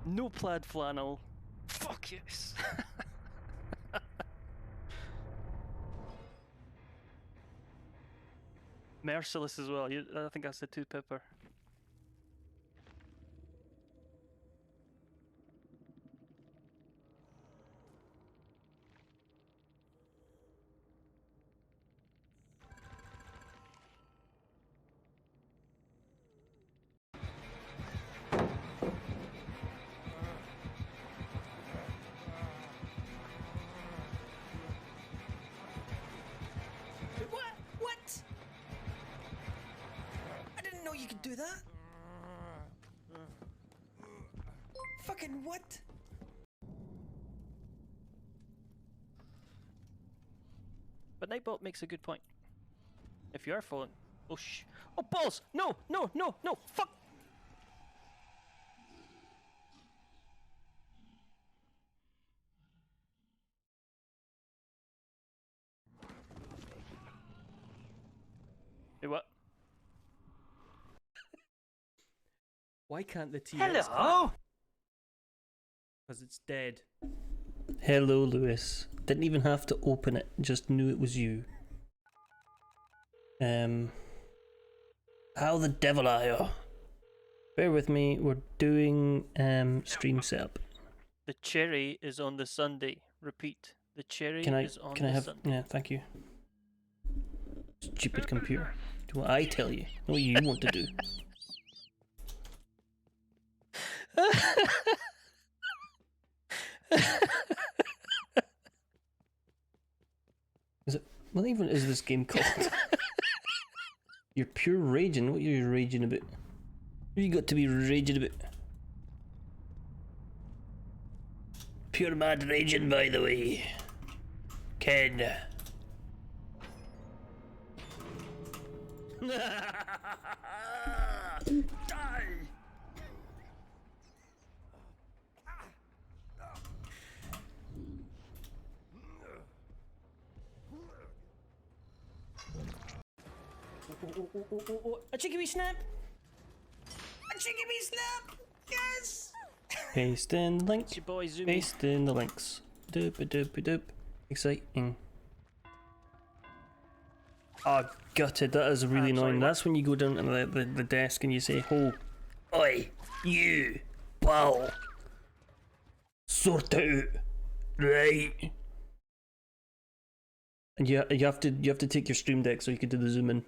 No plaid flannel. Fuck yes. Merciless as well. I think that's the two pepper. What? I didn't know you could do that. Fucking what? But Nightbot makes a good point. If you are falling, oh oh balls! No, no, no, no! Fuck! Hey, what? Why can't the T-Rex? Hello? Because it's dead. Hello, Lewis. Didn't even have to open it, just knew it was you. How the devil are you? Bear with me, we're doing stream setup. The cherry is on the Sunday. Repeat. The cherry is on the Sunday. Yeah, thank you. Stupid computer. Do what I tell you, not what you want to do. Is it? What even is this game called? You're pure raging. What are you raging about? What you got to be raging about? Pure mad raging, by the way. Ken. Die! A cheeky wee snap! A cheeky wee snap! Yes! Paste in link. Your boy Zoomy. Paste in the links. Doop a doop a doop. Exciting. Oh, gutted. That is really annoying. That's when you go down to the desk and you say, "Ho, oi, you, pal, sort out, right?" And you have to take your stream deck so you can do the zoom in.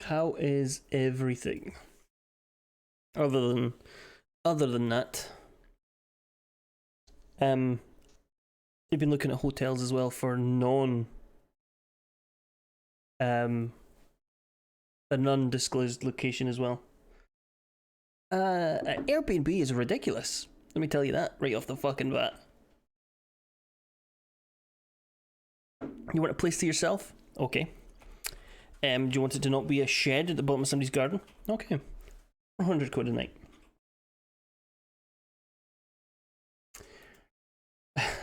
How is everything? Other than that, you've been looking at hotels as well for a non-disclosed location as well. Airbnb is ridiculous. Let me tell you that right off the fucking bat. You want a place to yourself? Okay. Do you want it to not be a shed at the bottom of somebody's garden? Okay. 400 quid a night.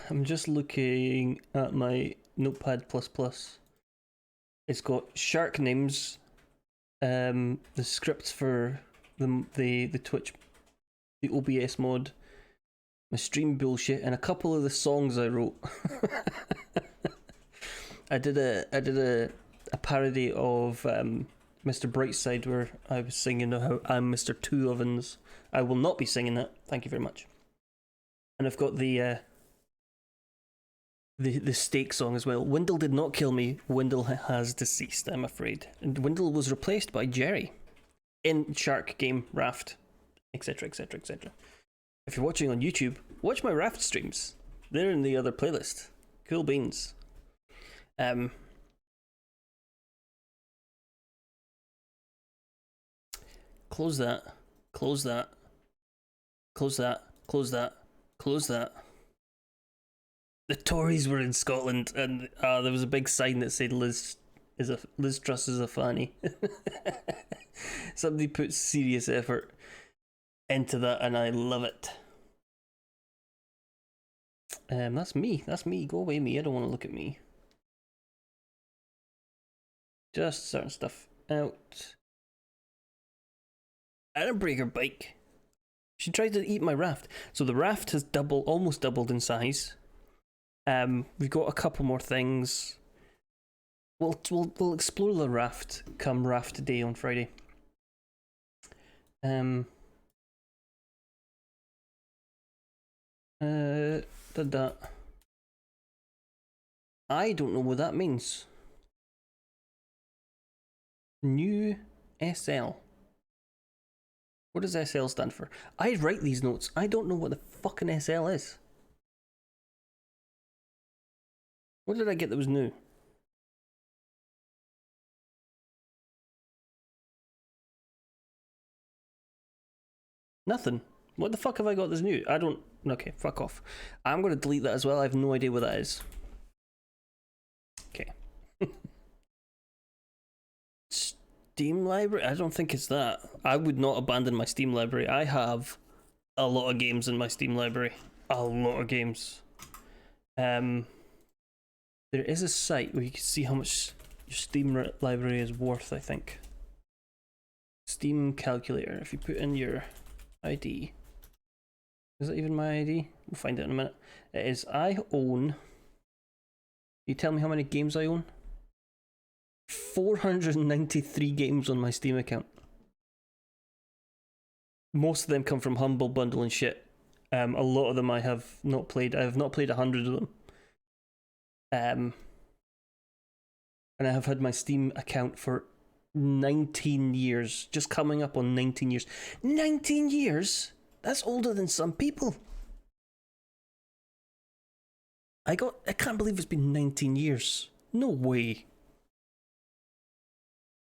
I'm just looking at my Notepad++. It's got shark names, the scripts for the Twitch, the OBS mod, my stream bullshit, and a couple of the songs I wrote. I did a parody of Mr. Brightside where I was singing how I'm Mr. Two Ovens. I will not be singing that. Thank you very much. And I've got the steak song as well. Wendell did not kill me. Wendell has deceased, I'm afraid. And Wendell was replaced by Jerry in Shark Game Raft, etc, etc, etc. If you're watching on YouTube, watch my Raft streams. They're in the other playlist. Cool beans. Close that. Close that. Close that. Close that. Close that. The Tories were in Scotland, and there was a big sign that said Liz Truss is a fanny. Somebody put serious effort into that, and I love it. That's me. That's me. Go away, me. I don't want to look at me. Just certain stuff out. I didn't break her bike. She tried to eat my raft. So the raft has almost doubled in size. We've got a couple more things. We'll explore the raft come raft day on Friday. Did that. I don't know what that means. New SL. What does SL stand for? I write these notes. I don't know what the fucking SL is. What did I get that was new? Nothing. What the fuck have I got that's new? I don't... Okay, fuck off. I'm going to delete that as well. I have no idea what that is. Okay. Steam library? I don't think it's that. I would not abandon my Steam library. I have a lot of games in my Steam library. A lot of games. There is a site where you can see how much your Steam library is worth, I think. Steam calculator. If you put in your ID. Is that even my ID? We'll find it in a minute. It is I own... You tell me how many games I own? 493 games on my Steam account. Most of them come from Humble Bundle and shit. A lot of them I have not played. I have not played 100 of them. And I have had my Steam account for 19 years. Just coming up on 19 years. 19 years? That's older than some people. I can't believe it's been 19 years. No way.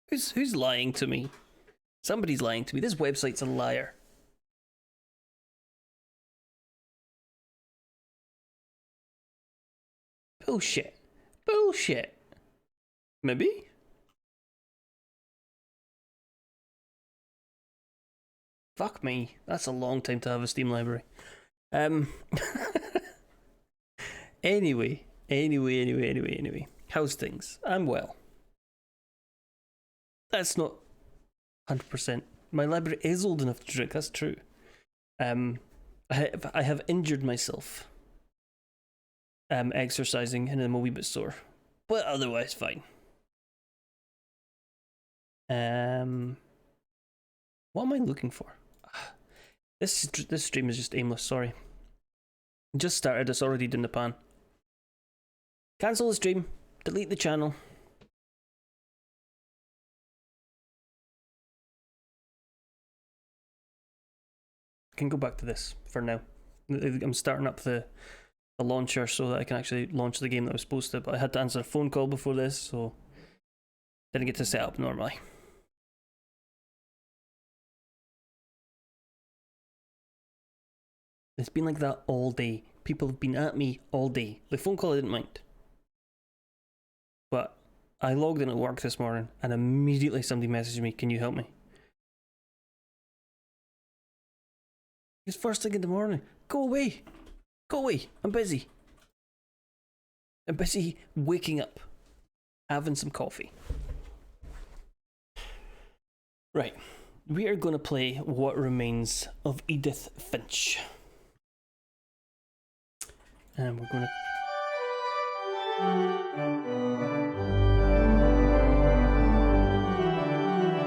Who's lying to me? Somebody's lying to me. This website's a liar. Bullshit. Bullshit. Maybe? Fuck me. That's a long time to have a Steam library. Anyway. How's things? I'm well. That's not 100%. My library is old enough to drink, that's true. I have injured myself. Exercising and I'm a wee bit sore. But otherwise fine. What am I looking for? This stream is just aimless, sorry. Just started, it's already in the pan. Cancel the stream. Delete the channel. I can go back to this for now. I'm starting up the launcher so that I can actually launch the game that I was supposed to, but I had to answer a phone call before this, so didn't get to set up normally. It's been like that all day. People have been at me all day. The phone call I didn't mind. But I logged in at work this morning and immediately somebody messaged me, can you help me? It's first thing in the morning. Go away. Go away. I'm busy. I'm busy waking up. Having some coffee. Right. We are going to play What Remains of Edith Finch. And we're going to...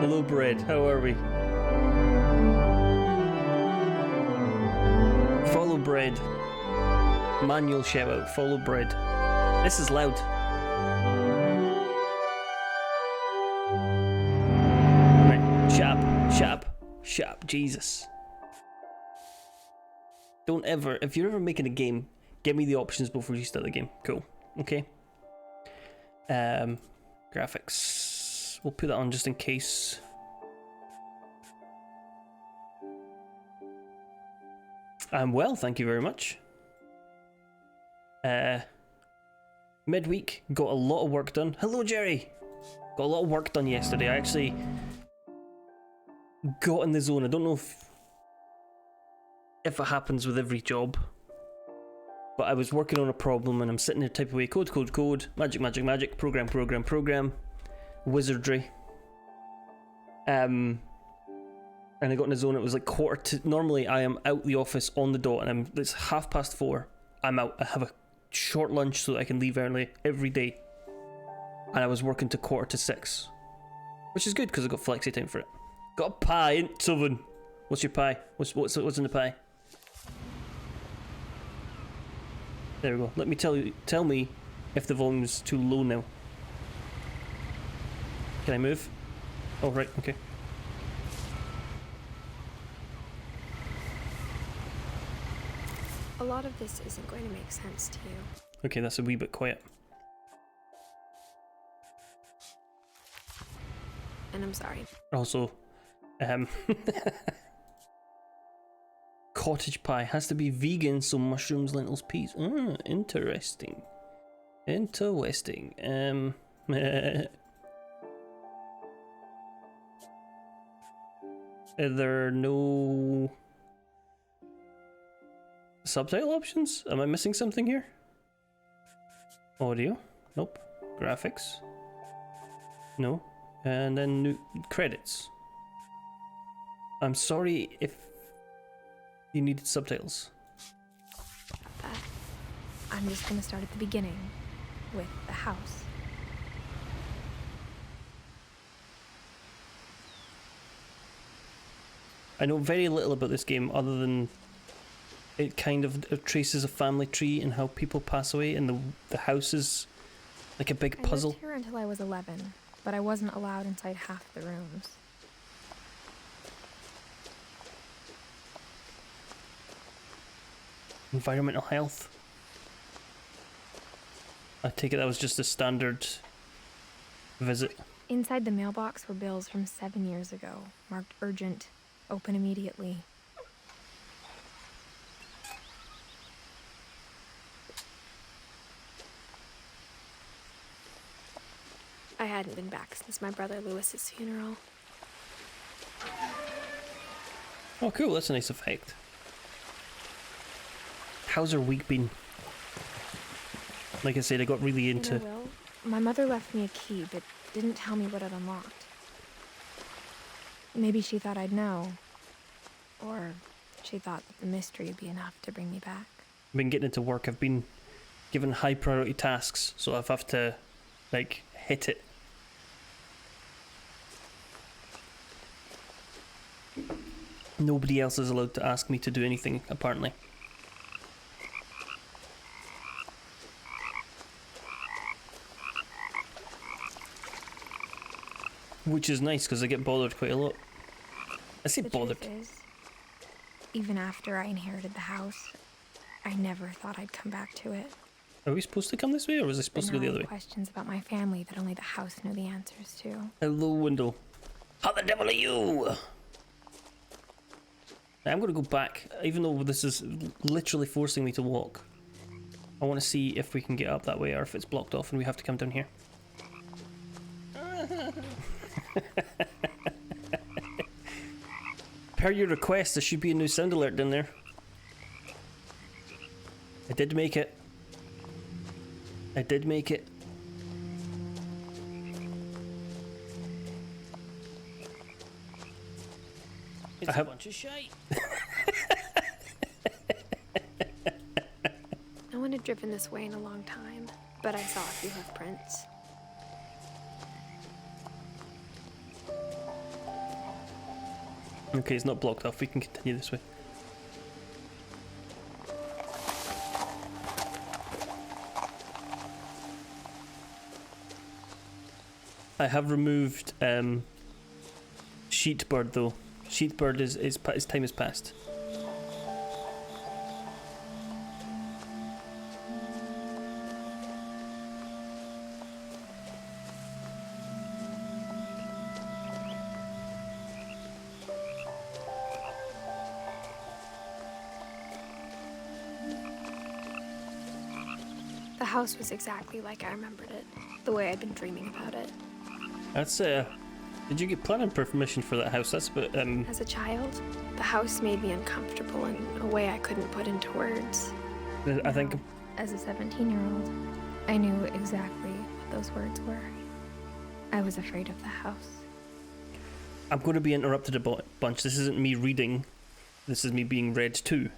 Hello, Bread. How are we? Follow Bread. Manual shout out. Follow Bread. This is loud. Right. Shut up. Jesus. Don't ever, if you're ever making a game, give me the options before you start the game. Cool. Okay. Graphics. We'll put that on just in case. I'm well, thank you very much. Midweek, got a lot of work done. Hello, Jerry! Got a lot of work done yesterday. I actually got in the zone. I don't know if it happens with every job, but I was working on a problem and I'm sitting there typing away code, magic, program, wizardry. And I got in a zone. It was like quarter to. Normally, I am out the office on the dot, and it's 4:30. I'm out. I have a short lunch so that I can leave early every day. And I was working to 5:45, which is good because I got flexi time for it. Got a pie in oven. What's your pie? What's in the pie? There we go. Let me tell me if the volume's too low now. Can I move? Oh right, okay. A lot of this isn't going to make sense to you. Okay, that's a wee bit quiet. And I'm sorry. Also, cottage pie has to be vegan, so mushrooms, lentils, peas. Interesting. Interesting. Are there no subtitle options? Am I missing something here? Audio? Nope. Graphics? No. And then new credits. I'm sorry if you needed subtitles. But I'm just going to start at the beginning with the house. I know very little about this game other than it kind of traces a family tree and how people pass away, and the house is like a big puzzle. I lived here until I was 11, but I wasn't allowed inside half the rooms. Environmental health. I take it that was just a standard visit. Inside the mailbox were bills from 7 years ago, marked urgent, open immediately. I hadn't been back since my brother Lewis's funeral. Oh cool, that's a nice effect. How's her week been? Like I said, I got really into... Will, my mother left me a key, but didn't tell me what it unlocked. Maybe she thought I'd know. Or she thought that the mystery would be enough to bring me back. I've been getting into work. I've been given high priority tasks, so I have to, like, hit it. Nobody else is allowed to ask me to do anything, apparently. Which is nice, because I get bothered quite a lot. I say bothered. The truth is, even after I inherited the house, I never thought I'd come back to it. Are we supposed to come this way, or was I supposed to go the other way? Questions about my family that only the house knew the answers to. Hello, window. How the devil are you? I'm going to go back, even though this is literally forcing me to walk. I want to see if we can get up that way, or if it's blocked off and we have to come down here. Per your request, there should be a new sound alert down there. I did make it. I did make it. It's a bunch of shite. No one had driven this way in a long time, but I saw a few hoof prints. Okay, it's not blocked off. We can continue this way. I have removed Sheetbird though. Sheetbird is his time has passed. The house was exactly like I remembered it, the way I'd been dreaming about it. That's did you get planning permission for that house? That's a bit As a child, the house made me uncomfortable in a way I couldn't put into words. I think Now, as a 17-year-old, I knew exactly what those words were. I was afraid of the house. I'm going to be interrupted a bunch. This isn't me reading. This is me being read to.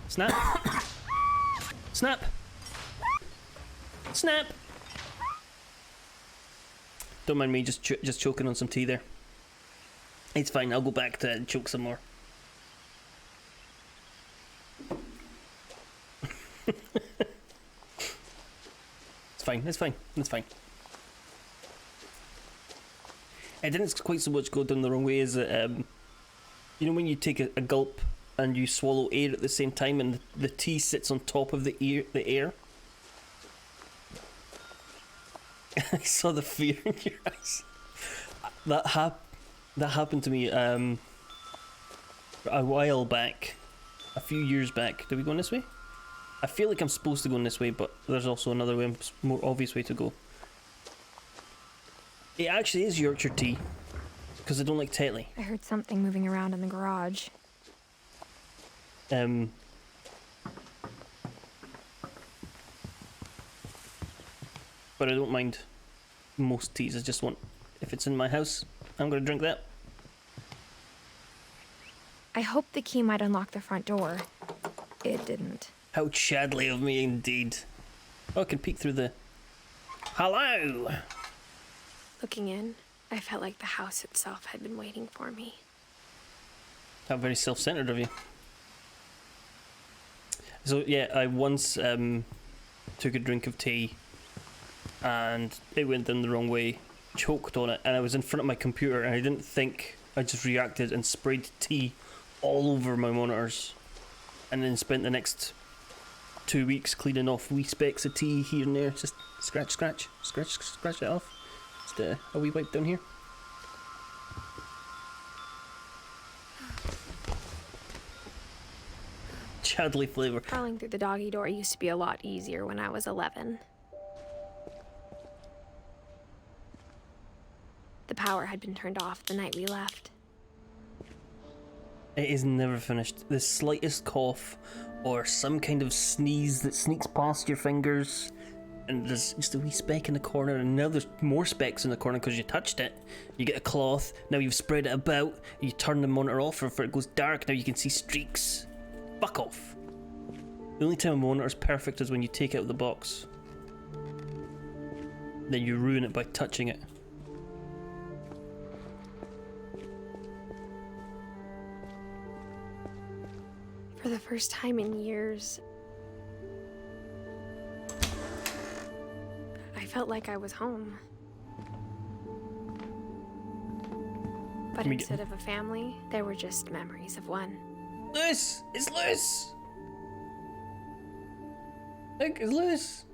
Snap. Snap. Snap. Don't mind me just choking on some tea there. It's fine. I'll go back to it and choke some more. It's fine. It's fine. It's fine. It didn't quite so much go down the wrong way as you know when you take a gulp and you swallow air at the same time and the tea sits on top of the air. I saw the fear in your eyes. That happened to me a while back, a few years back. Did we go in this way? I feel like I'm supposed to go in this way, but there's also another way, more obvious way to go. It actually is Yorkshire tea, because I don't like Tetley. I heard something moving around in the garage. But I don't mind most teas. I just want, if it's in my house, I'm gonna drink that. I hoped the key might unlock the front door. It didn't. How chadly of me indeed. Oh, I can peek through the... Hello! Looking in, I felt like the house itself had been waiting for me. How very self-centered of you. So yeah, I once took a drink of tea and it went down the wrong way, choked on it, and I was in front of my computer and I didn't think. I just reacted and sprayed tea all over my monitors, and then spent the next 2 weeks cleaning off wee specks of tea here and there. Just scratch it off. Just a wee wipe down here. Chadley flavour. Crawling through the doggy door used to be a lot easier when I was 11. The power had been turned off the night we left. It is never finished. The slightest cough or some kind of sneeze that sneaks past your fingers, and there's just a wee speck in the corner, and now there's more specks in the corner because you touched it. You get a cloth, now you've spread it about, you turn the monitor off before it goes dark, now you can see streaks. Fuck off. The only time a monitor's perfect is when you take it out of the box. Then you ruin it by touching it. For the first time in years, I felt like I was home. But instead of a family, there were just memories of one. Lewis! It's Lewis! Look, it's Lewis!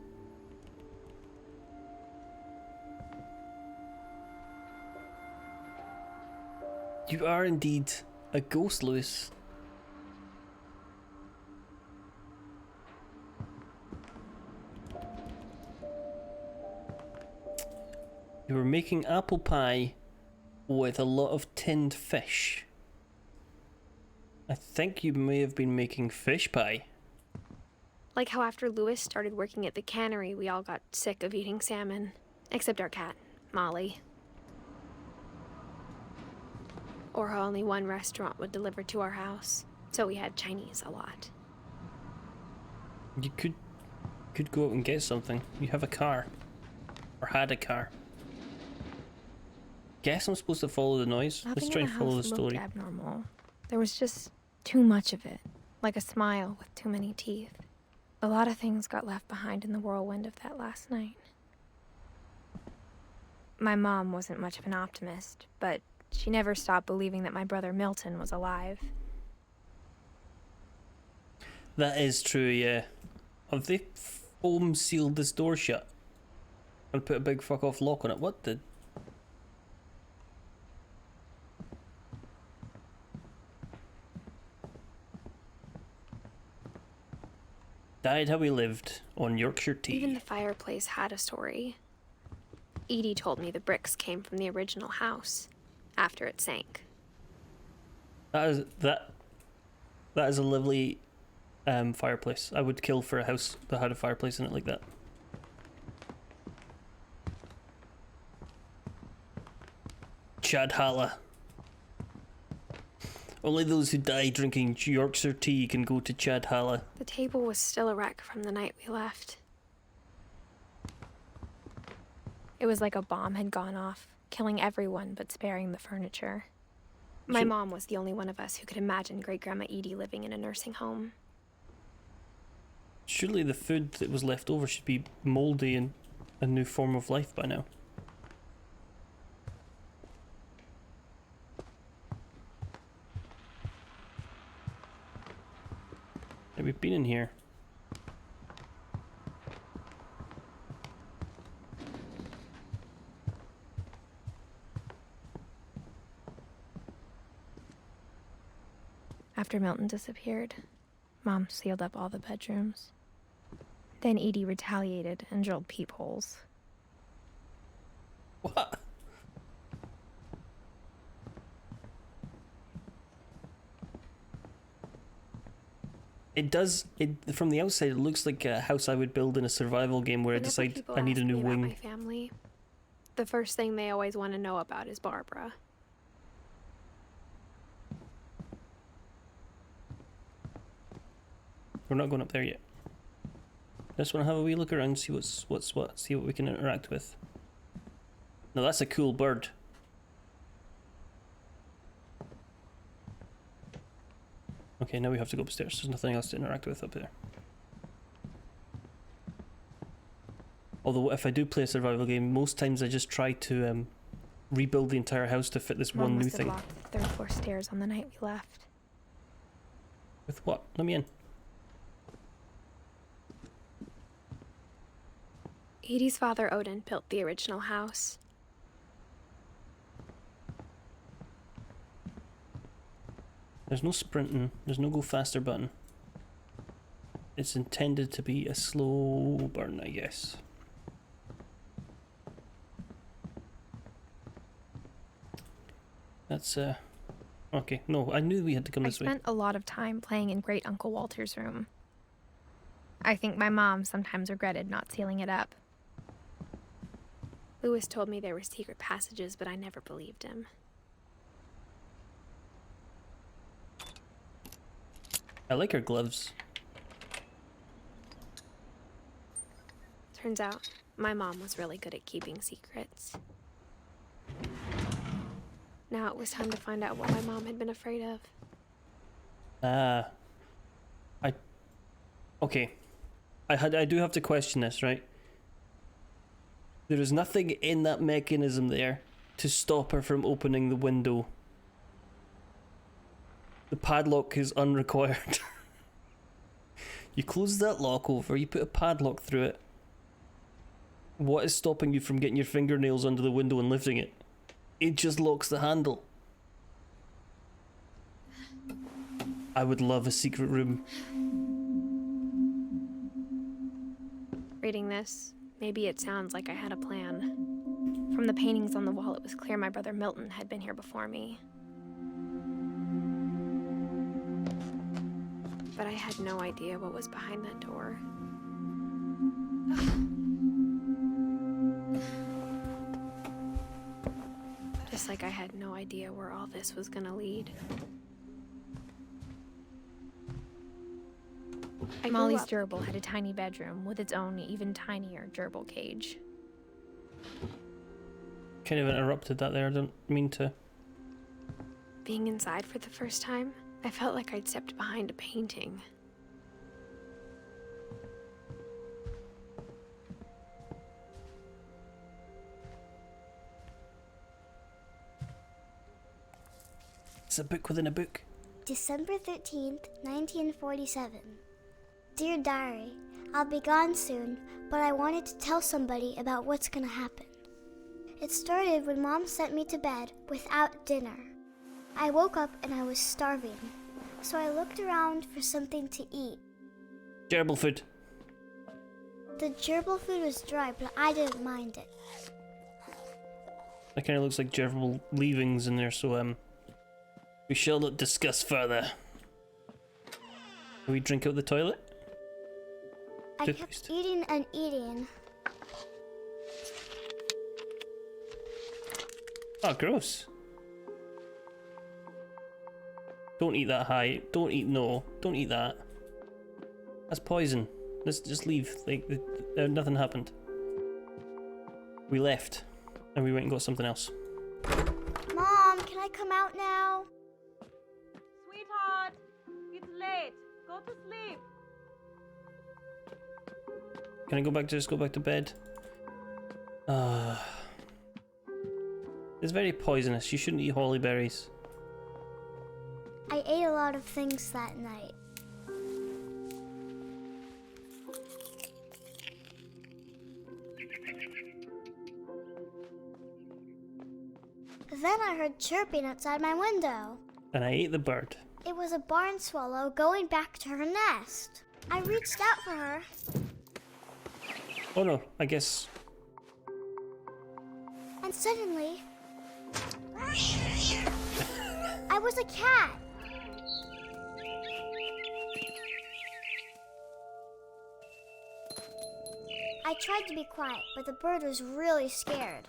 You are indeed a ghost, Lewis. You were making apple pie with a lot of tinned fish. I think you may have been making fish pie. Like how after Lewis started working at the cannery, we all got sick of eating salmon. Except our cat, Molly. Or how only one restaurant would deliver to our house, so we had Chinese a lot. You could go out and get something. You have a car. Or had a car. Guess I'm supposed to follow the noise. Nothing Let's try and follow the looked story. abnormal. There was just too much of it, like a smile with too many teeth. A lot of things got left behind in the whirlwind of that last night. My mom wasn't much of an optimist, but she never stopped believing that my brother Milton was alive. That is true, yeah. Have they foam sealed this door shut? And put a big fuck off lock on it? What the... Died how we lived, on Yorkshire tea. Even the fireplace had a story. Edie told me the bricks came from the original house, after it sank. That That is a lovely fireplace. I would kill for a house that had a fireplace in it like that. Chadhala. Only those who die drinking Yorkshire tea can go to Chadhala. The table was still a wreck from the night we left. It was like a bomb had gone off, killing everyone but sparing the furniture. My mom was the only one of us who could imagine Great-Grandma Edie living in a nursing home. Surely the food that was left over should be mouldy and a new form of life by now. Have we been in here? After Milton disappeared, Mom sealed up all the bedrooms. Then Edie retaliated and drilled peepholes. What? It does, from the outside, it looks like a house I would build in a survival game where I decide I need a new wing. My family, the first thing they always want to know about is Barbara. We're not going up there yet. Just want to have a wee look around, see what's what, see what we can interact with. Now that's a cool bird. Okay, now we have to go upstairs. There's nothing else to interact with up there. Although if I do play a survival game, most times I just try to rebuild the entire house to fit this Mom one new must have thing. locked the third floor stairs on the night we left. With what? Let me in. Edie's father, Odin, built the original house. There's no sprinting. There's no go faster button. It's intended to be a slow burn, I guess. That's okay. No, I knew we had to come this way. I spent a lot of time playing in Great Uncle Walter's room. I think my mom sometimes regretted not sealing it up. Lewis told me there were secret passages, but I never believed him. I like her gloves. Turns out, my mom was really good at keeping secrets. Now it was time to find out what my mom had been afraid of. Okay. I do have to question this, right? There is nothing in that mechanism there to stop her from opening the window. The padlock is unrequired. You close that lock over, you put a padlock through it. What is stopping you from getting your fingernails under the window and lifting it? It just locks the handle. I would love a secret room. Reading this, maybe it sounds like I had a plan. From the paintings on the wall, it was clear my brother Milton had been here before me. But I had no idea what was behind that door. Just like I had no idea where all this was gonna lead. Molly's gerbil had a tiny bedroom with its own even tinier gerbil cage. Kind of interrupted that there, I didn't mean to. Being inside for the first time, I felt like I'd stepped behind a painting. It's a book within a book. December 13th, 1947. Dear Diary, I'll be gone soon, but I wanted to tell somebody about what's gonna happen. It started when Mom sent me to bed without dinner. I woke up and I was starving, so I looked around for something to eat. Gerbil food. The gerbil food was dry, but I didn't mind it. That kind of looks like gerbil leavings in there, so we shall not discuss further. Do we drink out the toilet? I Toothpaste. kept eating and eating. Oh, gross. Don't eat that high. Don't eat, no. Don't eat that. That's poison. Let's just leave. Like, nothing happened. We left. And we went and got something else. Mom, can I come out now? Sweetheart, it's late. Go to sleep. Can I go back to just go back to bed? It's very poisonous. You shouldn't eat holly berries. I ate a lot of things that night. Then I heard chirping outside my window. And I ate the bird. It was a barn swallow going back to her nest. I reached out for her. Oh no, I guess. And suddenly, I was a cat. I tried to be quiet, but the bird was really scared.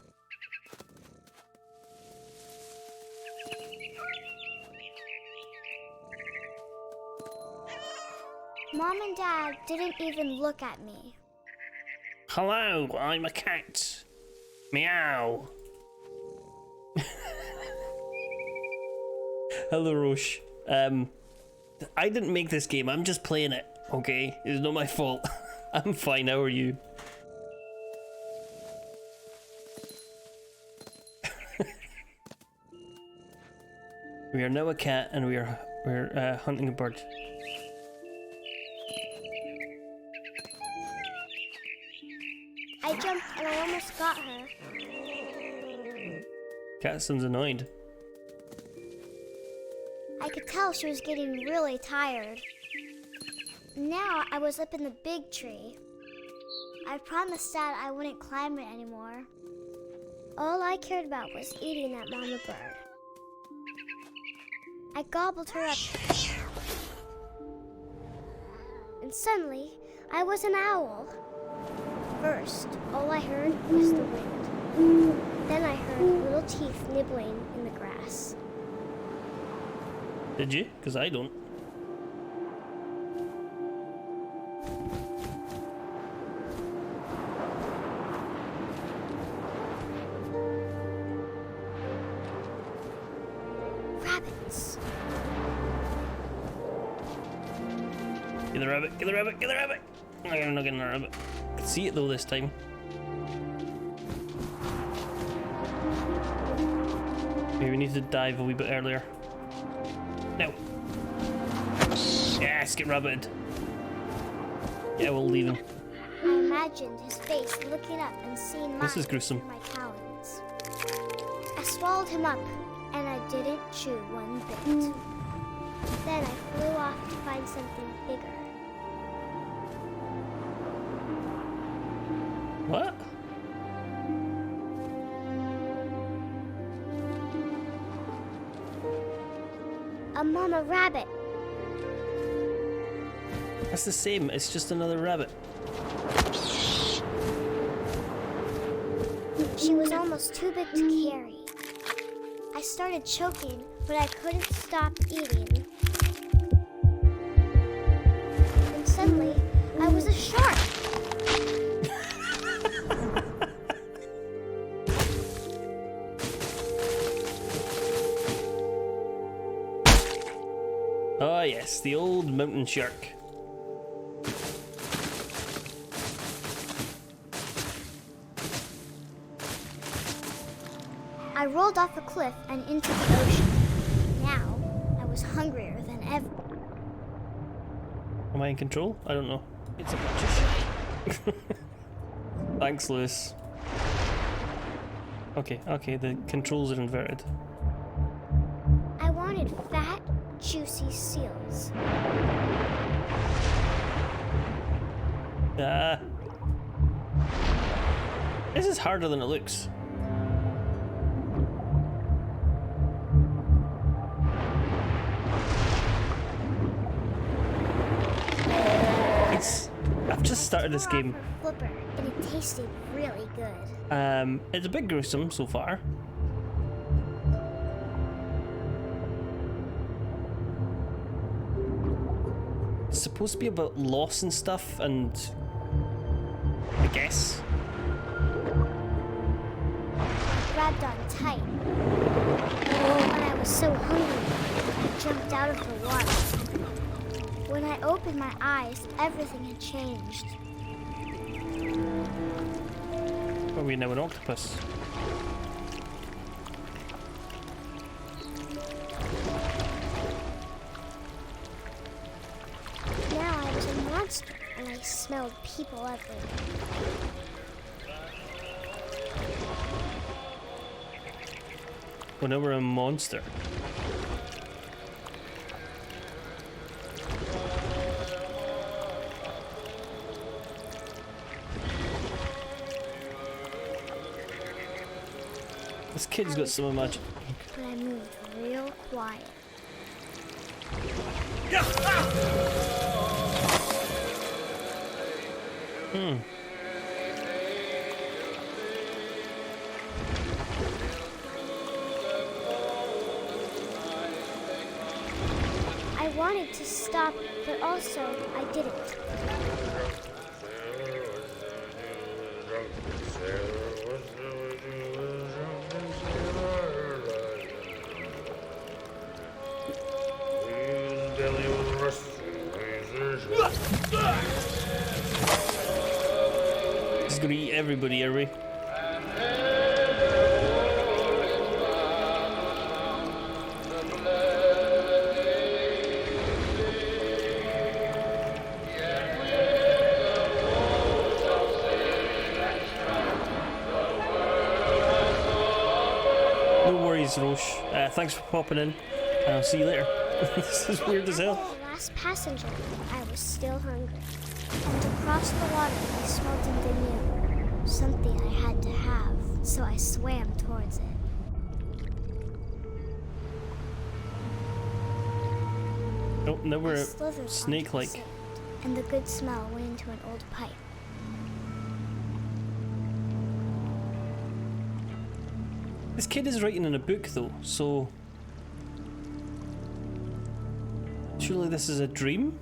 Mom and Dad didn't even look at me. Hello, I'm a cat. Meow. Hello, Roche. I didn't make this game. I'm just playing it. Okay, it's not my fault. I'm fine. How are you? We are now a cat, and we're hunting a bird. I jumped and I almost got her. Cat sounds annoyed. I could tell she was getting really tired. Now I was up in the big tree. I promised Dad I wouldn't climb it anymore. All I cared about was eating that mama bird. I gobbled her up. And suddenly, I was an owl. First, all I heard was the wind. Then I heard little teeth nibbling in the grass. Did you? Because I don't. Rabbits. Get the rabbit, get the rabbit, get the rabbit! I'm not getting the rabbit. I can see it though this time. Maybe we need to dive a wee bit earlier. No. Yes, get rabbited. Yeah, we'll leave him. I imagined his face looking up and seeing mine This is gruesome. through my talons. I swallowed him up, and I didn't chew one bit. Then I flew off to find something bigger. What? A mama rabbit. That's the same, it's just another rabbit. She was almost too big to carry. I started choking, but I couldn't stop eating. And suddenly, I was a shark. Oh yes, the old mountain shark. I rolled off a cliff and into the ocean. Now, I was hungrier than ever. Am I in control? I don't know. It's a bunch of shit. Thanks, Lewis. Okay, the controls are inverted. I wanted fat, juicy seals. Ah. This is harder than it looks. I've just started this game. Flipper, and it tasted really good. It's a bit gruesome so far. It's supposed to be about loss and stuff, and I guess. Grabbed on tight. When I was so hungry, I jumped out of the water. When I opened my eyes, everything had changed. Are we now an octopus? Now I was a monster, and I smelled people everywhere. Well, now we're a monster. This kid's got some magic. But I moved real quiet. I wanted to stop, but also I didn't. He's gonna eat everybody, are we? No worries, Roche. Thanks for popping in, and I'll see you later. This is weird as hell. After the last passenger, I was still hungry. And across the water, I smelled something new. Something I had to have, so I swam towards it. Oh, now we're I slithered onto the snake-like. sand, and the good smell went into an old pipe. This kid is writing in a book, though, so surely this is a dream?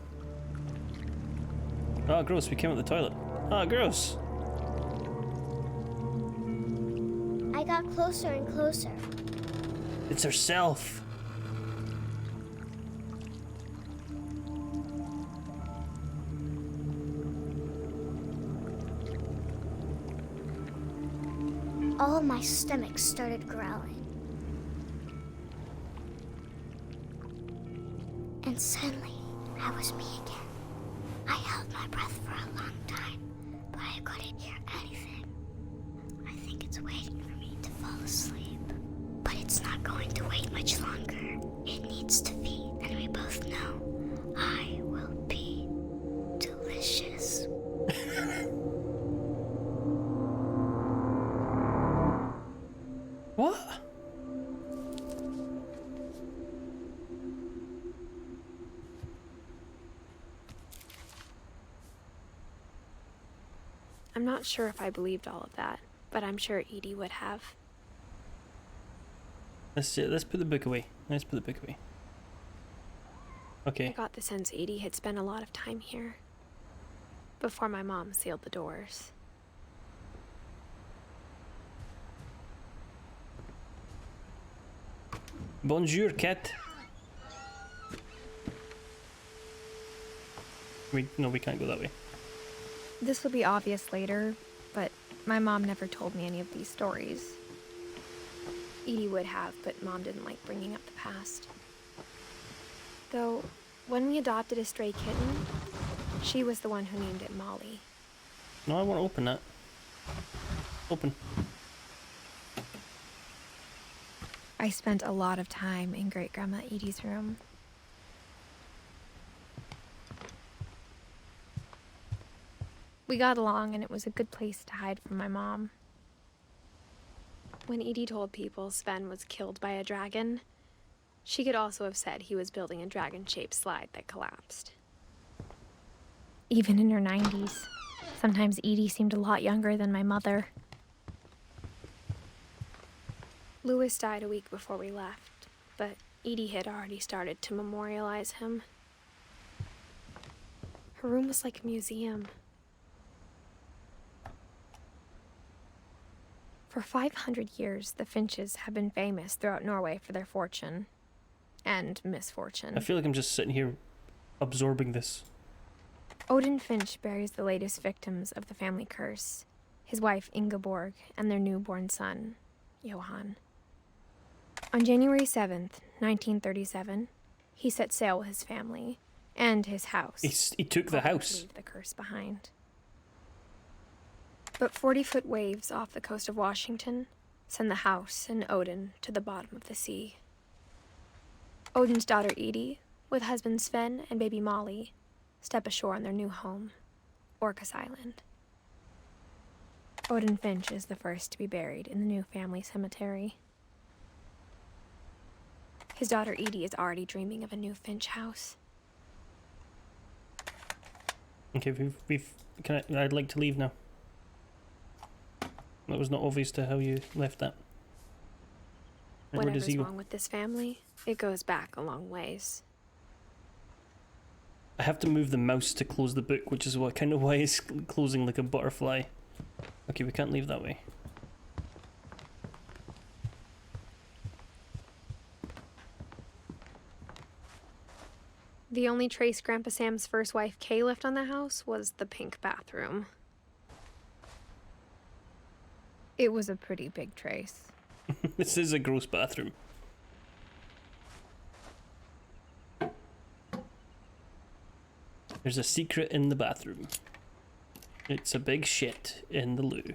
Oh, gross, we came out the toilet. Ah, gross. I got closer and closer. It's herself. All my stomach started growling. And suddenly, I was me again. I held my breath for a long time, but I couldn't hear anything. I think it's waiting for me to fall asleep. But it's not going to wait much longer. It needs to feed, and we both know I will be delicious. What? I'm not sure if I believed all of that, but I'm sure Edie would have. Let's put the book away. Let's put the book away. I Okay. got the sense Edie had spent a lot of time here before my mom sealed the doors. Bonjour, cat. No, we can't go that way. This will be obvious later, but my mom never told me any of these stories. Edie would have, but Mom didn't like bringing up the past. Though, when we adopted a stray kitten, she was the one who named it Molly. No, I want to open that. Open. I spent a lot of time in Great-Grandma Edie's room. We got along, and it was a good place to hide from my mom. When Edie told people Sven was killed by a dragon, she could also have said he was building a dragon-shaped slide that collapsed. even in her 90s. Sometimes Edie seemed a lot younger than my mother. Louis died a week before we left, but Edie had already started to memorialize him. Her room was like a museum. For 500 years, the Finches have been famous throughout Norway for their fortune and misfortune. I feel like I'm just sitting here absorbing this. Odin Finch buries the latest victims of the family curse, his wife Ingeborg and their newborn son, Johan. On January 7th, 1937, he set sail with his family and his house. He took the house. To leave the curse behind. But 40-foot waves off the coast of Washington send the house and Odin to the bottom of the sea. Odin's daughter Edie, with husband Sven and baby Molly, step ashore on their new home, Orcas Island. Odin Finch is the first to be buried in the new family cemetery. His daughter Edie is already dreaming of a new Finch house. Okay, I'd like to leave now. That was not obvious to how you left that. And where does he Whatever's go? wrong with this family, it goes back a long ways. I have to move the mouse to close the book, which is what kind of why it's closing like a butterfly. Okay, we can't leave that way. The only trace Grandpa Sam's first wife Kay left on the house was the pink bathroom. It was a pretty big trace. This is a gross bathroom. There's a secret in the bathroom. It's a big shit in the loo.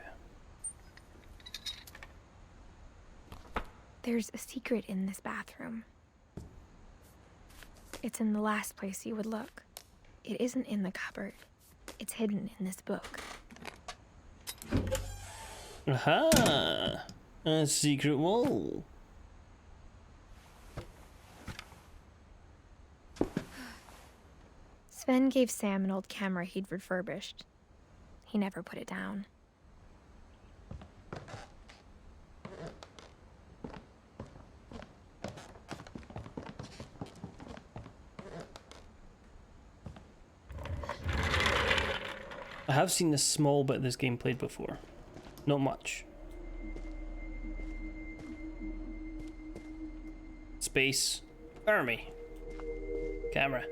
There's a secret in this bathroom. It's in the last place you would look. It isn't in the cupboard. It's hidden in this book. Aha! A secret wall. Sven gave Sam an old camera he'd refurbished. He never put it down. I have seen this small bit of this game played before. Not much. Space. Army. Camera.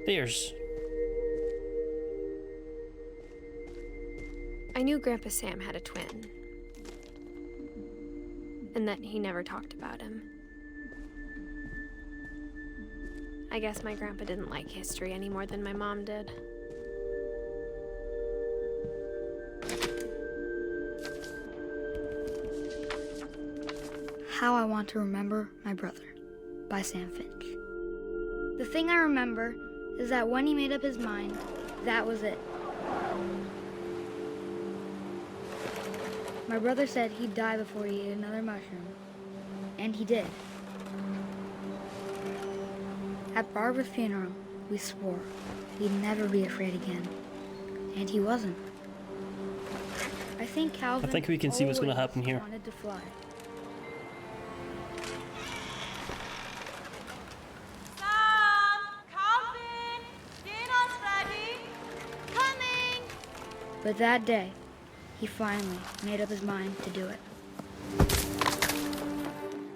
There's. I knew Grandpa Sam had a twin. And that he never talked about him. I guess my grandpa didn't like history any more than my mom did. How I Want to Remember My Brother by Sam Finch. The thing I remember is that when he made up his mind, that was it. My brother said he'd die before he ate another mushroom, and he did. At Barbara's funeral, we swore he'd never be afraid again, and he wasn't. I think Calvin I think we can see what's going to always happen here. wanted to fly. Sam! Calvin! Dinner's ready! Coming! But that day, he finally made up his mind to do it.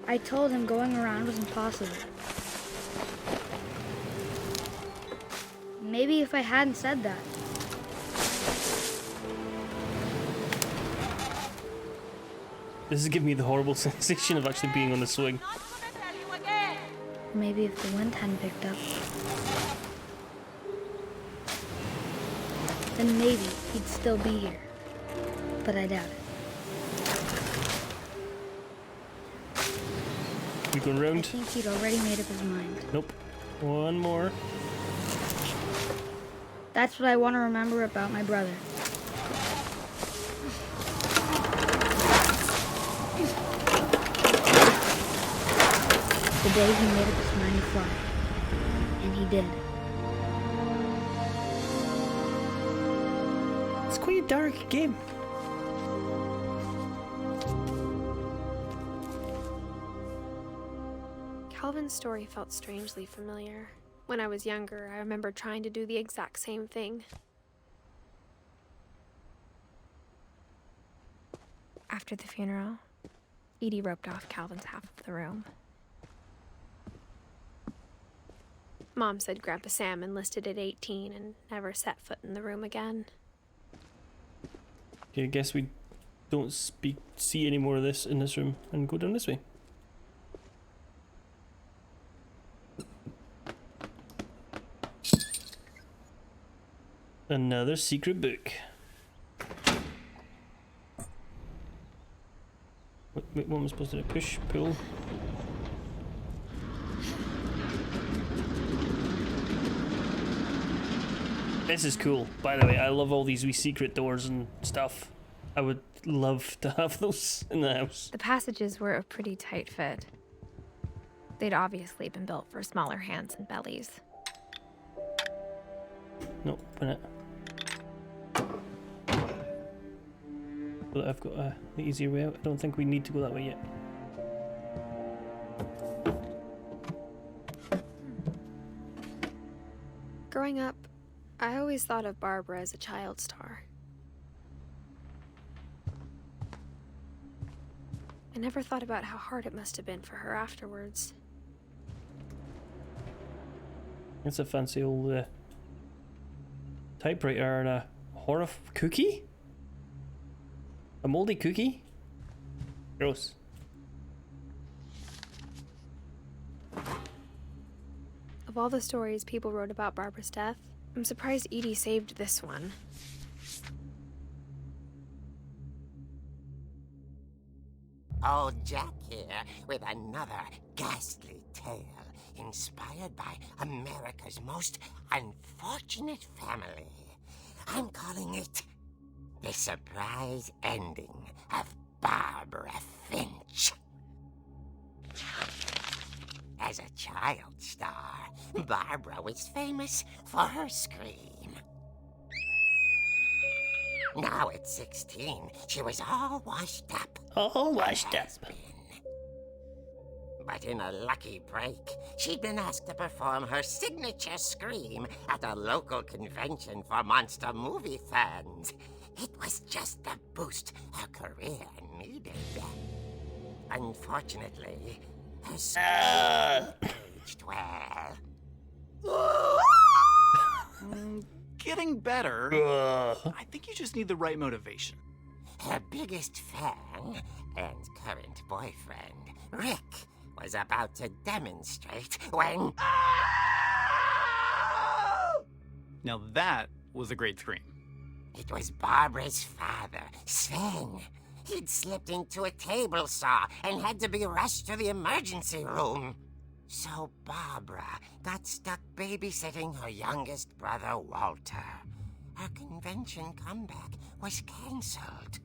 I told him going around was impossible. Maybe if I hadn't said that. This is giving me the horrible sensation of actually being on the swing. Not gonna tell you again! Maybe if the wind hadn't picked up. Then maybe he'd still be here. But I doubt it. We going I round? think he'd already made up his mind. Nope. One more. That's what I want to remember about my brother. The day he made up his mind to fly. And he did. dark game. Calvin's story felt strangely familiar. When I was younger, I remember trying to do the exact same thing. After the funeral, Edie roped off Calvin's half of the room. Mom said Grandpa Sam enlisted at 18 and never set foot in the room again. Okay, I guess we don't see any more of this in this room and go down this way. Another secret book. What am I supposed to do? Push, pull. This is cool, by the way. I love all these wee secret doors and stuff. I would love to have those in the house. The passages were a pretty tight fit. They'd obviously been built for smaller hands and bellies. No, open it. Well, I've got the easier way out. I don't think we need to go that way yet. Growing up, I always thought of Barbara as a child star. I never thought about how hard it must have been for her afterwards. It's a fancy old typewriter and a horror cookie? A moldy cookie? Gross. Of all the stories people wrote about Barbara's death, I'm surprised Edie saved this one. Old Jack here with another ghastly tale inspired by America's most unfortunate family. I'm calling it The Surprise Ending of Barbara Finch. As a child star, Barbara was famous for her scream. Now at 16, she was all washed up. All washed up. Has-been. But in a lucky break, she'd been asked to perform her signature scream at a local convention for monster movie fans. It was just the boost her career needed. Unfortunately, her scream aged well. Getting better. I think you just need the right motivation. Her biggest fan and current boyfriend, Rick, was about to demonstrate when... Now that was a great scream. It was Barbara's father, Sven. He'd slipped into a table saw and had to be rushed to the emergency room. So Barbara got stuck babysitting her youngest brother, Walter. Her convention comeback was cancelled.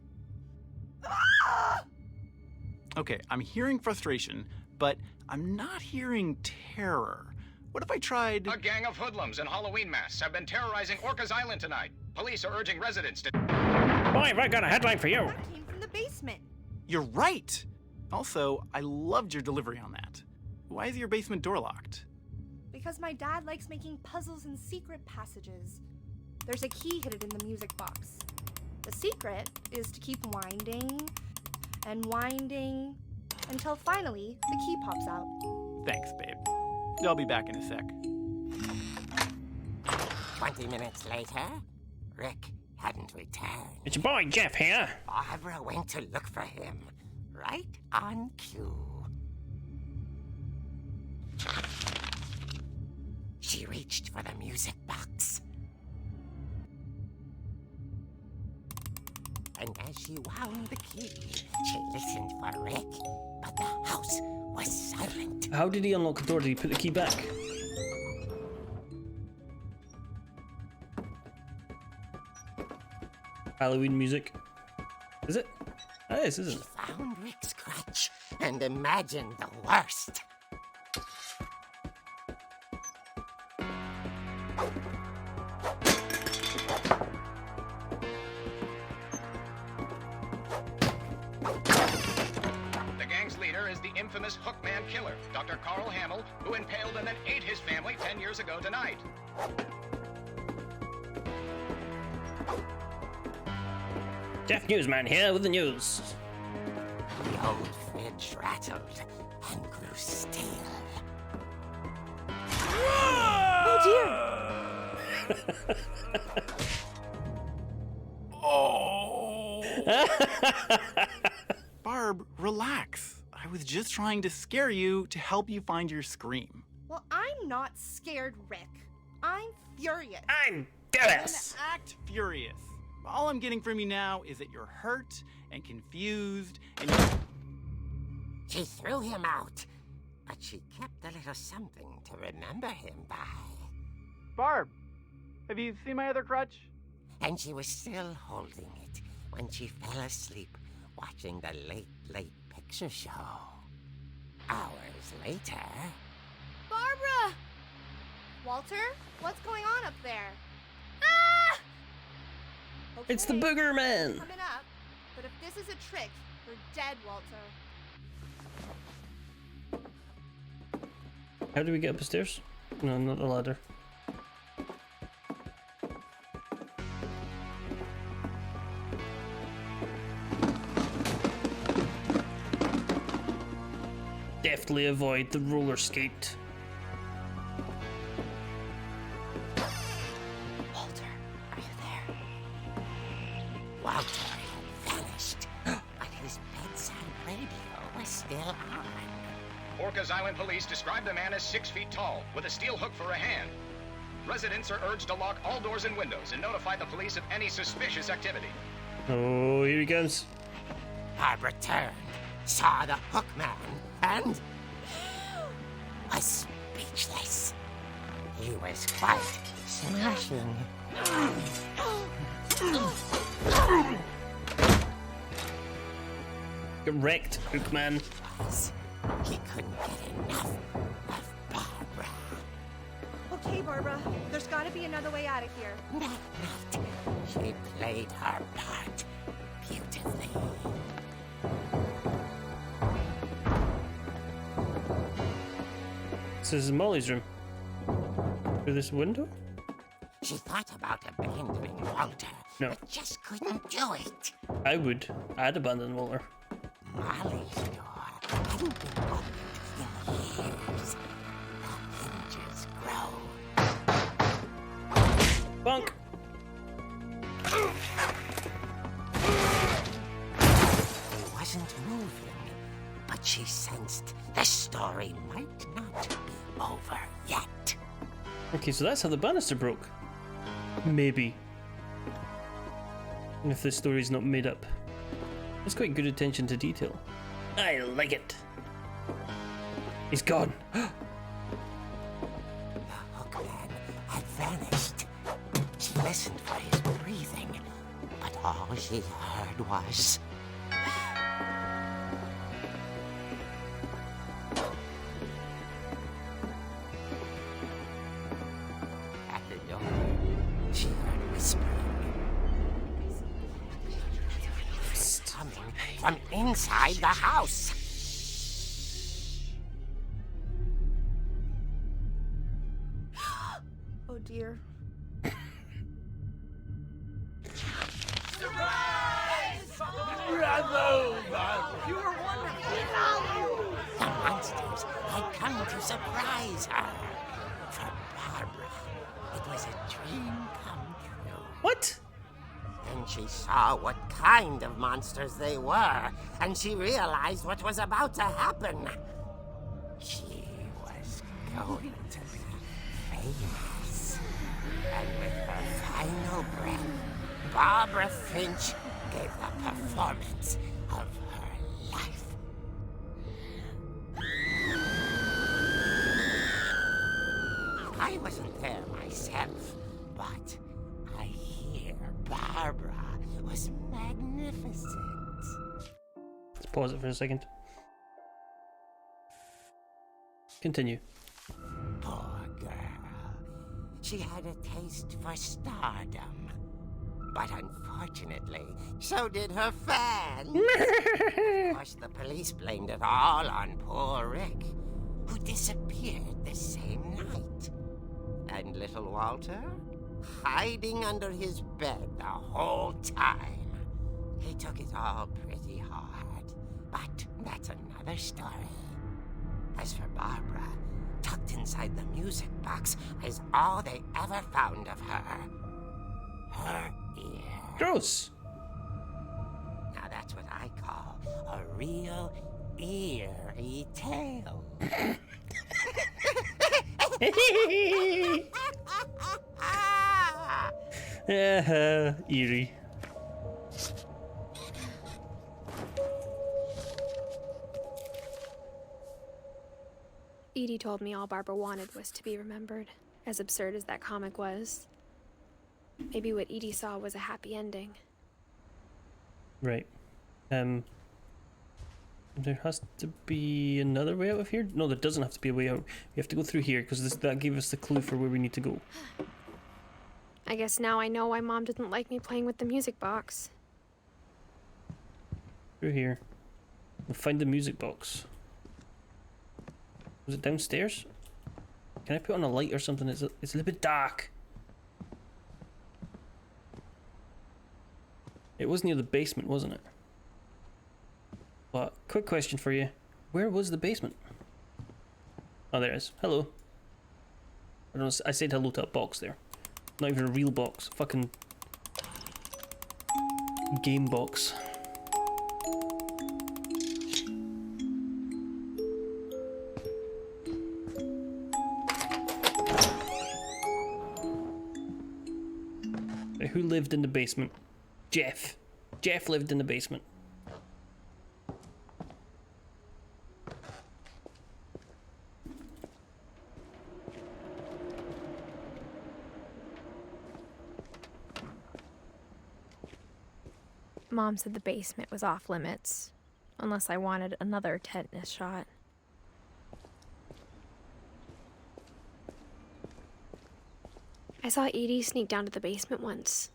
Okay, I'm hearing frustration, but I'm not hearing terror. What if I tried... A gang of hoodlums in Halloween masks have been terrorizing Orcas Island tonight. Police are urging residents to... Boy, have I got a headline for you. That came from the basement. You're right! Also, I loved your delivery on that. Why is your basement door locked? Because my dad likes making puzzles and secret passages. There's a key hidden in the music box. The secret is to keep winding and winding until finally the key pops out. Thanks, babe. I'll be back in a sec. 20 minutes later, Rick hadn't returned. It's your boy Jeff here. Barbara went to look for him, right on cue. She reached for the music box. And as she wound the key, she listened for Rick, but the house was silent. How did he unlock the door? Did he put the key back? Halloween music. Is it? It is, She isn't it? found Rick's crutch and imagined the worst. infamous Hookman killer, Dr. Carl Hamill, who impaled and then ate his family 10 years ago tonight. Jeff Newsman here with the news. The old fridge rattled and grew still. Oh dear! Barb, relax. I was just trying to scare you to help you find your scream. Well, I'm not scared, Rick. I'm furious. I'm jealous. Then act furious. All I'm getting from you now is that you're hurt and confused and She threw him out, but she kept a little something to remember him by. Barb, have you seen my other crutch? And she was still holding it when she fell asleep watching the late picture show. Hours later... Barbara! Walter, what's going on up there? Ah! Okay, It's the Booger Man. coming up, but if this is a trick, you're dead, Walter. How do we get up the stairs? No, not the ladder. Deftly avoid the roller skate. Walter, are you there? Walter had vanished, but his bedside radio was still on. Orcas Island police describe the man as 6 feet tall, with a steel hook for a hand. Residents are urged to lock all doors and windows and notify the police of any suspicious activity. Oh, here he comes. Barbara turned, saw the hook man, and was speechless. He was quite smashing. Get wrecked, Hookman. He couldn't get enough of Barbara. Okay, Barbara, there's gotta be another way out of here. That night, she played her part beautifully. This is Molly's room. Through this window? She thought about abandoning Walter, No. but just couldn't do it. I would. I'd abandon Walter. Molly's door hadn't been opened in years. The hinges grow. Bonk! He wasn't moving, but she sensed the story might not be over yet. Okay, so that's how the banister broke. Maybe. And if this story's not made up. It's quite good attention to detail. I like it. He's gone. The hookman had vanished. She listened for his breathing, but all she heard was... At the door, she heard whispering. Coming from inside the house. Oh dear. The monsters had come to surprise her. For Barbara, it was a dream come true. What? Then she saw what kind of monsters they were, and she realized what was about to happen. She was going to be famous. And with her final breath, Barbara Finch gave the performance of her life. I wasn't there myself, but I hear Barbara was magnificent. Let's pause it for a second. Continue. Poor girl. She had a taste for stardom. But unfortunately, so did her fans. Of course, the police blamed it all on poor Rick, who disappeared the same night. And little Walter, hiding under his bed the whole time. He took it all pretty hard, but that's another story. As for Barbara, tucked inside the music box is all they ever found of her. Her ear. Gross. Now that's what I call a real eerie tale. Eerie. Edie told me all Barbara wanted was to be remembered, as absurd as that comic was. Maybe what Edie saw was a happy ending. Right. There has to be another way out of here? No, there doesn't have to be a way out. We have to go through here, because that gave us the clue for where we need to go. I guess now I know why Mom didn't like me playing with the music box. Through here. We'll find the music box. Was it downstairs? Can I put on a light or something? It's a little bit dark. It was near the basement, wasn't it? But, quick question for you. Where was the basement? Oh, there it is. Hello. I don't know, I said hello to a box there. Not even a real box. Fucking game box. Who lived in the basement? Jeff. Jeff lived in the basement. Mom said the basement was off limits, unless I wanted another tetanus shot. I saw Edie sneak down to the basement once,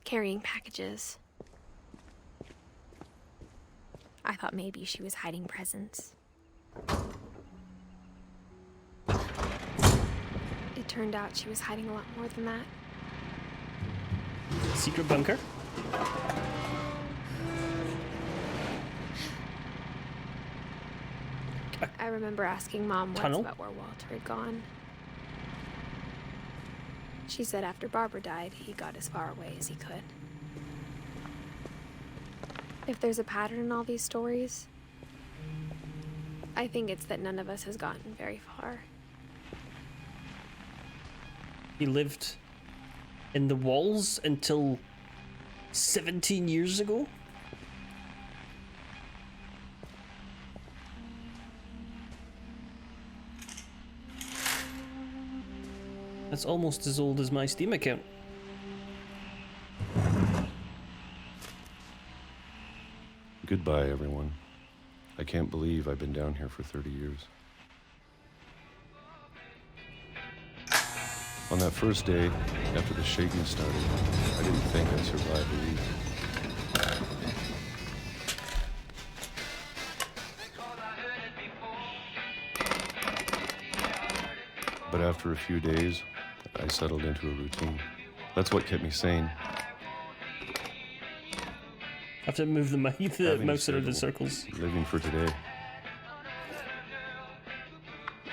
carrying packages. I thought maybe she was hiding presents. It turned out she was hiding a lot more than that. Secret bunker? I remember asking Mom once Tunnel? about where Walter had gone. She said after Barbara died, he got as far away as he could. If there's a pattern in all these stories, I think it's that none of us has gotten very far. He lived in the walls until 17 years ago? That's almost as old as my Steam account. Goodbye, everyone. I can't believe I've been down here for 30 years. On that first day, after the shaking started, I didn't think I'd survive a week. But after a few days, I settled into a routine. That's what kept me sane. Have to move the mouse out of the circles. Living for today.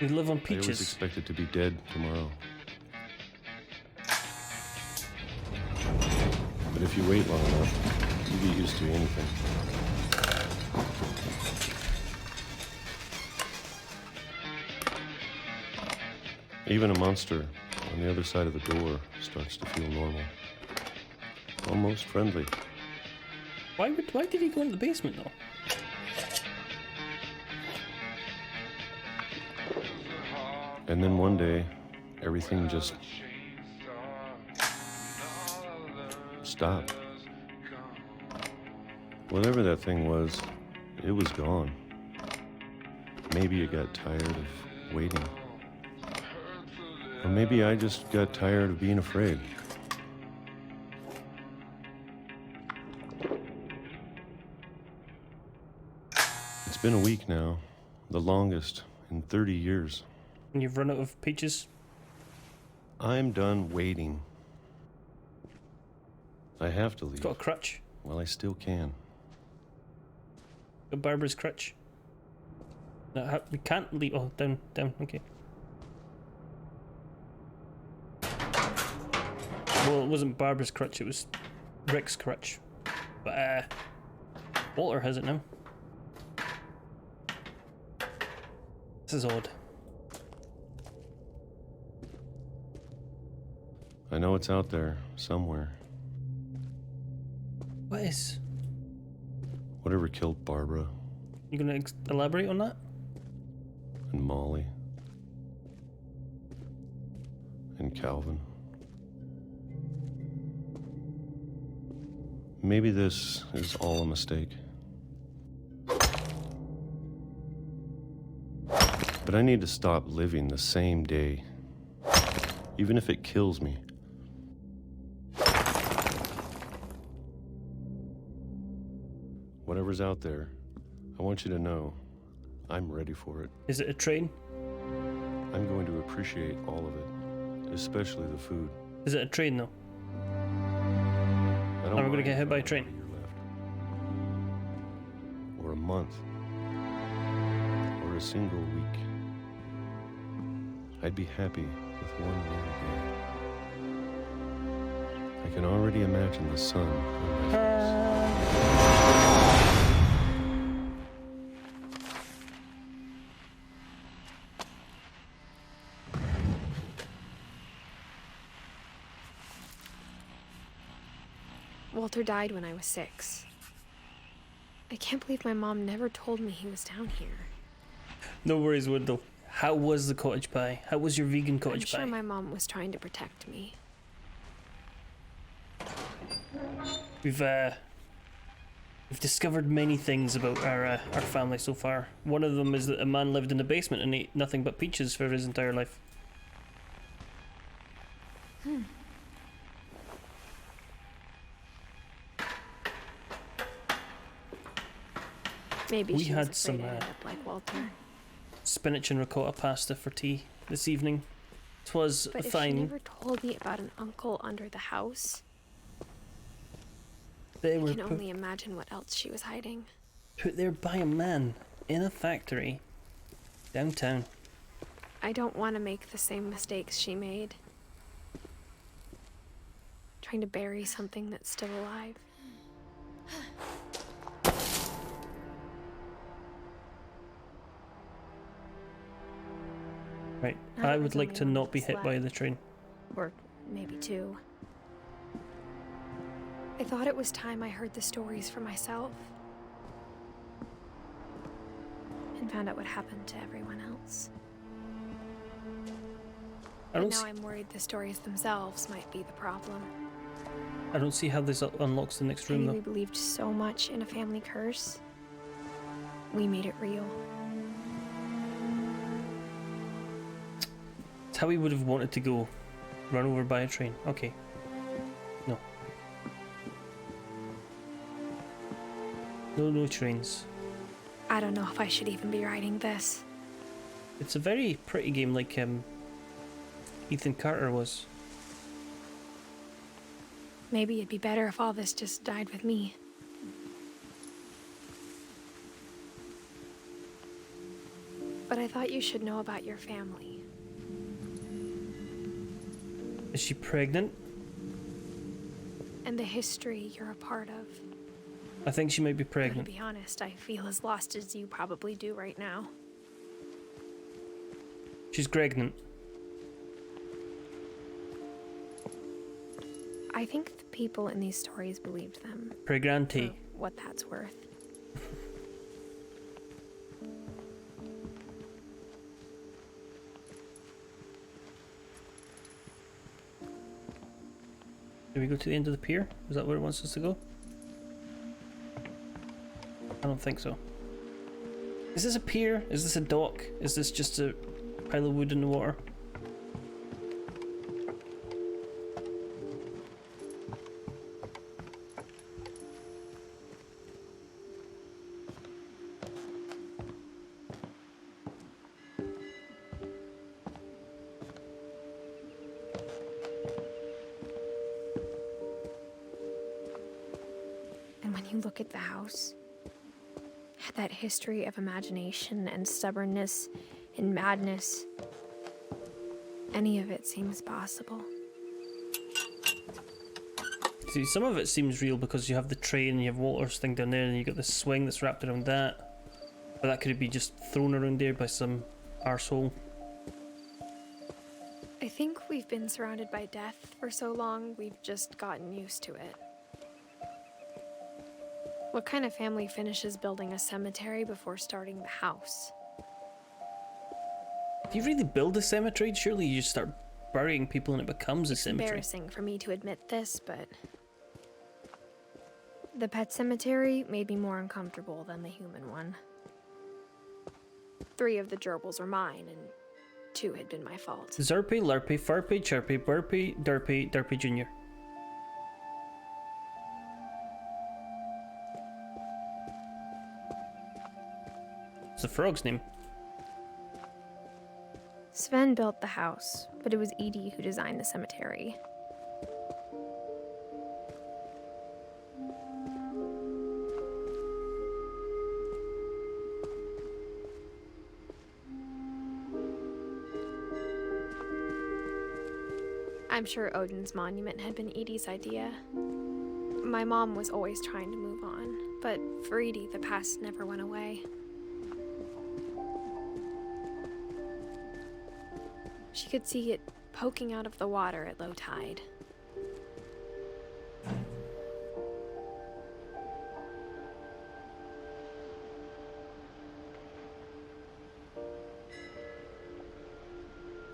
We live on I always peaches. expected to be dead tomorrow. But if you wait long enough, you get used to anything. Even a monster on the other side of the door starts to feel normal. Almost friendly. Why did he go into the basement though? And then one day, everything just stopped. Whatever that thing was, it was gone. Maybe it got tired of waiting. Or maybe I just got tired of being afraid. It's been a week now, the longest in 30 years. And you've run out of peaches? I'm done waiting. I have to It's leave. got a crutch. Well, I still can. Got Barbara's crutch. No, we can't leave. Oh, down, okay. Well, it wasn't Barbara's crutch, it was Rick's crutch. But, Walter has it now. This is odd. I know it's out there, somewhere. What is? Whatever killed Barbara You gonna elaborate on that? and Molly and Calvin. Maybe this is all a mistake. But I need to stop living the same day, even if it kills me. Whatever's out there, I want you to know I'm ready for it. Is it a train? I'm going to appreciate all of it, especially the food. Is it a train though? I don't Are we gonna mind get hit if by a I'm train? a year left. Or a month. Or a single week. I'd be happy with one more day. I can already imagine the sun on my face. Walter died when I was 6. I can't believe my mom never told me he was down here. No worries, Wendell. How was the cottage pie? How was your vegan I'm cottage sure pie? my mom was trying to protect me. We've discovered many things about our family so far. One of them is that a man lived in the basement and ate nothing but peaches for his entire life. Maybe We she had was some, afraid I'd end up like Walter. Spinach and ricotta pasta for tea this evening. It was But if she fine. never told me about an uncle under the house, They I were can only imagine what else she was hiding. put there by a man in a factory downtown. I don't want to make the same mistakes she made. Trying to bury something that's still alive. Right. Now I that would there's like only to one not of be us hit by left. the train. Or maybe 2. I thought it was time I heard the stories for myself. And found out what happened to everyone else. I But don't now s- I'm worried the stories themselves might be the problem. I don't see how this unlocks the next room Maybe we though. believed so much in a family curse. We made it real. It's how we would have wanted to go. Run over by a train. Okay. No. No trains. I don't know if I should even be writing this. It's a very pretty game like Ethan Carter was. Maybe it'd be better if all this just died with me. But I thought you should know about your family. Is she pregnant? And the history you're a part of. I think she might be To pregnant. be honest, I feel as lost as you probably do right now. She's pregnant. I think the people in these stories believed them. Pregnante. For what that's worth. Do we go to the end of the pier? Is that where it wants us to go? I don't think so. Is this a pier? Is this a dock? Is this just a pile of wood in the water? you look at the house, that history of imagination and stubbornness and madness, any of it seems possible. See, some of it seems real because you have the train and you have Walter's thing down there and you got the swing that's wrapped around that. But that could be just thrown around there by some arsehole. I think we've been surrounded by death for so long, we've just gotten used to it. What kind of family finishes building a cemetery before starting the house? If you really build a cemetery, surely you just start burying people and it becomes a cemetery. It's embarrassing for me to admit this, but the pet cemetery made me more uncomfortable than the human one. 3 of the gerbils were mine, and 2 had been my fault. Zerpy, Lurpy, Furpy, Chirpy, Burpy, Derpy, Derpy Jr. It's the frog's name. Sven built the house, but it was Edie who designed the cemetery. I'm sure Odin's monument had been Edie's idea. My mom was always trying to move on, but for Edie, the past never went away. She could see it poking out of the water at low tide.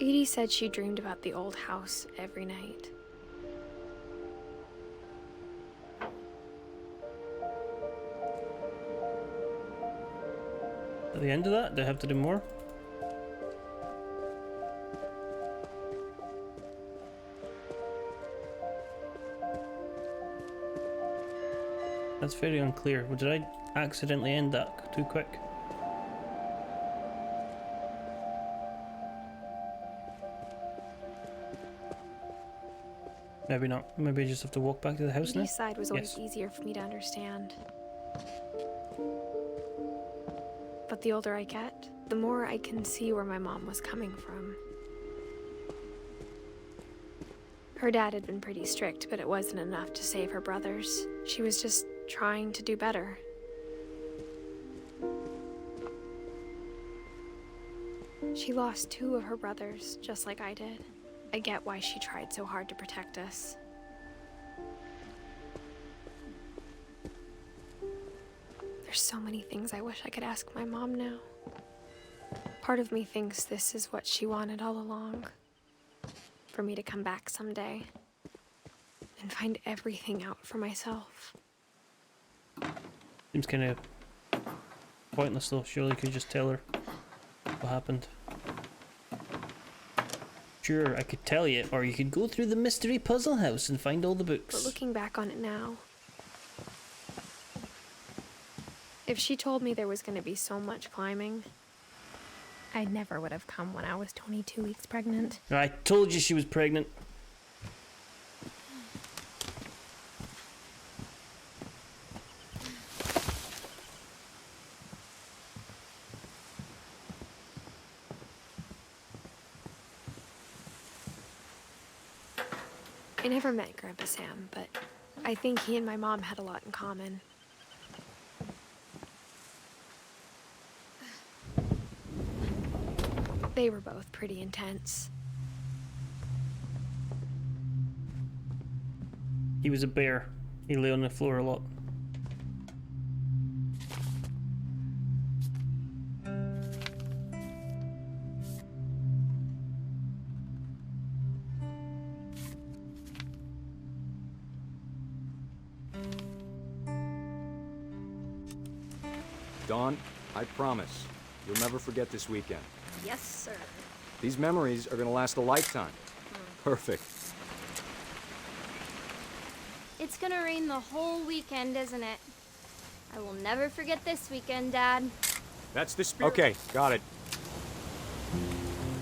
Edie said she dreamed about the old house every night. At the end of that, do I have to do more? That's very unclear. Did I accidentally end that too quick? Maybe not. Maybe I just have to walk back to the house now? Edie's side was always Yes. easier for me to understand. But the older I get, the more I can see where my mom was coming from. Her dad had been pretty strict, but it wasn't enough to save her brothers. She was just trying to do better. She lost 2 of her brothers, just like I did. I get why she tried so hard to protect us. There's so many things I wish I could ask my mom now. Part of me thinks this is what she wanted all along. For me to come back someday and find everything out for myself. Seems kind of pointless though. Surely you could just tell her what happened. Sure, I could tell you, or you could go through the mystery puzzle house and find all the books. But looking back on it now, if she told me there was going to be so much climbing, I never would have come when I was 22 weeks pregnant. I told you she was pregnant. I never met Grandpa Sam, but I think he and my mom had a lot in common. They were both pretty intense. He was a bear. He lay on the floor a lot. Dawn, I promise, you'll never forget this weekend. Yes, sir. These memories are gonna last a lifetime. Perfect. It's gonna rain the whole weekend, isn't it? I will never forget this weekend, Dad. That's the spirit. Okay, got it.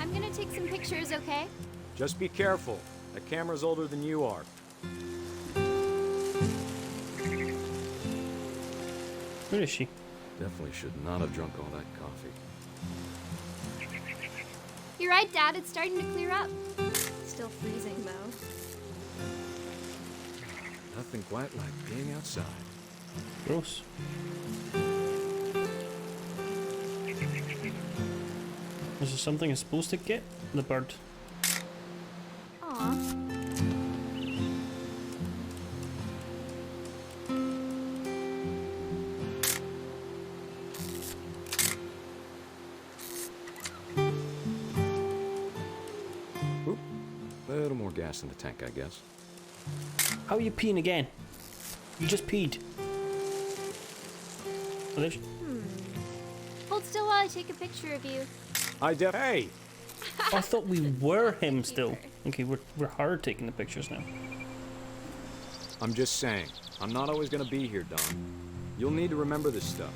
I'm gonna take some pictures, okay? Just be careful. That camera's older than you are. Where is she? Definitely should not have drunk all that coffee. You're right, Dad. It's starting to clear up. Still freezing, though. Nothing quite like being outside. Gross. Is there something I'm supposed to get? The bird. Aw. Oop. A little more gas in the tank, I guess. How are you peeing again? You just peed. Oh, there's... Hold still while I take a picture of you. Hey! I thought we were him still. Okay, we're hard taking the pictures now. I'm just saying, I'm not always gonna be here, Don. You'll need to remember this stuff,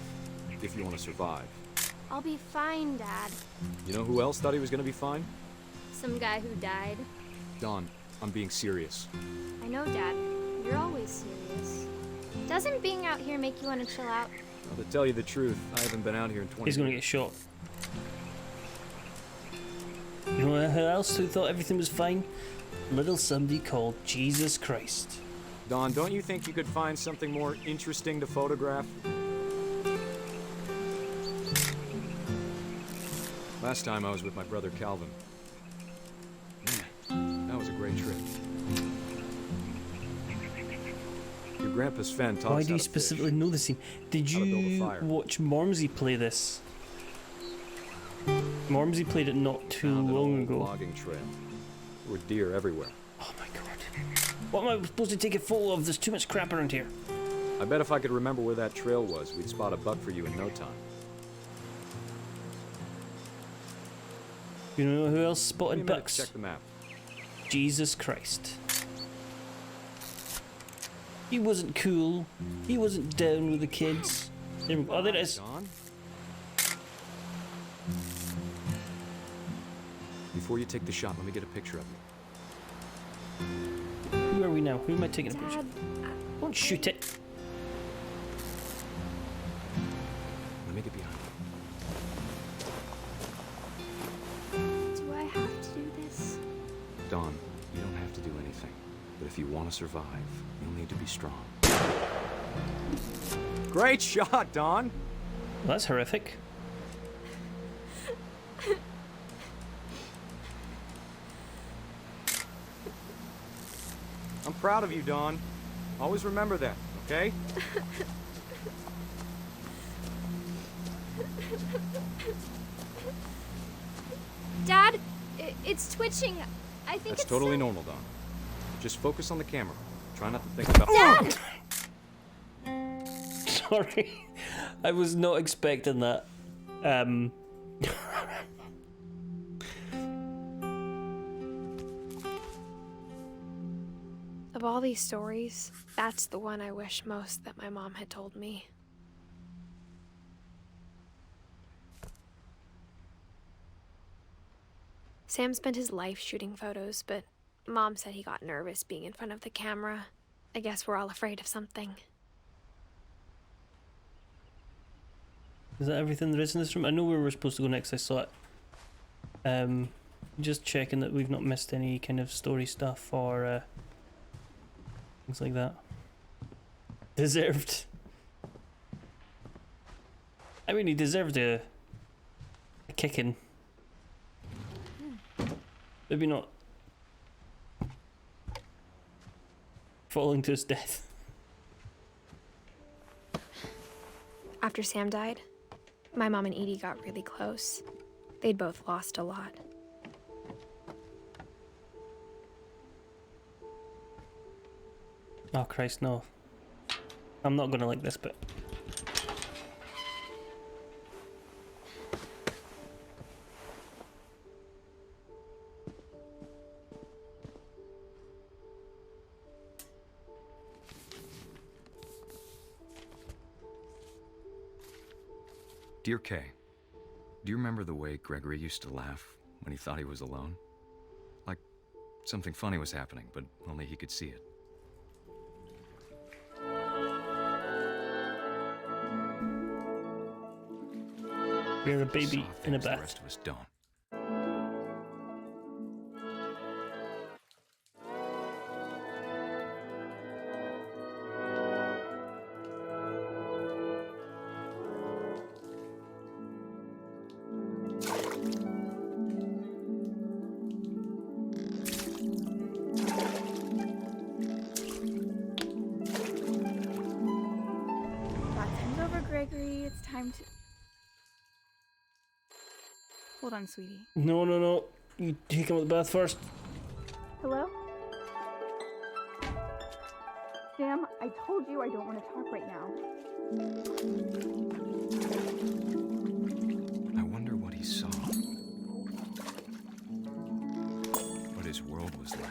if you want to survive. I'll be fine, Dad. You know who else thought he was gonna be fine? Some guy who died. Don, I'm being serious. I know, Dad. You're always serious. Doesn't being out here make you want to chill out? Well, to tell you the truth, I haven't been out here in 20 He's gonna years. get shot. You know who else who thought everything was fine? Little somebody called Jesus Christ. Don, don't you think you could find something more interesting to photograph? Last time I was with my brother Calvin. Man, that was a great trip. Your grandpa's fan taught Why us do how you to specifically fish. know this scene? Did How to build a you fire. watch Mormsey play this? Mormsey played it not too Found an long old ago. logging trail. There were deer everywhere. Oh my god. What am I supposed to take a photo of? There's too much crap around here. I bet if I could remember where that trail was, we'd spot a buck for you in no time. You know who else Give me a spotted minute to bucks? check the map. Jesus Christ. He wasn't cool. He wasn't down with the kids. Oh, there it is. Don? Before you take the shot, let me get a picture of you. Who are we now? Who am I taking a picture? Dad, Don't shoot it. Let me get behind you. do I have to do this? Don, you don't have to do anything. But if you want to survive, you'll need to be strong. Great shot, Don! Well, that's horrific. I'm proud of you, Don. Always remember that, okay? Dad, it's twitching. I think That's it's totally so- normal, Don. Just focus on the camera. Try not to think about... Dad! Sorry. I was not expecting that. Of all these stories, that's the one I wish most that my mom had told me. Sam spent his life shooting photos, but Mom said he got nervous being in front of the camera. I guess we're all afraid of something. Is that everything there is in this room? I know where we're supposed to go next. I saw it. Just checking that we've not missed any kind of story stuff or things like that. Deserved. I mean, he deserved a kicking. Maybe not falling to his death. After Sam died, my mom and Edie got really close. They'd both lost a lot. Oh Christ, no. I'm not gonna like this bit. Dear Kay, do you remember the way Gregory used to laugh when he thought he was alone? Like something funny was happening, but only he could see it. You're a baby Saw in a things the bath. rest of us don't. Bath time's over, Gregory. It's time to... Hold on, sweetie. No, no, no. You take him out the bath first. Hello? Sam, I told you I don't want to talk right now. I wonder what he saw. What his world was like.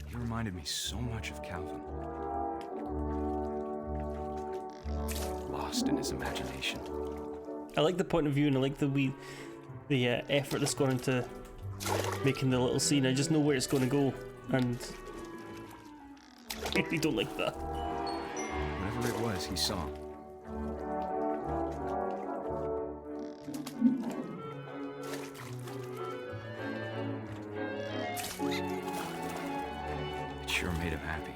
He reminded me so much of Calvin. Lost in his imagination. I like the point of view, and I like the effort that's gone into making the little scene. I just know where it's going to go, and I really don't like that. Whatever it was he saw. It sure made him happy.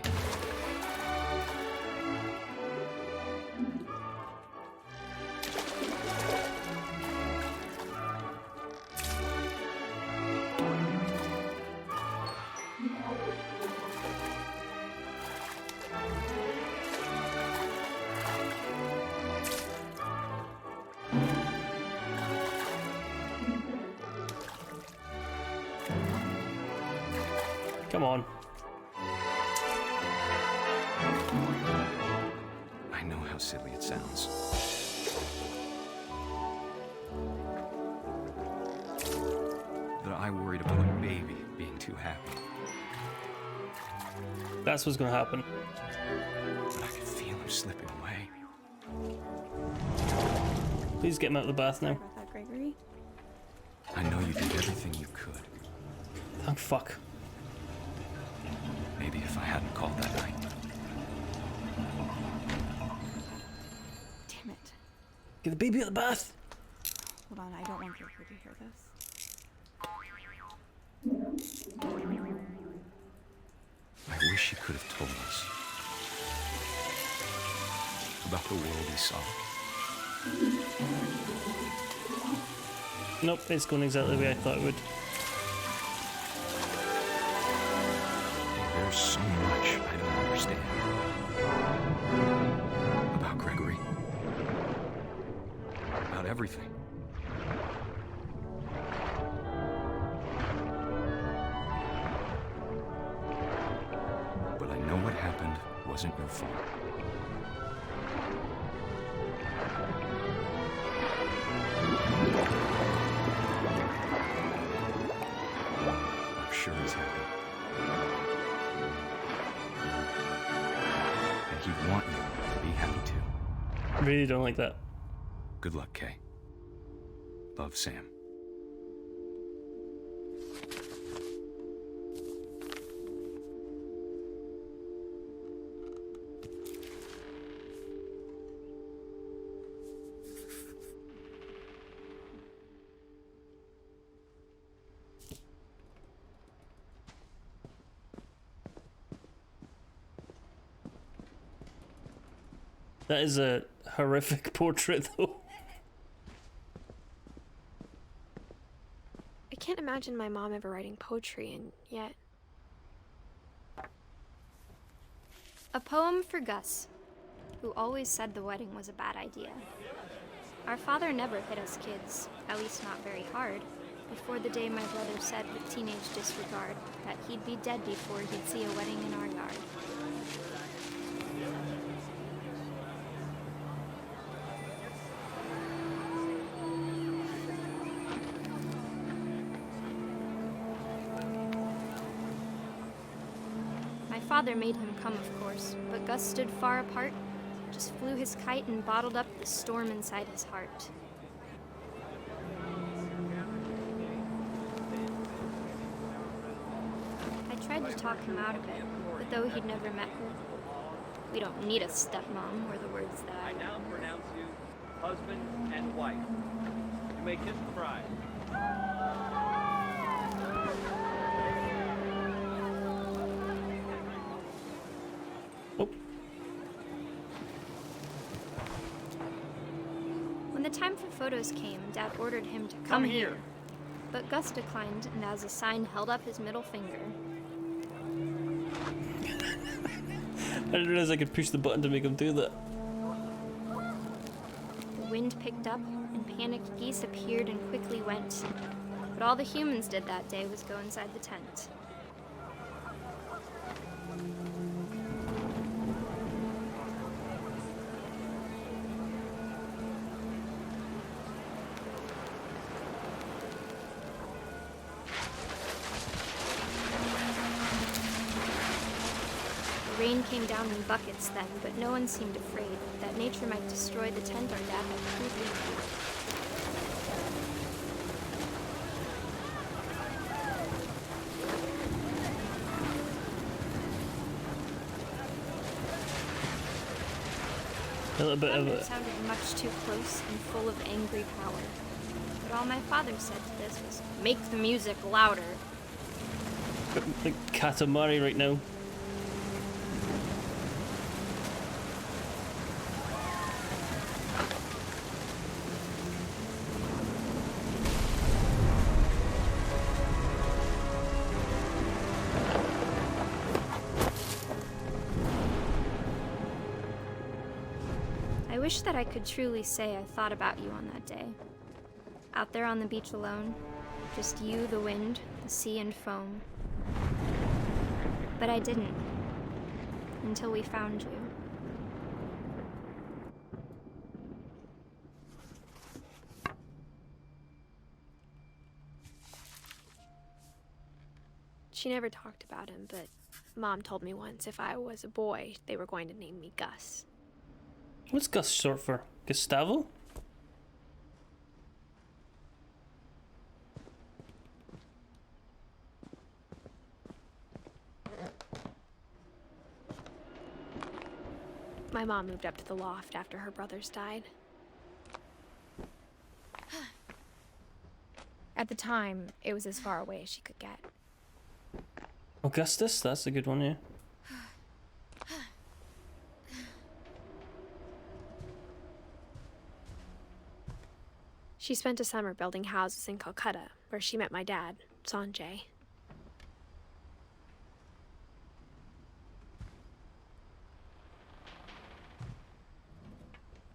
Come on. I know how silly it sounds. That I worried about a baby being too happy. That's what's going to happen. But I could feel him slipping away. Please get him out of the bath now. About that, Gregory. I know you did everything you could. Thank fuck. Maybe if I hadn't called that night. Damn it. Get the baby out of the bath. Hold on, I don't want Gregory to hear this. I wish he could have told us about the world he saw. Nope, it's going exactly the way I thought it would. There's so much I don't understand about Gregory. About everything. But I know what happened wasn't your fault. I'm sure he's happy. And he'd want you to be happy too. I really don't like that. Good luck, Kay. Love, Sam. That is a horrific portrait, though. I can't imagine my mom ever writing poetry, and yet... A poem for Gus, who always said the wedding was a bad idea. Our father never hit us kids, at least not very hard, before the day my brother said with teenage disregard that he'd be dead before he'd see a wedding in our yard. My father made him come, of course, but Gus stood far apart, just flew his kite and bottled up the storm inside his heart. tried to talk him out of it, but though he'd never met her, we don't need a stepmom, were the words that I now pronounce you husband and wife. You may kiss the bride. When the time for photos came, Dad ordered him to come here. But Gus declined and as a sign held up his middle finger. I didn't realize I could push the button to make him do that. The wind picked up and panicked geese appeared and quickly went. But all the humans did that day was go inside the tent. The rain came down in buckets then, but no one seemed afraid that nature might destroy the tent our dad had crudely made. A little bit of Thunder it. sounded much too close and full of angry power. But all my father said to this was, "Make the music louder." Like Katamari right now. I wish that I could truly say I thought about you on that day. Out there on the beach alone, just you, the wind, the sea, and foam. But I didn't. Until we found you. She never talked about him, but Mom told me once if I was a boy, they were going to name me Gus. What's Gus short for? Gustavo? My mom moved up to the loft after her brothers died. At the time, it was as far away as she could get. Augustus? That's a good one, yeah. She spent a summer building houses in Calcutta, where she met my dad, Sanjay.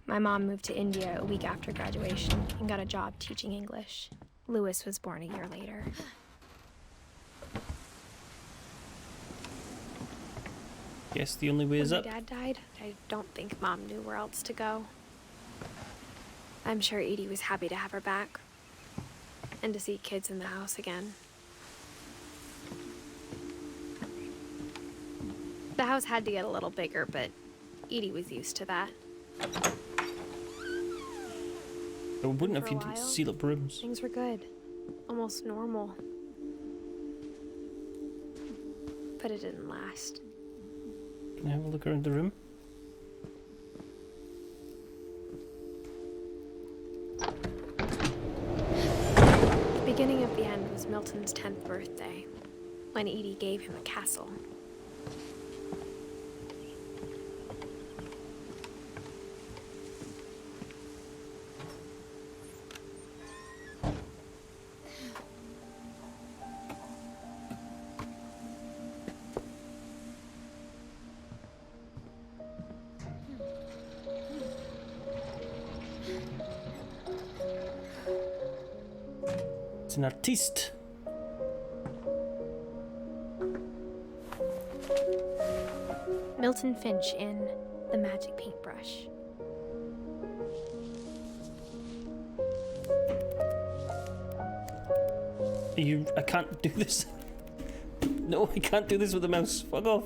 My mom moved to India a week after graduation and got a job teaching English. Louis was born a year later. Guess the only way is When up. my dad died, I don't think Mom knew where else to go. I'm sure Edie was happy to have her back and to see kids in the house again. The house had to get a little bigger, but Edie was used to that. It wouldn't For if a you didn't while, seal up rooms. Things were good. Almost normal. But it didn't last. Can I have a look around the room? The beginning of the end was Milton's 10th birthday, when Edie gave him a castle. It's an artiste. Milton Finch in The Magic Paintbrush. I can't do this. No, I can't do this with the mouse. Fuck off.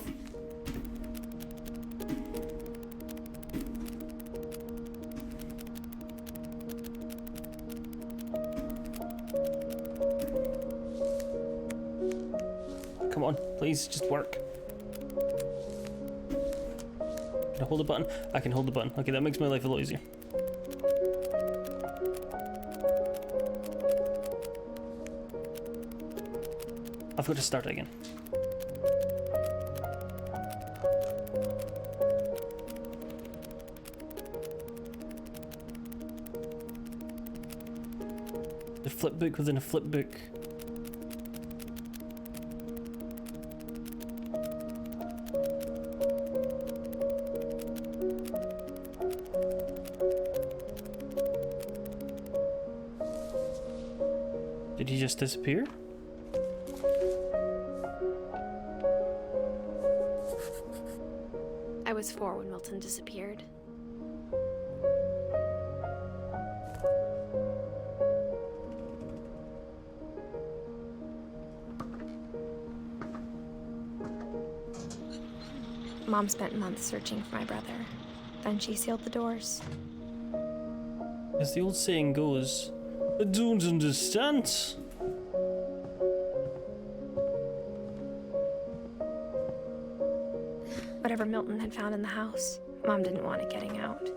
Come on, Please, just work. Can I hold the button? I can hold the button. Okay, that makes my life a lot easier. I've got to start again. The flip book within a flip book. Did he just disappear? I was 4 when Milton disappeared. Mom spent months searching for my brother. Then she sealed the doors. As the old saying goes, I don't understand. Whatever Milton had found in the house, Mom didn't want it getting out.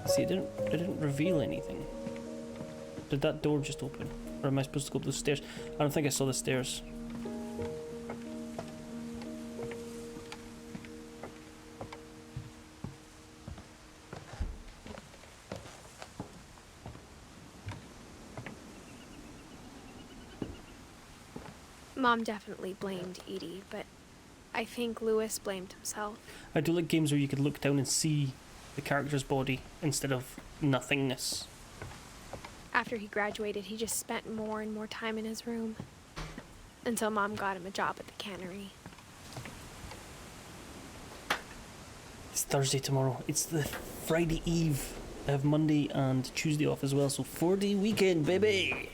See, it didn't reveal anything. Did that door just open? Or am I supposed to go up those stairs? I don't think I saw the stairs. Mom definitely blamed Edie, but I think Lewis blamed himself. I do like games where you could look down and see the character's body instead of nothingness. After he graduated, he just spent more and more time in his room. Until Mom got him a job at the cannery. It's Thursday tomorrow. It's the Friday Eve. I have Monday and Tuesday off as well, so 4-day weekend, baby!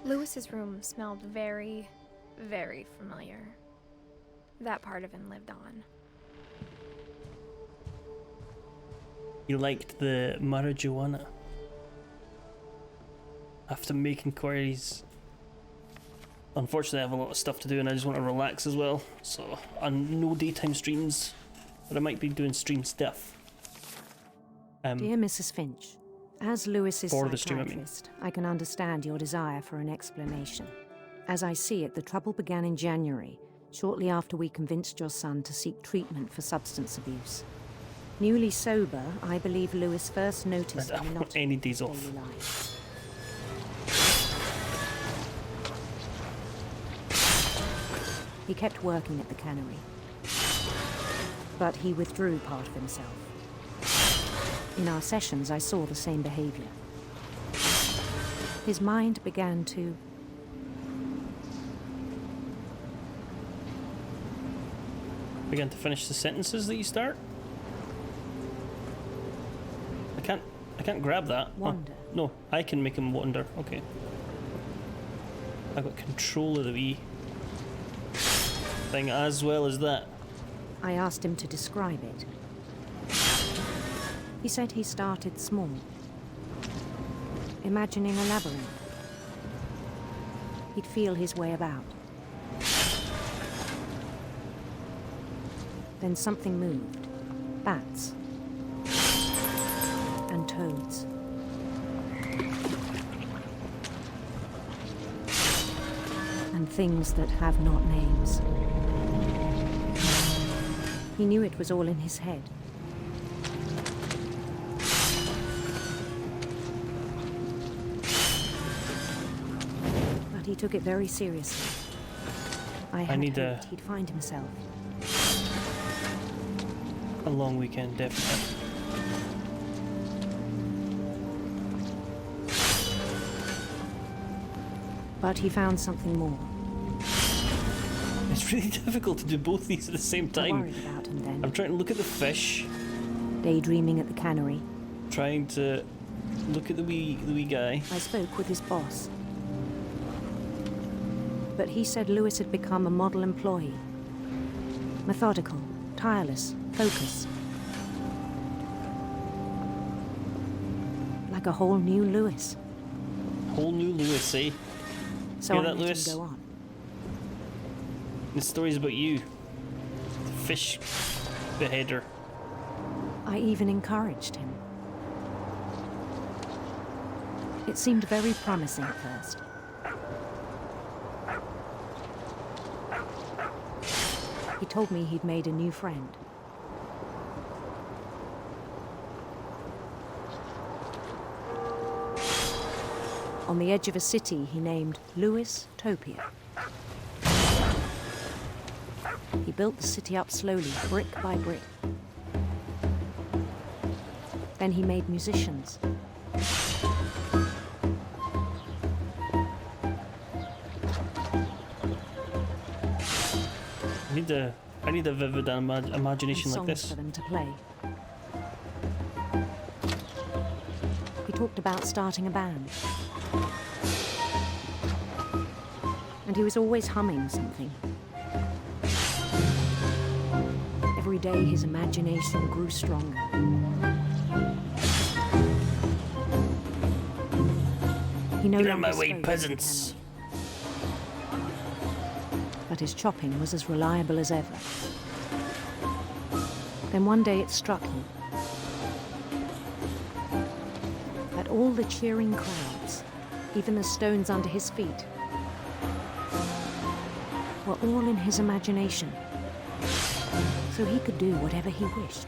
Lewis's room smelled very, very familiar. That part of him lived on. He liked the marijuana. I have to make inquiries. Unfortunately, I have a lot of stuff to do and I just want to relax as well. So, no daytime streams, but I might be doing stream stuff. Dear Mrs. Finch, as Lewis's for the stream, psychiatrist, I can understand your desire for an explanation. As I see it, the trouble began in January, shortly after we convinced your son to seek treatment for substance abuse. Newly sober, I believe Lewis first noticed I don't want any days off. He kept working at the cannery, but he withdrew part of himself. In our sessions, I saw the same behavior. His mind began to... Begin to finish the sentences that you start? I can't grab that. Wander. Oh, no, I can make him wander. Okay. I got control of the wee thing as well as that. I asked him to describe it. He said he started small, imagining a labyrinth. He'd feel his way about. Then something moved. Bats. And toads. And things that have not names. He knew it was all in his head. But he took it very seriously. I had hoped he'd find himself. A long weekend, definitely. But he found something more. It's really difficult to do both these at the same time. I worried about him then. I'm trying to look at the fish. Daydreaming at the cannery. Trying to look at the wee guy. I spoke with his boss. but he said Lewis had become a model employee. Methodical, tireless, focused. Like a whole new Lewis. Whole new Lewis, eh? So Hear I that, let Lewis? him go on. The story's about you. Fish beheader. I even encouraged him. It seemed very promising at first. He told me he'd made a new friend. On the edge of a city he named Lewis Topia. He built the city up slowly, brick by brick. Then he made musicians. I need a vivid imagination like songs this. for them to play. He talked about starting a band. And he was always humming something. Every day his imagination grew stronger. He no Get out of longer my way, spoke peasants! but his chopping was as reliable as ever. Then one day it struck him that all the cheering crowds, even the stones under his feet, were all in his imagination, so he could do whatever he wished.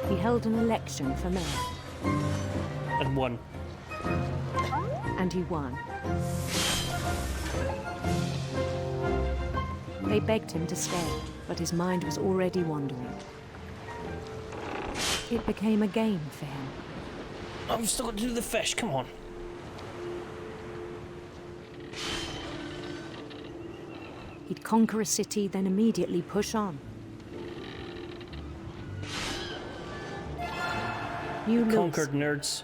He held an election for mayor. And won. And he won. They begged him to stay, but his mind was already wandering. It became a game for him. I've still got to do the fish, come on. He'd conquer a city, then immediately push on. New Lewis. Conquered nerds.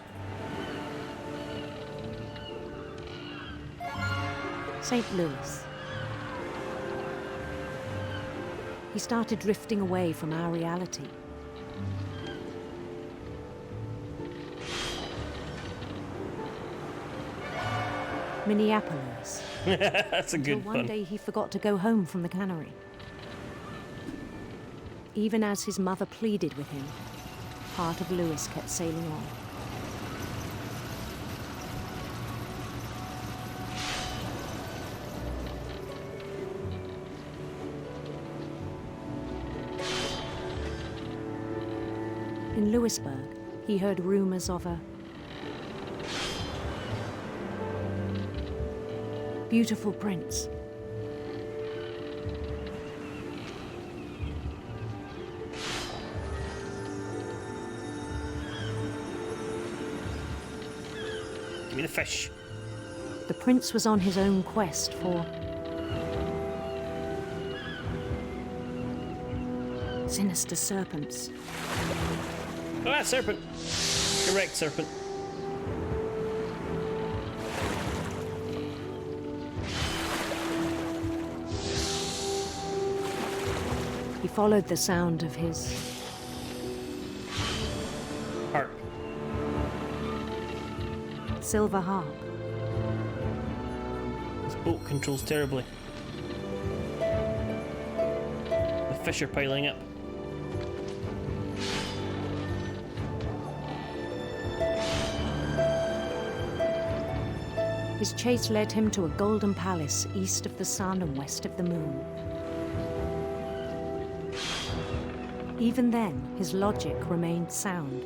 St. Louis. He started drifting away from our reality. Minneapolis. That's a Until good one one. day he forgot to go home from the cannery. Even as his mother pleaded with him, part of Lewis kept sailing on. In Lewisburg, he heard rumors of a beautiful prince. Give me the fish. The prince was on his own quest for sinister serpents. Ah, serpent. Correct, serpent. He followed the sound of his harp. Silver harp. This boat controls terribly. The fish are piling up. His chase led him to a golden palace east of the sun and west of the moon. Even then, his logic remained sound.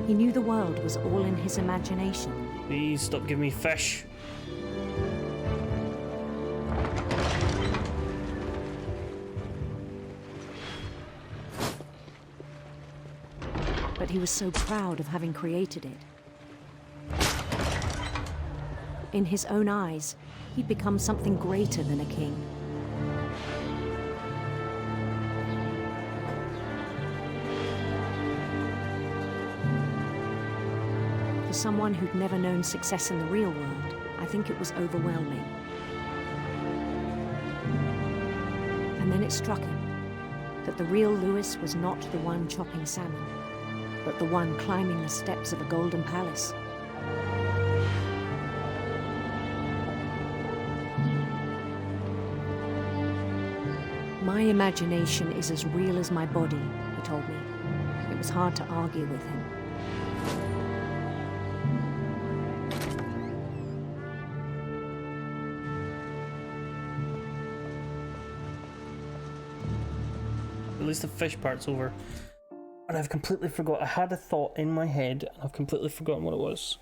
He knew the world was all in his imagination. Please stop giving me fish. But he was so proud of having created it. In his own eyes, he'd become something greater than a king. For someone who'd never known success in the real world, I think it was overwhelming. And then it struck him that the real Lewis was not the one chopping salmon, but the one climbing the steps of a golden palace. My imagination is as real as my body, he told me. It was hard to argue with him. At least the fish part's over. And I've completely forgot. I had a thought in my head and I've completely forgotten what it was.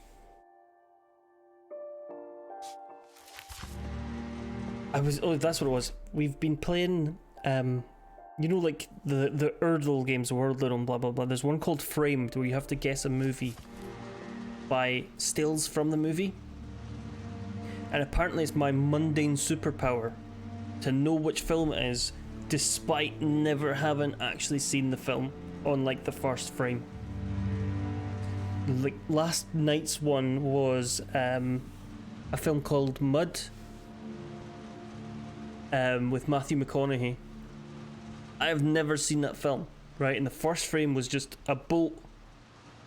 Oh, that's what it was. We've been playing, you know, like the Erdl games, Wordler and blah blah blah. There's one called Framed where you have to guess a movie by stills from the movie. And apparently it's my mundane superpower to know which film it is, despite never having actually seen the film on like the first frame. Like last night's one was a film called Mud with Matthew McConaughey. I have never seen that film, right? And the first frame was just a boat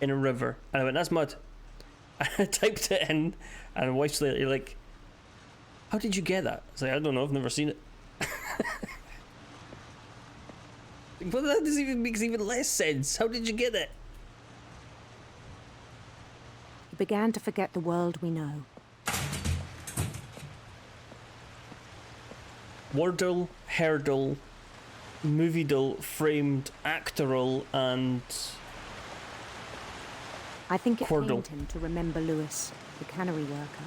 in a river, and I went, "That's Mud." And I typed it in, and a wife's later like, "How did you get that?" I was like, "I don't know, I've never seen it." But that doesn't even makes even less sense. How did you get it? He began to forget the world we know. Wordle, Herdle, Moviedle, Framed, Actorle, and I think it Quordle. pained him to remember Lewis, the cannery worker.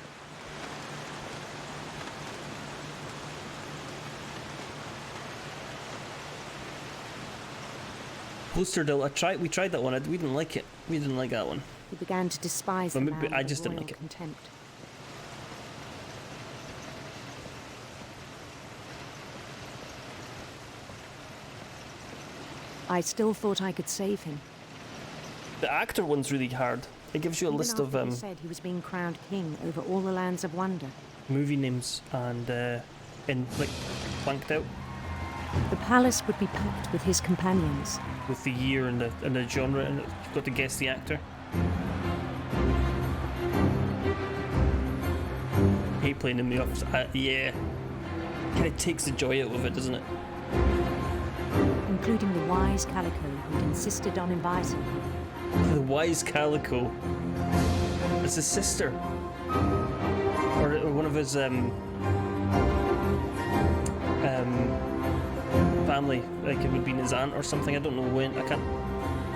Posterdle, we tried that one. We didn't like it. We didn't like that one. He began to despise the But man maybe I with just didn't royal like it. contempt. I still thought I could save him. The actor one's really hard. It gives you a Even list of after he said he was being crowned king over all the lands of wonder. movie names and in like blanked out The palace would be packed with his companions. with the year and the genre, and you've got to guess the actor. Hate playing in the office. Yeah, kind of takes the joy out of it, doesn't it? Including the wise Calico who'd insisted on inviting him. The wise Calico. It's his sister, or one of his family. Like it would be his aunt or something. I don't know when. I can't.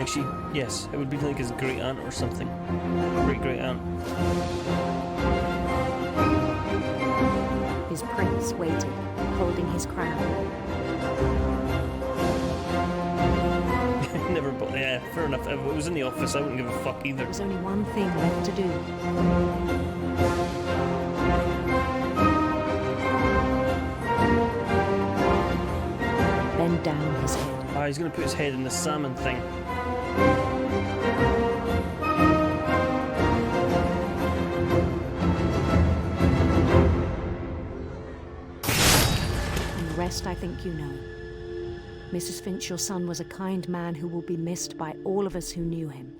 Actually, yes, it would be like his great aunt or something. Great aunt. His prince waited, holding his crown. Never bought. Yeah, fair enough. If it was in the office, I wouldn't give a fuck either. There was only one thing left to do. Bend down his head. Ah, he's gonna put his head in the salmon thing. And the rest I think you know. Mrs. Finch, your son was a kind man who will be missed by all of us who knew him.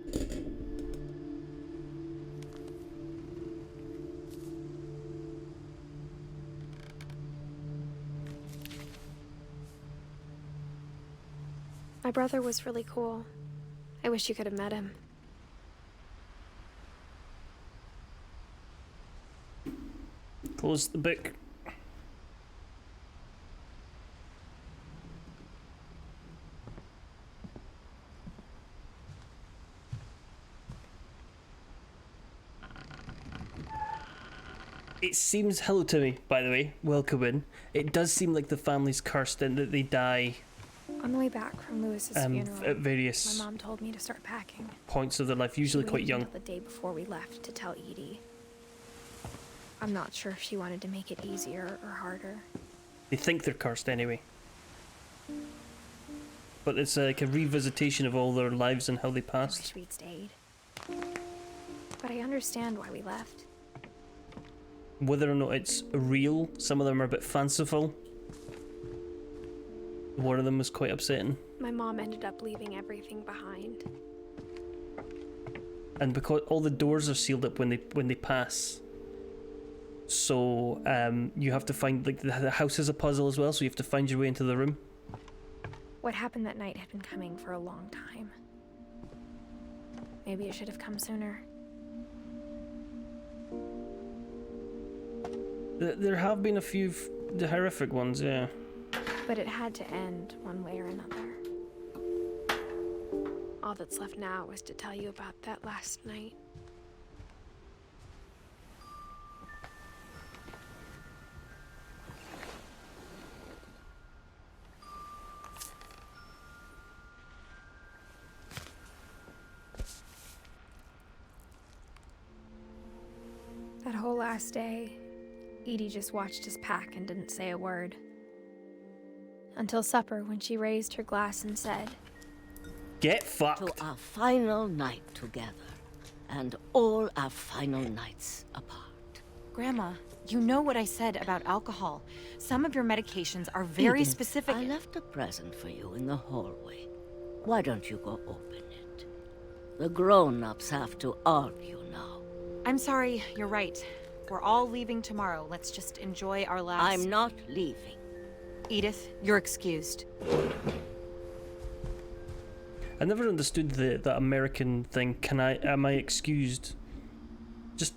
My brother was really cool. I wish you could have met him. Close the book. It seems, hello Timmy, by the way, welcome in. It does seem like the family's cursed and that they die On the way back from Lewis's funeral, at various my mom told me to start packing. points of their life, usually She quite waited young. until the day before we left to tell Edie. I'm not sure if she wanted to make it easier or harder. They think they're cursed anyway. But it's like a revisitation of all their lives and how they I passed. wish we'd stayed. but I understand why we left. Whether or not it's real, some of them are a bit fanciful. One of them was quite upsetting. My mom ended up leaving everything behind. And because all the doors are sealed up when they pass, so you have to find, like, the house is a puzzle as well, so you have to find your way into the room. What happened that night had been coming for a long time. Maybe it should have come sooner. There have been a few the horrific ones, yeah. But it had to end one way or another. All that's left now is to tell you about that last night. That whole last day, Edie just watched us pack and didn't say a word. Until supper, when she raised her glass and said, "Get fucked." To our final night together, and all our final nights apart. Grandma, you know what I said about alcohol. Some of your medications are very Edith, specific. I left a present for you in the hallway. Why don't you go open it? The grown-ups have to argue now. I'm sorry, you're right. We're all leaving tomorrow. Let's just enjoy our last... I'm not leaving. Edith, you're excused. I never understood that American thing. Am I excused? Just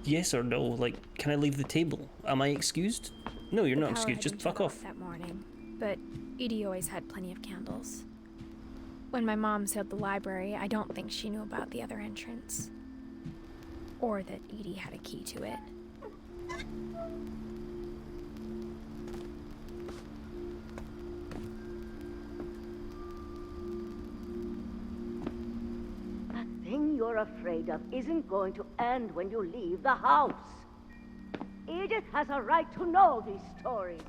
yes or no. Like, can I leave the table? Am I excused? No, you're not excused. Just fuck off. That morning, but Edie always had plenty of candles. When my mom sealed the library, I don't think she knew about the other entrance, or that Edie had a key to it. The thing you're afraid of isn't going to end when you leave the house. Edith has a right to know these stories.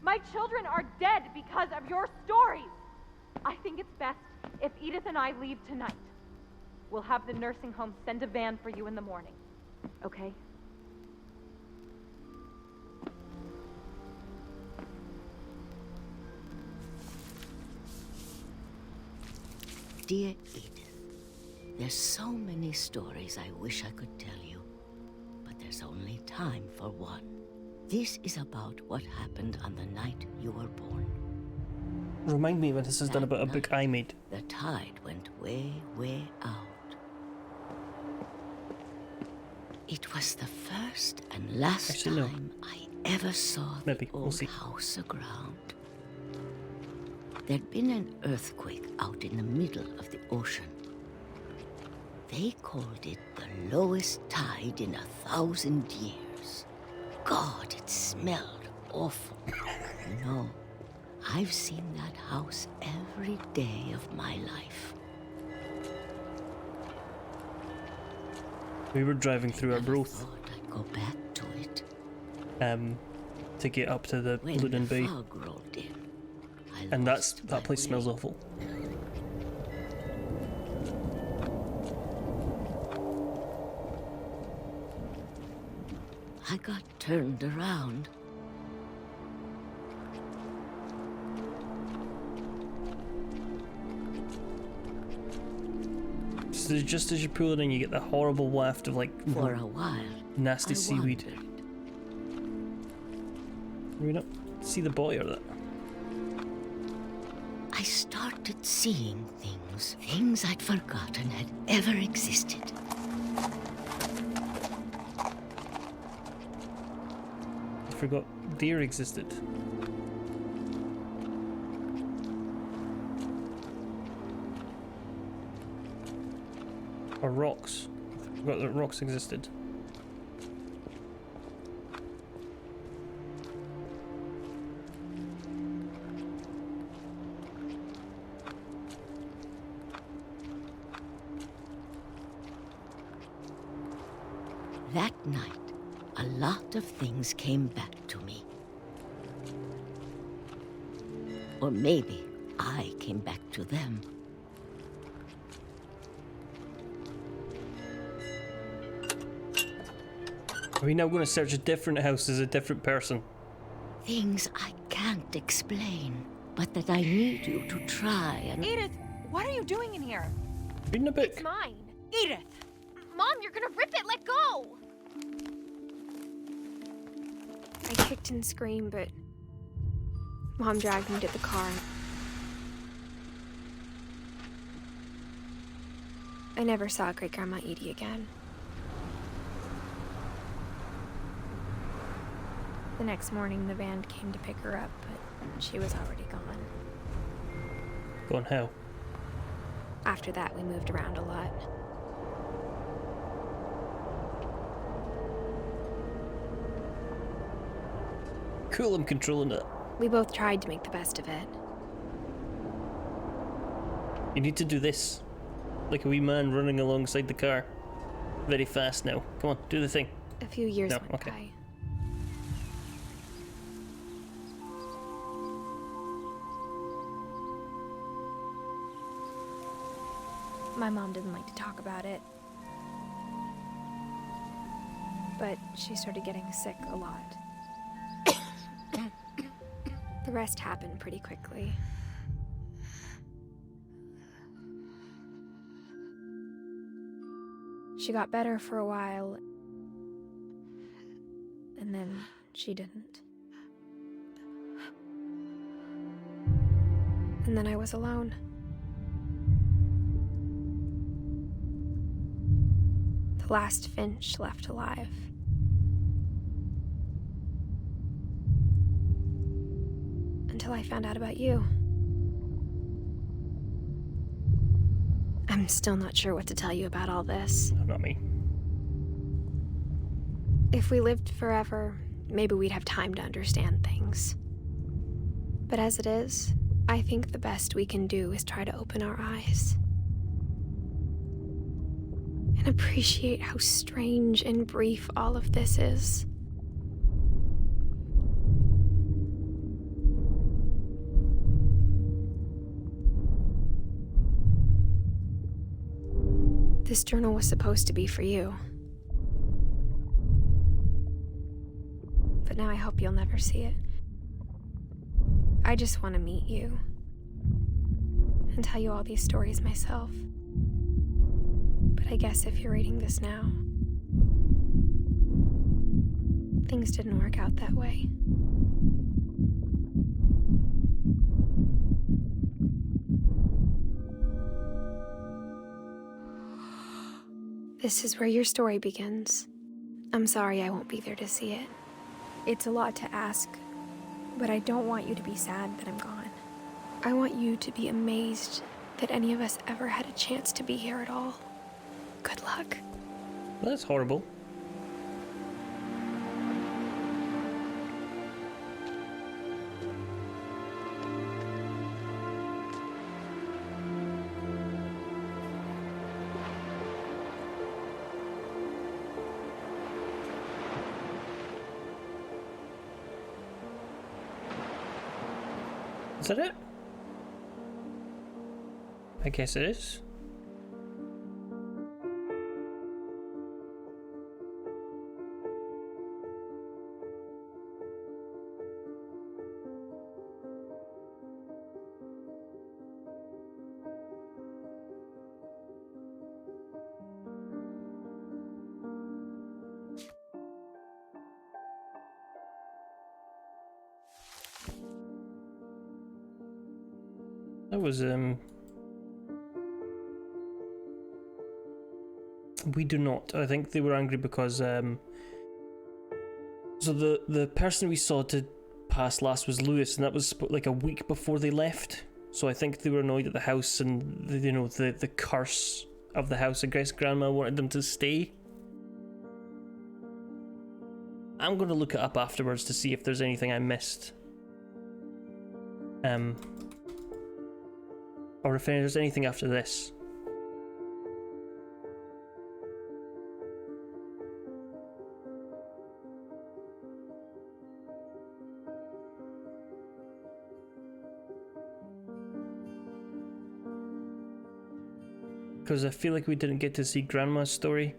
My children are dead because of your stories. I think it's best if Edith and I leave tonight. We'll have the nursing home send a van for you in the morning. Okay? Dear Edith, there's so many stories I wish I could tell you, but there's only time for one. This is about what happened on the night you were born. Remind me when this is done about a book I made. The tide went way, way out. It was the first and last time I ever saw the old house aground. There'd been an earthquake out in the middle of the ocean. They called it the lowest tide in 1,000 years. God, it smelled awful. No, I've seen that house every day of my life. We were driving through our growth. I'd go back to it. To get up to the Lunan Bay. And that place smells awful. I got turned around. So just as you pull it in, you get the horrible waft of, like, for a while, nasty seaweed. Do we not see the boy or that? I started seeing things I'd forgotten had ever existed. I forgot deer existed. Or rocks. I forgot that rocks existed. That night, a lot of things came back to me. Or maybe I came back to them. Are we now going to search a different house as a different person? Things I can't explain, but that I need you to try and... Edith, what are you doing in here? Reading a book. It's mine. Edith! Mom, you're gonna rip it! Let go! I kicked and screamed, but Mom dragged me to the car. I never saw Great-Grandma Edie again. The next morning, the van came to pick her up, but she was already gone. Gone how? After that, we moved around a lot. Cool, I'm controlling it. We both tried to make the best of it. You need to do this. Like a wee man running alongside the car. Very fast now. Come on, do the thing. A few years No, went okay. by. My mom didn't like to talk about it. But she started getting sick a lot. The rest happened pretty quickly. She got better for a while, and then she didn't. And then I was alone. The last finch left alive. Until I found out about you. I'm still not sure what to tell you about all this. Not me. If we lived forever, maybe we'd have time to understand things. But as it is, I think the best we can do is try to open our eyes. And appreciate how strange and brief all of this is. This journal was supposed to be for you. But now I hope you'll never see it. I just want to meet you. And tell you all these stories myself. But I guess if you're reading this now, things didn't work out that way. This is where your story begins. I'm sorry I won't be there to see it. It's a lot to ask, but I don't want you to be sad that I'm gone. I want you to be amazed that any of us ever had a chance to be here at all. Good luck. That's horrible. Is that it? I guess it is. That was, we do not. I think they were angry because, so the person we saw to pass last was Lewis, and that was like a week before they left. So I think they were annoyed at the house and, the curse of the house. I guess Grandma wanted them to stay. I'm going to look it up afterwards to see if there's anything I missed. Or if there's anything after this. Because I feel like we didn't get to see Grandma's story.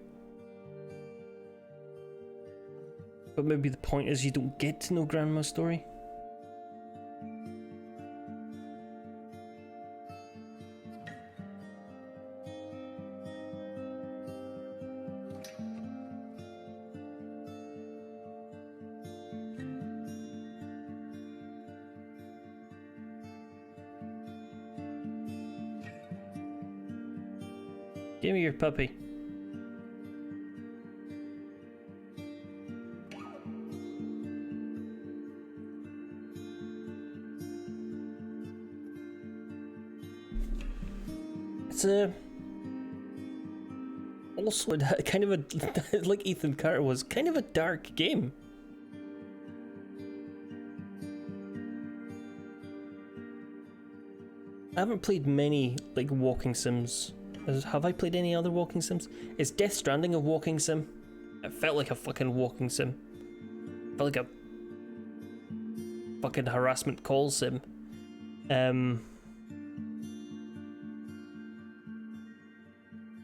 But maybe the point is you don't get to know Grandma's story. Give me your puppy. It's also kind of a like Ethan Carter was kind of a dark game. I haven't played many like walking sims. Have I played any other walking sims? Is Death Stranding a walking sim? It felt like a fucking walking sim. It felt like a fucking harassment call sim.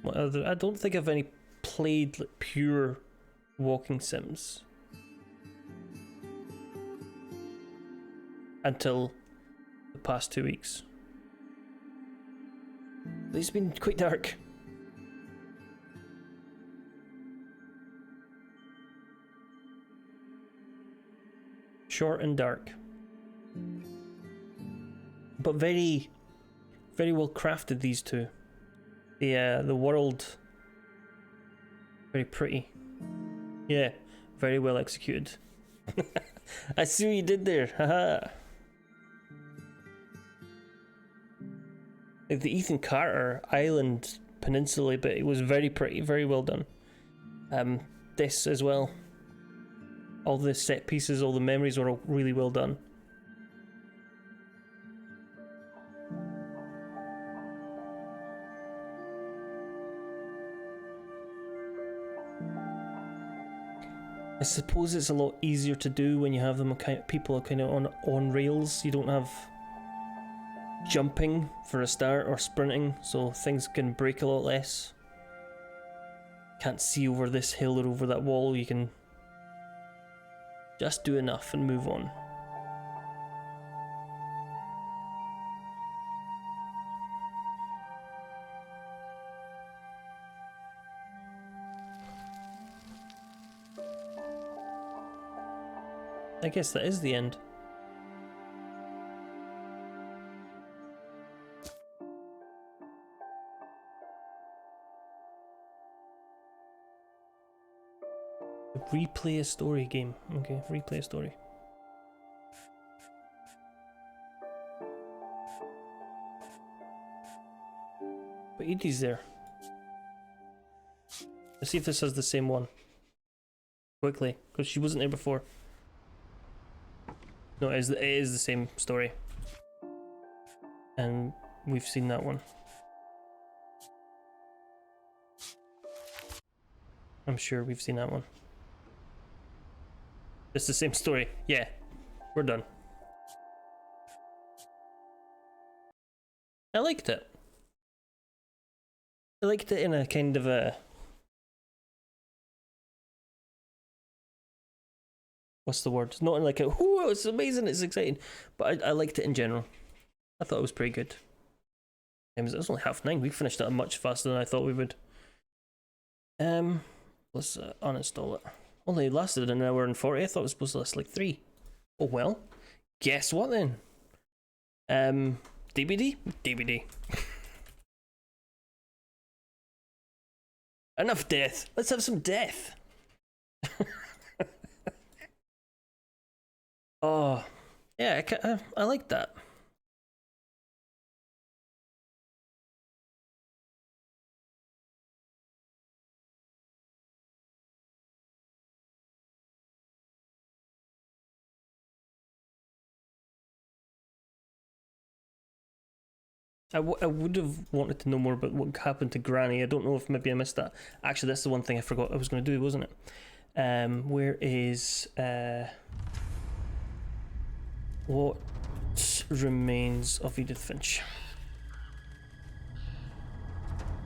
What other? I don't think I've any played like pure walking sims until the past 2 weeks. It's been quite dark. Short and dark. But very, very well crafted, these two. The world, very pretty. Yeah, very well executed. I see what you did there, haha. Like the Ethan Carter Island Peninsula bit, it was very pretty, very well done. This as well. All the set pieces, all the memories were all really well done. I suppose it's a lot easier to do when you have them people kind of on rails. You don't have jumping for a start or sprinting, so things can break a lot less. Can't see over this hill or over that wall. You can just do enough and move on. I guess that is the end. Replay a story game. Okay, replay a story. But Edie's there. Let's see if this has the same one. Quickly, because she wasn't there before. No, it is the same story. And we've seen that one. I'm sure we've seen that one. It's the same story. Yeah, we're done. I liked it. I liked it in a kind of a... What's the word? Not in like a, whoo, it's amazing, it's exciting. But I liked it in general. I thought it was pretty good. It was only 9:30. We finished it much faster than I thought we would. Let's uninstall it. Only lasted an hour and 40. I thought it was supposed to last like 3. Oh well. Guess what then? DVD? DVD. Enough death. Let's have some death. Oh, yeah, I like that. I would have wanted to know more about what happened to Granny. I don't know if maybe I missed that. Actually, that's the one thing I forgot I was going to do, wasn't it? Where is... What remains of Edith Finch?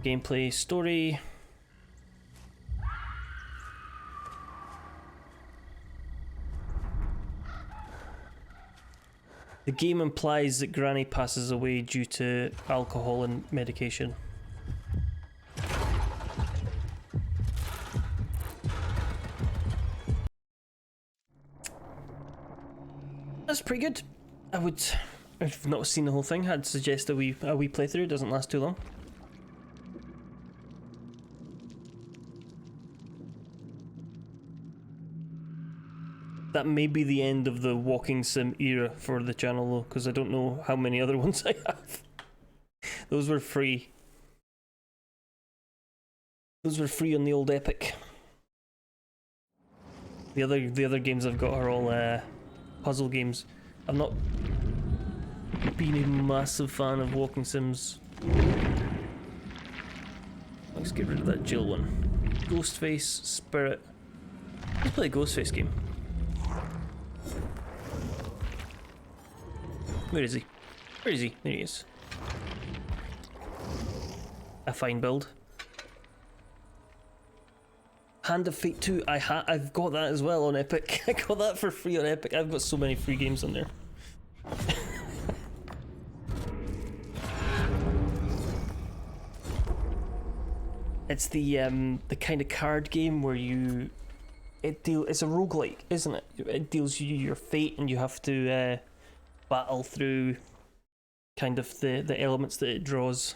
Gameplay, story. The game implies that Granny passes away due to alcohol and medication. That's pretty good. I've not seen the whole thing. I'd suggest a wee playthrough. It doesn't last too long. That may be the end of the walking sim era for the channel though, because I don't know how many other ones I have. Those were free. Those were free on the old Epic. The other games I've got are all puzzle games. I've not been a massive fan of walking sims. Let's get rid of that Jill one. Ghostface, Spirit. Let's play a Ghostface game. Where is he? Where is he? There he is. A fine build. Hand of Fate 2, I've got that as well on Epic. I got that for free on Epic. I've got so many free games on there. It's the kind of card game where it's a roguelike, isn't it? It deals you your fate and you have to battle through kind of the elements that it draws.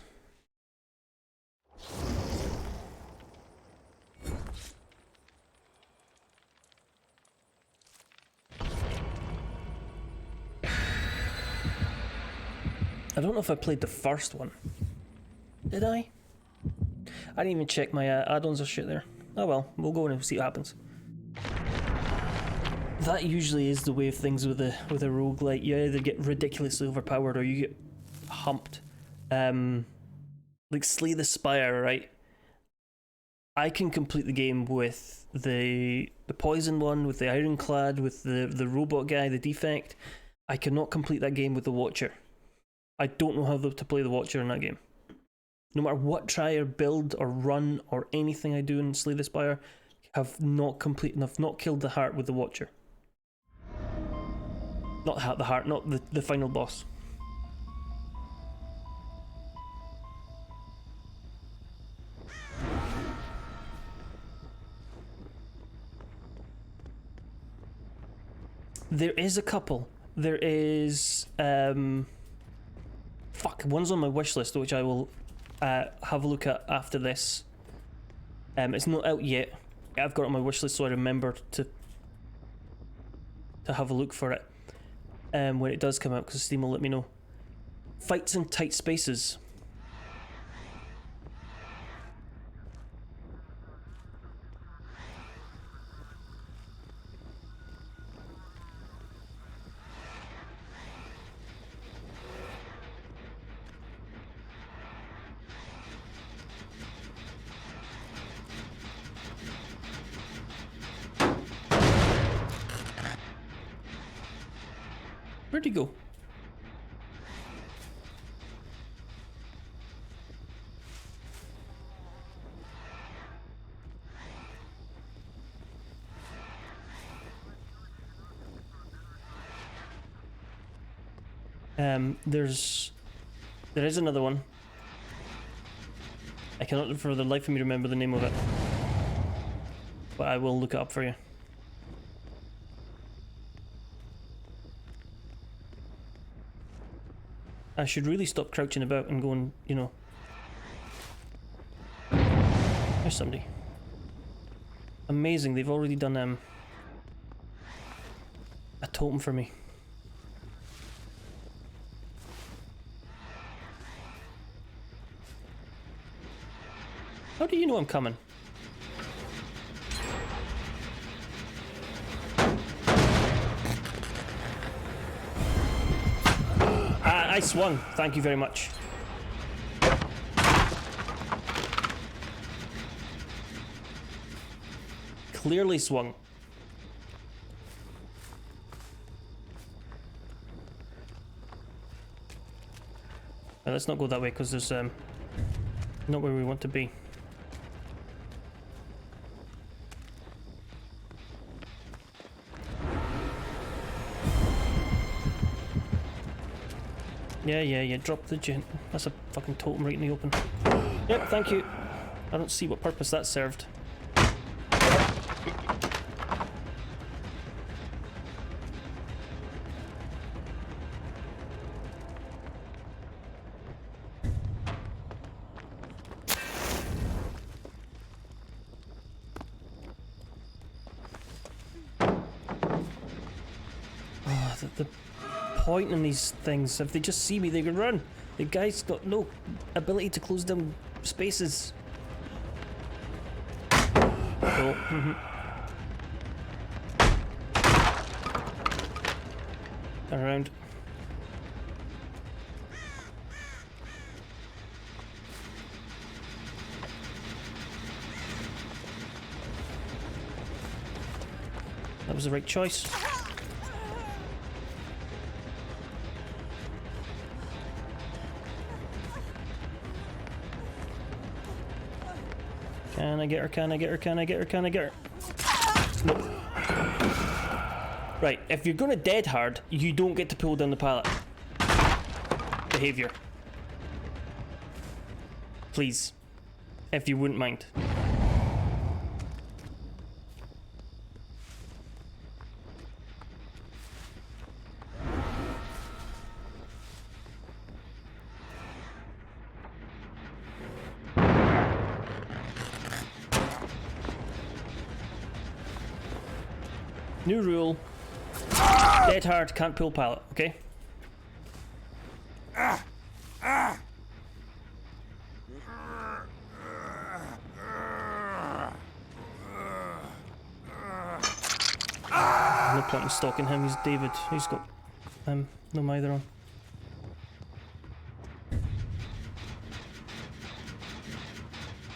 I don't know if I played the first one. Did I? I didn't even check my add-ons or shit there. Oh well, we'll go in and see what happens. That usually is the way of things with a roguelike. You either get ridiculously overpowered or you get humped. Like Slay the Spire, right? I can complete the game with the poison one, with the ironclad, with the robot guy, the defect. I cannot complete that game with the Watcher. I don't know how to play the Watcher in that game. No matter what try or build or run or anything I do in Slay the Spire, I've not killed the heart with the Watcher. Not the heart, not the final boss. There is a couple. There is one's on my wish list, which I will have a look at after this. It's not out yet. I've got it on my wish list, so I remember to have a look for it when it does come out, because Steam will let me know. Fights in Tight Spaces. Where'd he go? There is another one. I cannot for the life of me remember the name of it, but I will look it up for you. I should really stop crouching about and going, you know. There's somebody. Amazing, they've already done a totem for me. How do you know I'm coming? I swung. Thank you very much. Clearly swung. Now, let's not go that way because there's not where we want to be. Yeah, drop the gen. That's a fucking totem right in the open. Yep, thank you. I don't see what purpose that served. Oh, the point in these things, if they just see me, they can run. The guy's got no ability to close down spaces. Cool. Around. That was the right choice. Can I get her? Can I get her? Can I get her? Can I get her? Nope. Right, if you're gonna dead hard, you don't get to pull down the pallet. Behavior. Please. If you wouldn't mind. New rule. Dead hard, can't pull pallet, okay? No point in stalking him, he's David. He's got no mither on.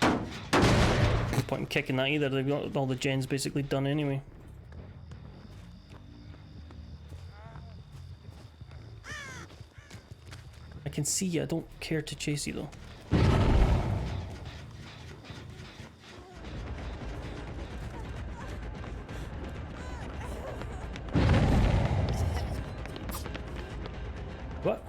No point in kicking that either, they've got all the gens basically done anyway. I can see you, I don't care to chase you though. What?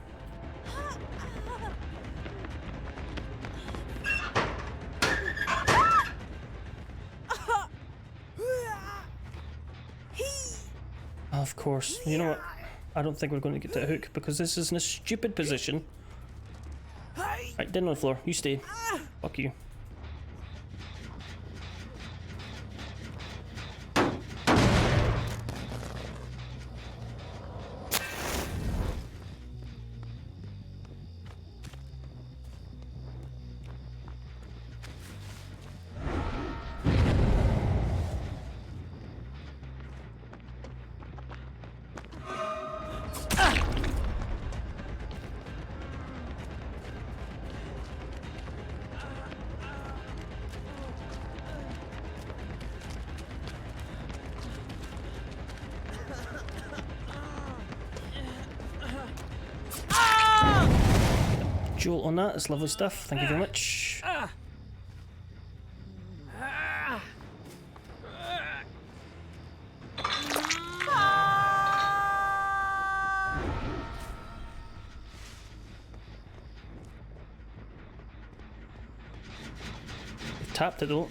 Of course. You know what? I don't think we're going to get to a hook because this is in a stupid position. Right, down on the floor. You stay. Fuck you. Jolt on that, it's lovely stuff. Thank you very much. We've tapped it though.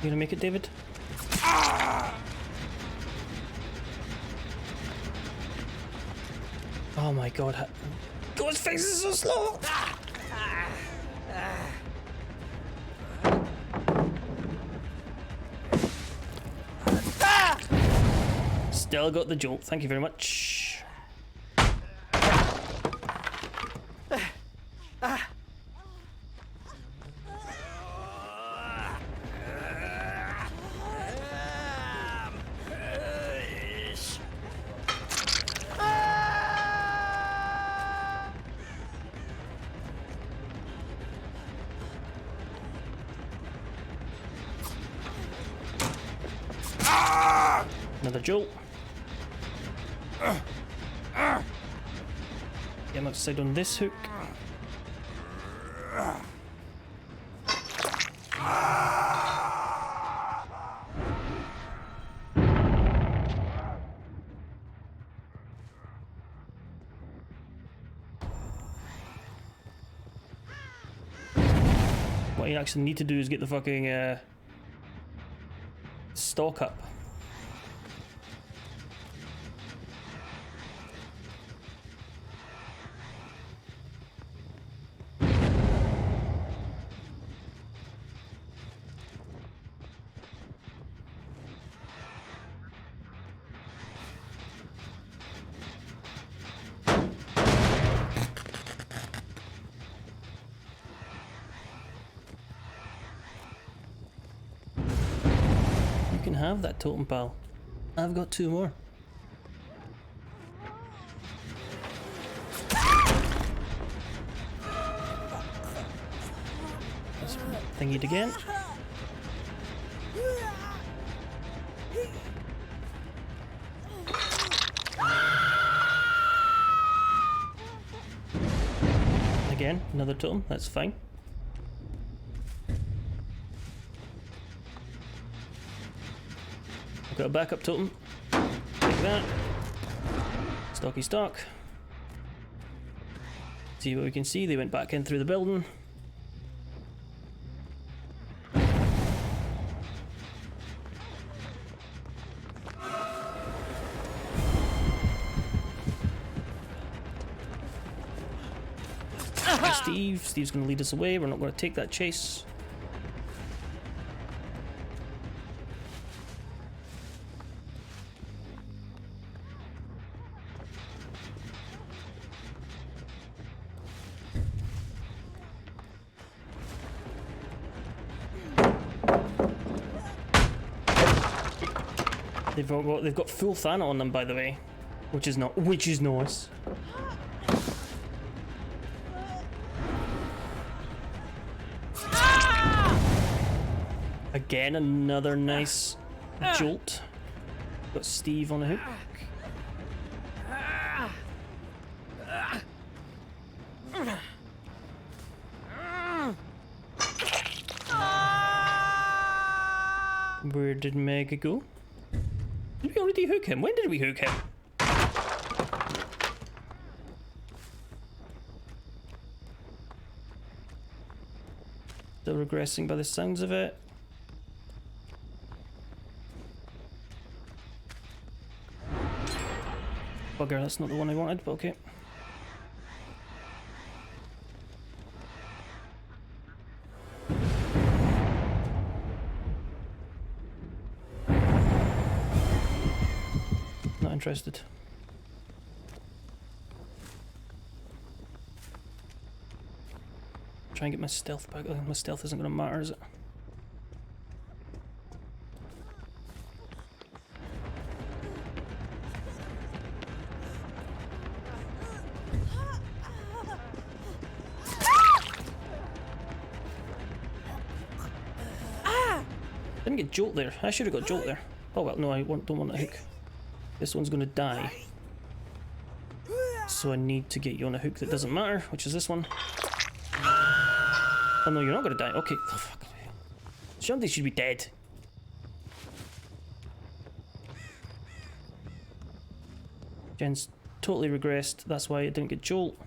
You gonna make it, David? Oh my god. Oh, his face is so slow! Still got the jolt. Thank you very much. Another jolt. Get him outside on this hook. What you actually need to do is get the fucking stalk up. You can have that totem pal. I've got 2 more. Let's thingy it again. Again, another totem, that's fine. Got a backup totem. Take that. Stocky stock. See what we can see. They went back in through the building. Steve. Steve's going to lead us away. We're not going to take that chase. They've got full Thana on them, by the way, which is nice. Again, another nice jolt. Got Steve on the hook. Where did Mega go? Did we already hook him? When did we hook him? Still regressing by the sounds of it. Bugger, that's not the one I wanted, but okay. Not interested. Try and get my stealth back. My stealth isn't going to matter, is it? Didn't get jolt there. I should have got jolt there. Oh well, no, I don't want that hook. This one's going to die. So I need to get you on a hook that doesn't matter, which is this one. Oh no, you're not going to die. Okay. Oh, fuck. Shanti should be dead. Jen's totally regressed. That's why it didn't get jolt.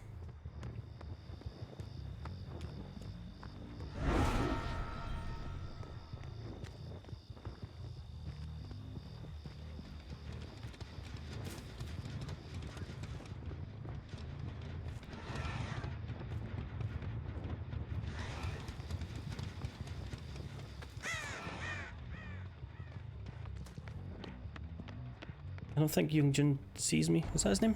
I don't think Youngjun sees me. Is that his name?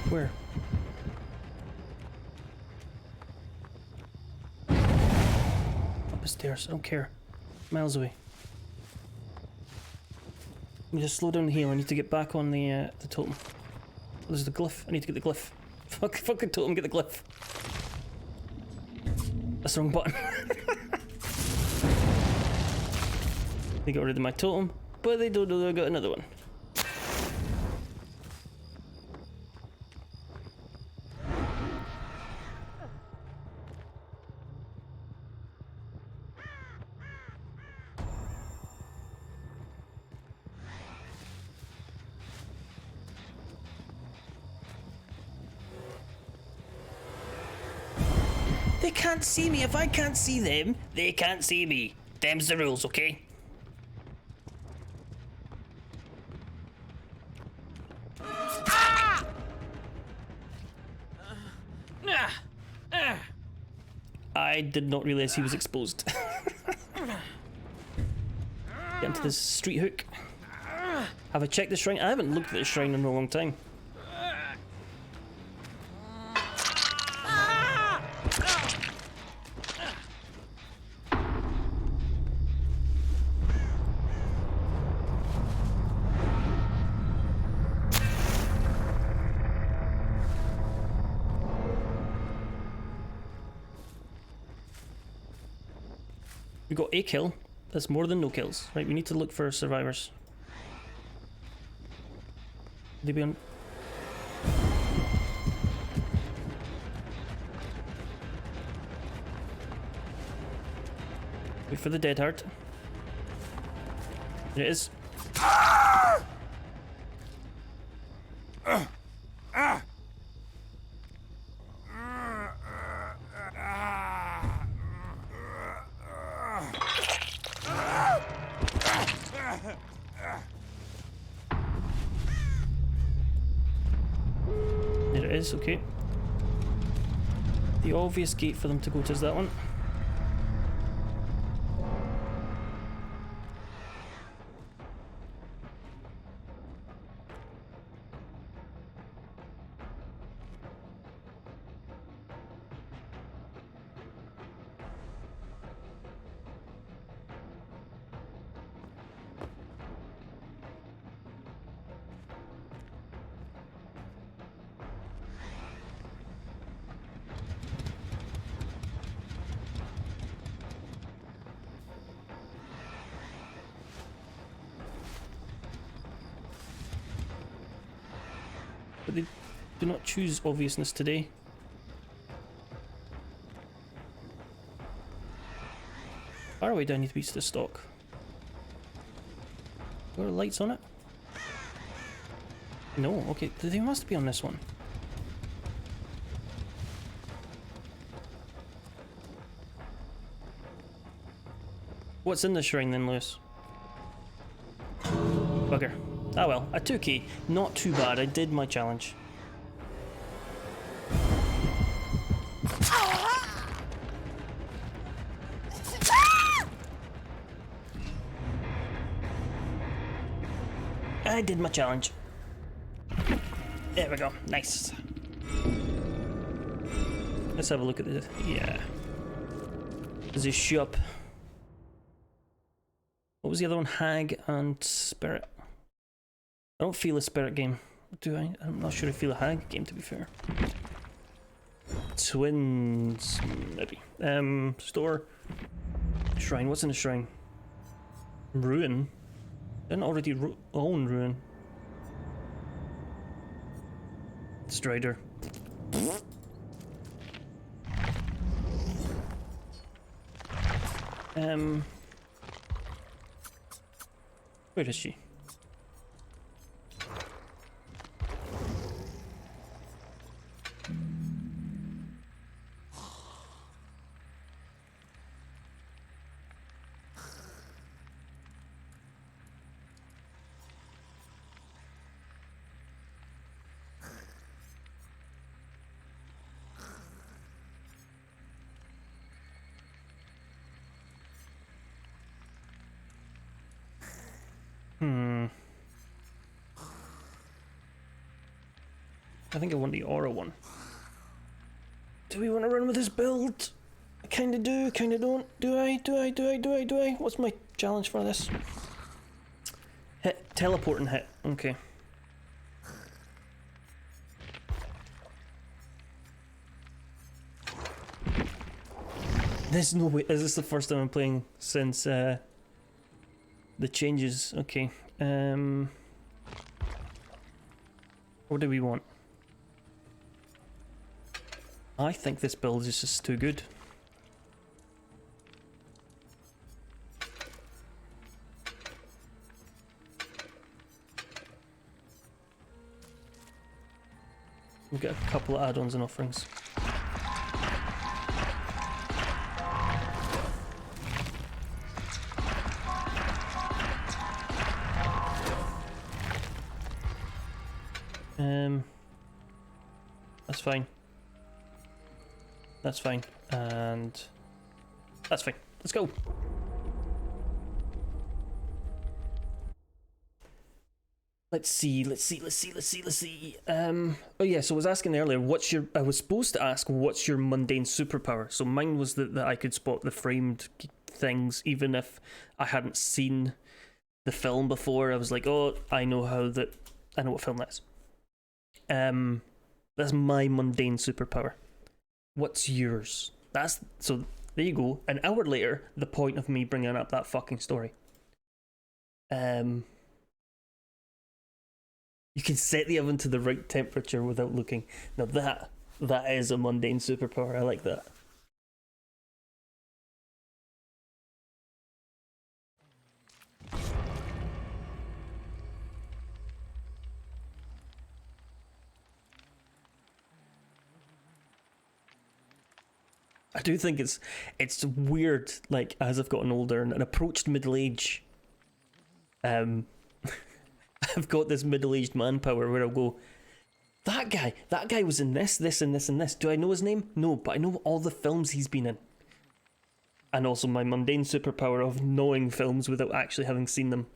Where? Up the stairs. I don't care. Miles away. Let me just slow down here. I need to get back on the totem. There's the glyph. I need to get the glyph. Fucking totem, get the glyph. That's the wrong button. They got rid of my totem, but they don't know I got another one. They can't see me. If I can't see them, they can't see me. Them's the rules, okay? I did not realize he was exposed. Get into this street hook. Have I checked the shrine? I haven't looked at the shrine in a long time. We got a kill. That's more than no kills. Right, we need to look for survivors. They be on... Wait for the dead heart. There it is. There it is, okay. The obvious gate for them to go to is that one. But they do not choose obviousness today. Far away down need to be to the stock. What are the lights on it? No, okay, they must be on this one. What's in the shrine then, Lewis? Bugger. Ah well, a 2k. Not too bad, I did my challenge. I did my challenge. There we go, nice. Let's have a look at this. Yeah. There's a shop. What was the other one? Hag and Spirit. I don't feel a Spirit game, do I? I'm not sure I feel a Hag game, to be fair. Twins, maybe. Store. Shrine, what's in the shrine? Ruin? Didn't already own Ruin. Strider. Where is she? I think I want the aura one. Do we want to run with this build? I kinda do, kinda don't. Do I? What's my challenge for this? Hit, teleport and hit. Okay. There's no way. Is this the first time I'm playing since the changes? Okay. What do we want? I think this build is just too good. We've got a couple of add-ons and offerings. That's fine. That's fine. And that's fine. Let's go. Let's see. Oh yeah, so I was asking earlier, I was supposed to ask, what's your mundane superpower? So mine was that I could spot the framed things, even if I hadn't seen the film before. I was like, oh, I know what film that is. That's my mundane superpower. What's yours? So there you go. An hour later, the point of me bringing up that fucking story. You can set the oven to the right temperature without looking. Now that is a mundane superpower. I like that. I do think it's weird, like, as I've gotten older and approached middle age, I've got this middle-aged man power where I'll go, that guy was in this, and this. Do I know his name? No, but I know all the films he's been in. And also my mundane superpower of knowing films without actually having seen them.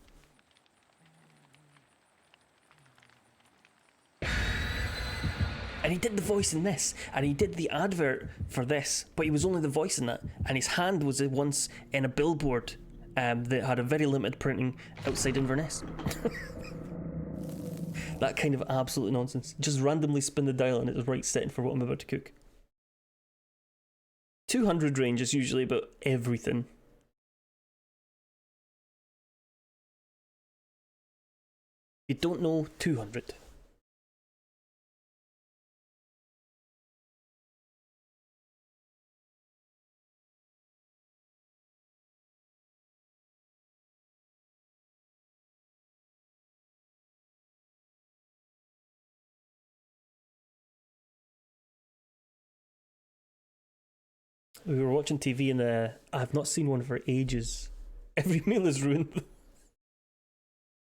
And he did the voice in this, and he did the advert for this, but he was only the voice in that, and his hand was once in a billboard that had a very limited printing outside Inverness. That kind of absolute nonsense. Just randomly spin the dial and it was right setting for what I'm about to cook. 200 range is usually about everything. You don't know 200. We were watching TV and I've not seen one for ages. Every meal is ruined.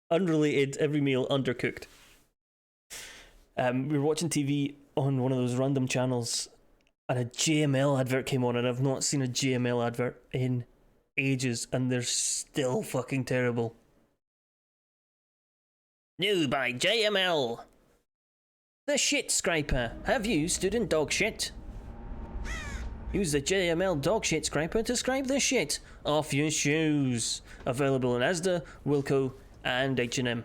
Unrelated, every meal undercooked. We were watching TV on one of those random channels and a JML advert came on, and I've not seen a JML advert in ages, and they're still fucking terrible. New by JML. The shit scraper. Have you stood in dog shit? Use the JML dog shit scraper to scrape the shit off your shoes. Available in Asda, Wilko, and H&M.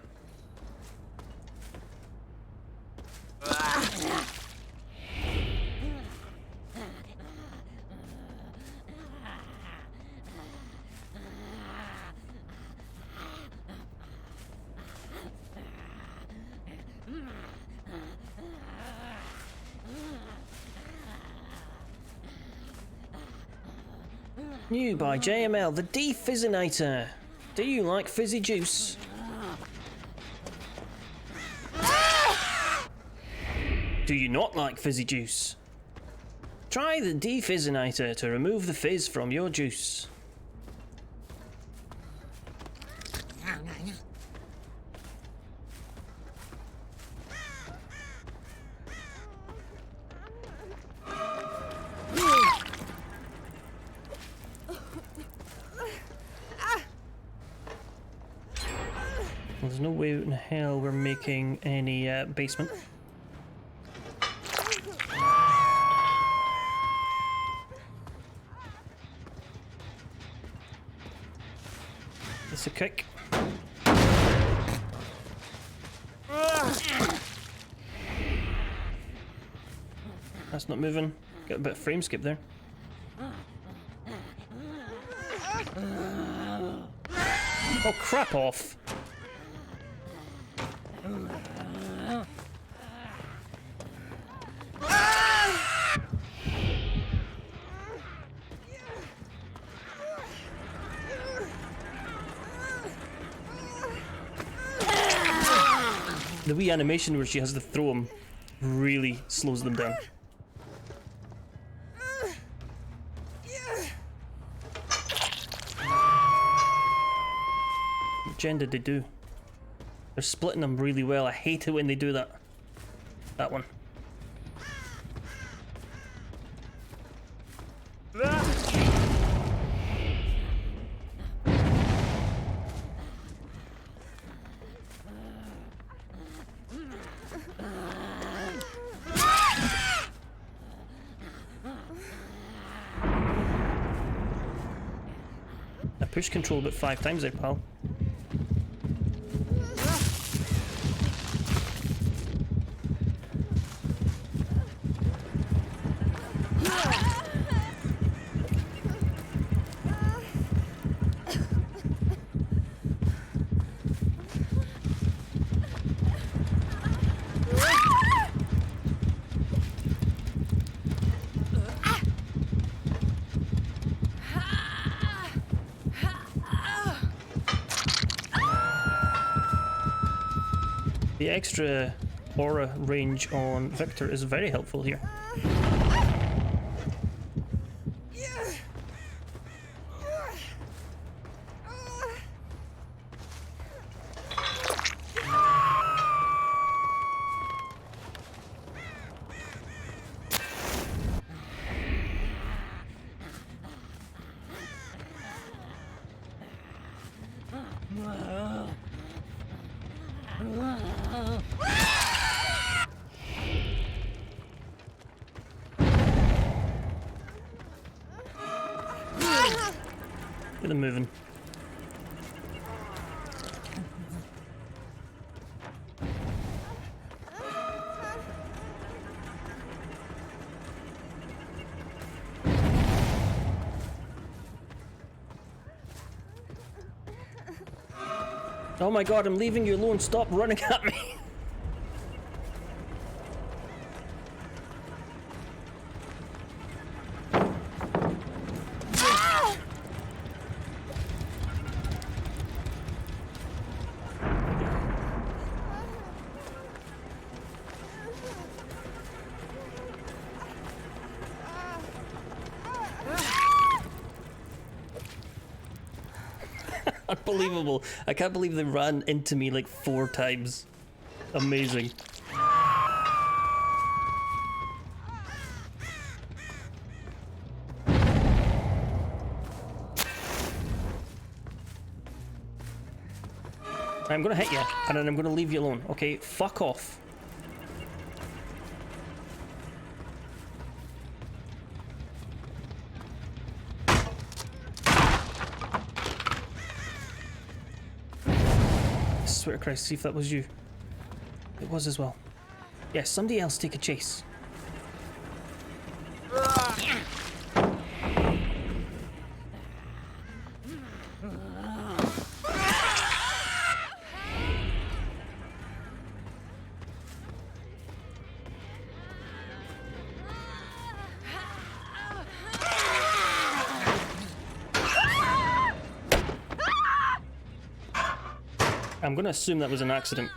New by JML, the Defizzinator. Do you like fizzy juice? Do you not like fizzy juice? Try the Defizzinator to remove the fizz from your juice. There's no way in hell we're making any basement. It's a kick. That's not moving. Got a bit of frame skip there. Oh, crap off. The wee animation where she has to throw them really slows them down. What gen did they do? They're splitting them really well. I hate it when they do that. That one. I push control about 5 times there, pal. The extra aura range on Victor is very helpful here. Get them moving. Oh my god, I'm leaving you alone. Stop running at me. Unbelievable. I can't believe they ran into me like 4 times. Amazing. I'm gonna hit you, and then I'm gonna leave you alone. Okay, fuck off. I swear to Christ, see if that was you. It was as well. Yes, somebody else take a chase. I'm gonna assume that was an accident.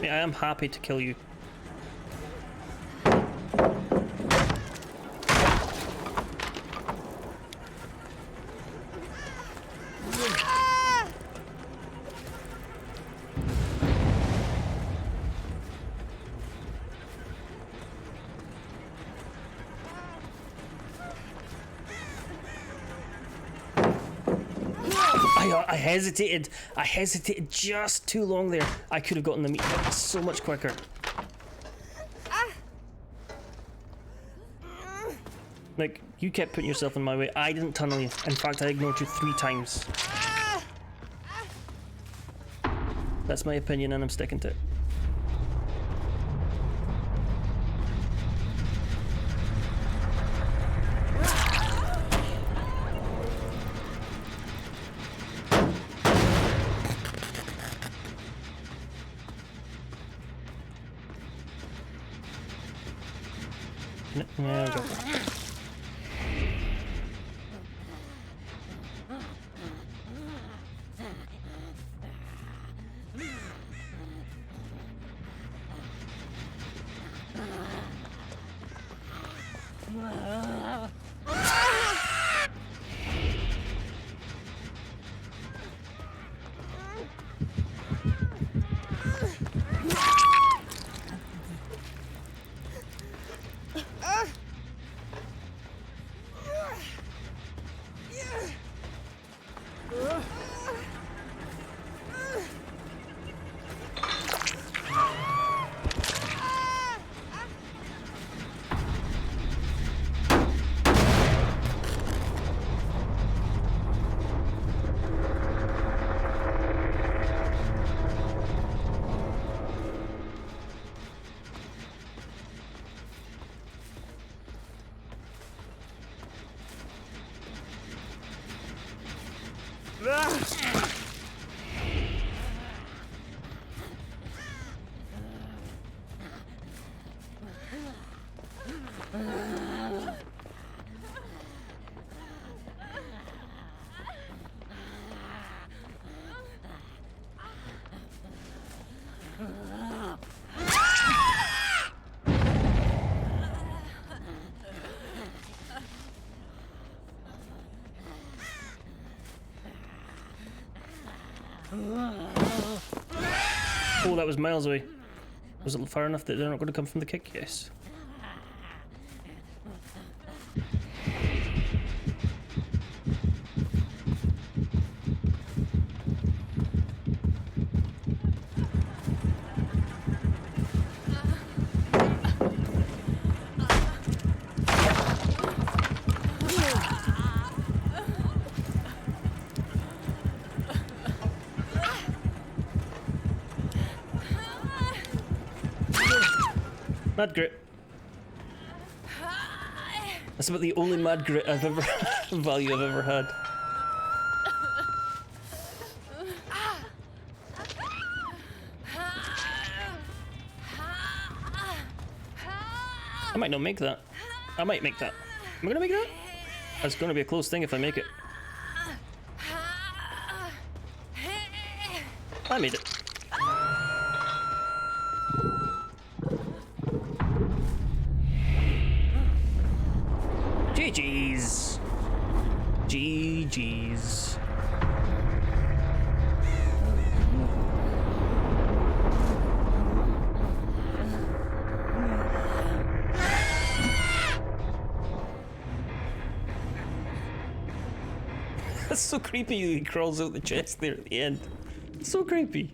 I am happy to kill you. I hesitated. I hesitated just too long there. I could have gotten the meat so much quicker. Like, you kept putting yourself in my way. I didn't tunnel you. In fact, I ignored you 3 times. That's my opinion and I'm sticking to it. There we go. Oh, that was miles away. Was it far enough that they're not going to come from the kick? Yes. Mad grit. That's about the only mad grit I've ever value I've ever had. I might not make that. I might make that. Am I gonna make that? That's gonna be a close thing if I make it. I made it. GG's. GG's. That's so creepy. He crawls out the chest there at the end. It's so creepy.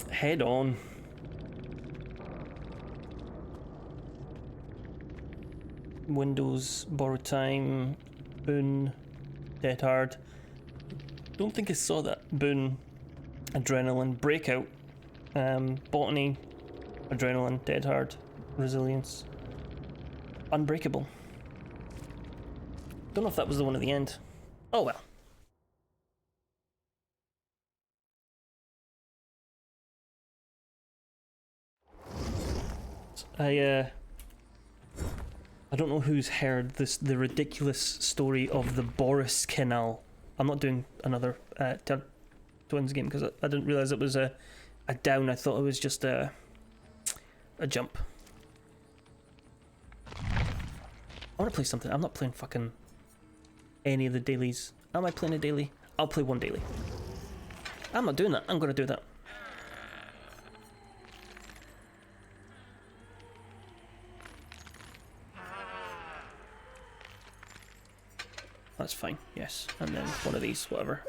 Head on. Windows, borrow time, Boone, Dead Hard. Don't think I saw that. Boone, Adrenaline, Breakout, Botany, Adrenaline, Dead Hard, Resilience, Unbreakable. Don't know if that was the one at the end. Oh well. I don't know who's heard the ridiculous story of the Boris Canal. I'm not doing another Twins game because I didn't realize it was a down. I thought it was just a jump. I want to play something. I'm not playing fucking any of the dailies. Am I playing a daily? I'll play one daily. I'm not doing that. I'm gonna do that. That's fine, yes. And then one of these, whatever.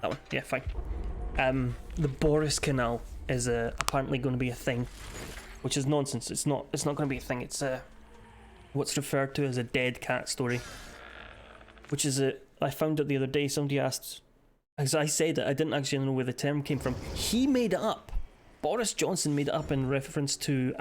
That one, yeah, fine. The Boris Canal is apparently going to be a thing, which is nonsense. It's not going to be a thing. It's what's referred to as a dead cat story, which is I found it the other day. Somebody asked, as I said it, I didn't actually know where the term came from. He made it up. Boris Johnson made it up in reference to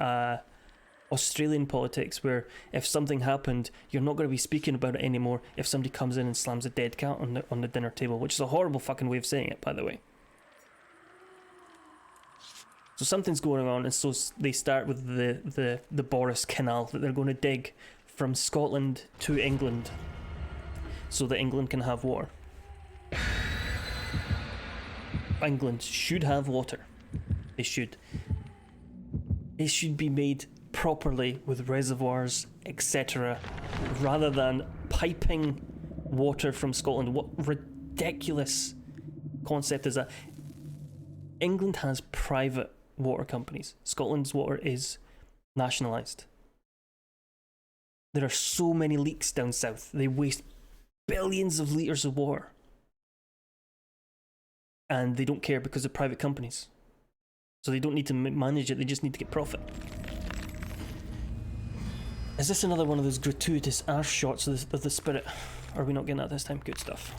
Australian politics, where if something happened, you're not going to be speaking about it anymore if somebody comes in and slams a dead cat on the dinner table, which is a horrible fucking way of saying it, by the way. So something's going on, and so they start with the Boris Canal that they're going to dig from Scotland to England so that England can have water. England should have water. They should. It should be made properly with reservoirs, etc., rather than piping water from Scotland. What ridiculous concept is that? England has private water companies. Scotland's water is nationalised. There are so many leaks down south. They waste billions of litres of water. And they don't care because they're private companies. So they don't need to manage it, they just need to get profit. Is this another one of those gratuitous arse shots of the spirit? Or are we not getting that this time? Good stuff.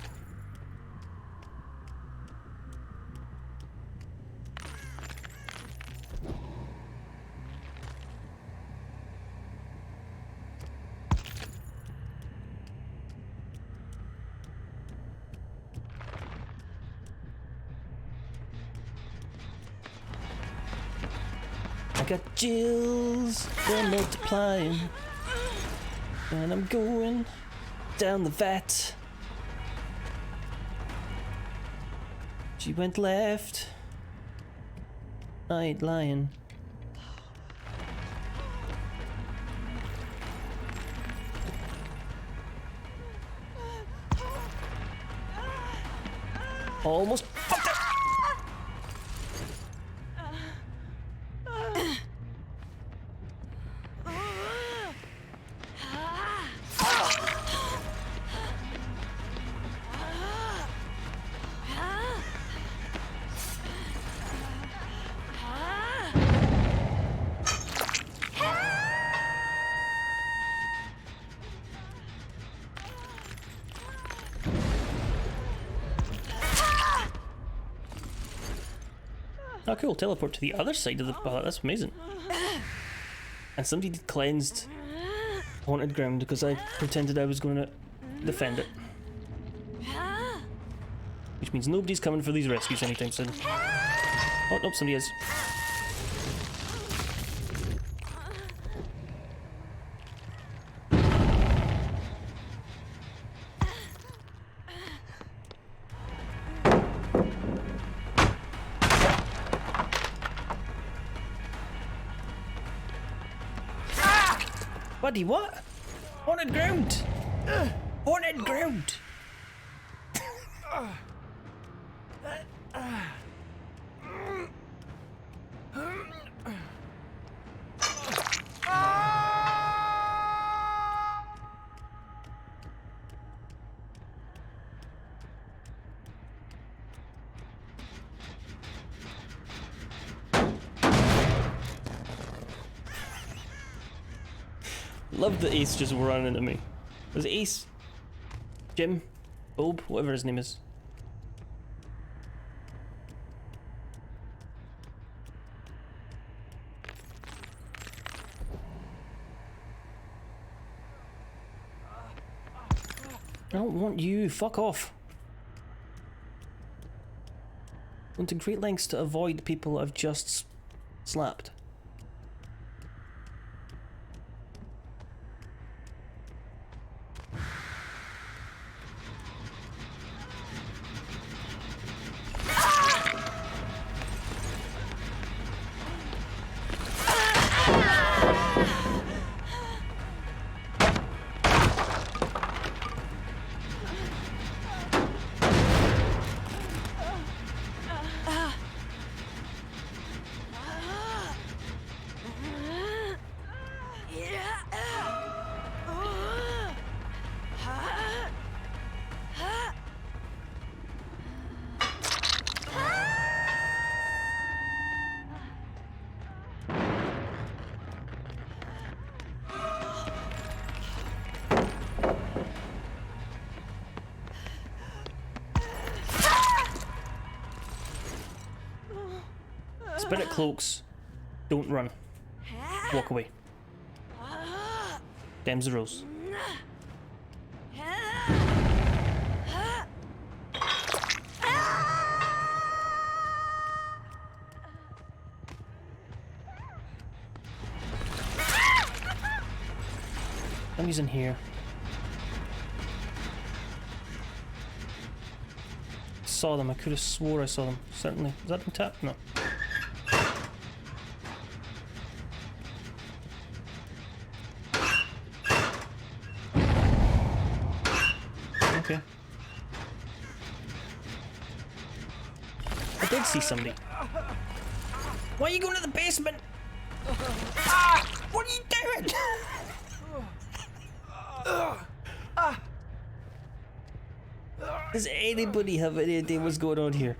I got chills, they're multiplying, and I'm going down the vat. She went left, I ain't lying. Almost fucked it! Oh cool, teleport to the other side of the... Oh, that's amazing. And somebody cleansed haunted ground because I pretended I was going to defend it. Which means nobody's coming for these rescues anytime soon. Oh, nope, somebody is. Buddy, what? Haunted ground! Haunted ground! Love that Ace just ran into me. Was it Ace? Jim? Bob? Whatever his name is. I don't want you. Fuck off. Went to great lengths to avoid people I've just slapped. Spirit cloaks. Don't run. Walk away. Them's the rules. Somebody's in here. Saw them. I could have swore I saw them. Certainly. Is that been tapped? No. Okay. I did see somebody. Why are you going to the basement? What are you doing? Does anybody have any idea what's going on here?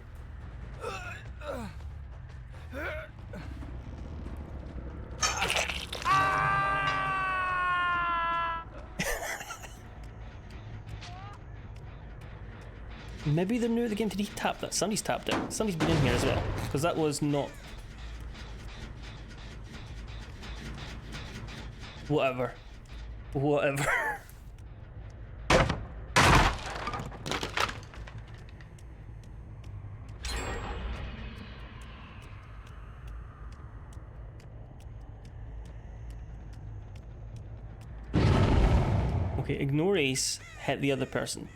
Maybe they're new to the game. Did he tap that? Somebody's tapped it. Somebody's been in here as well. Because that was not... Whatever. Whatever. Okay, ignore Ace, hit the other person.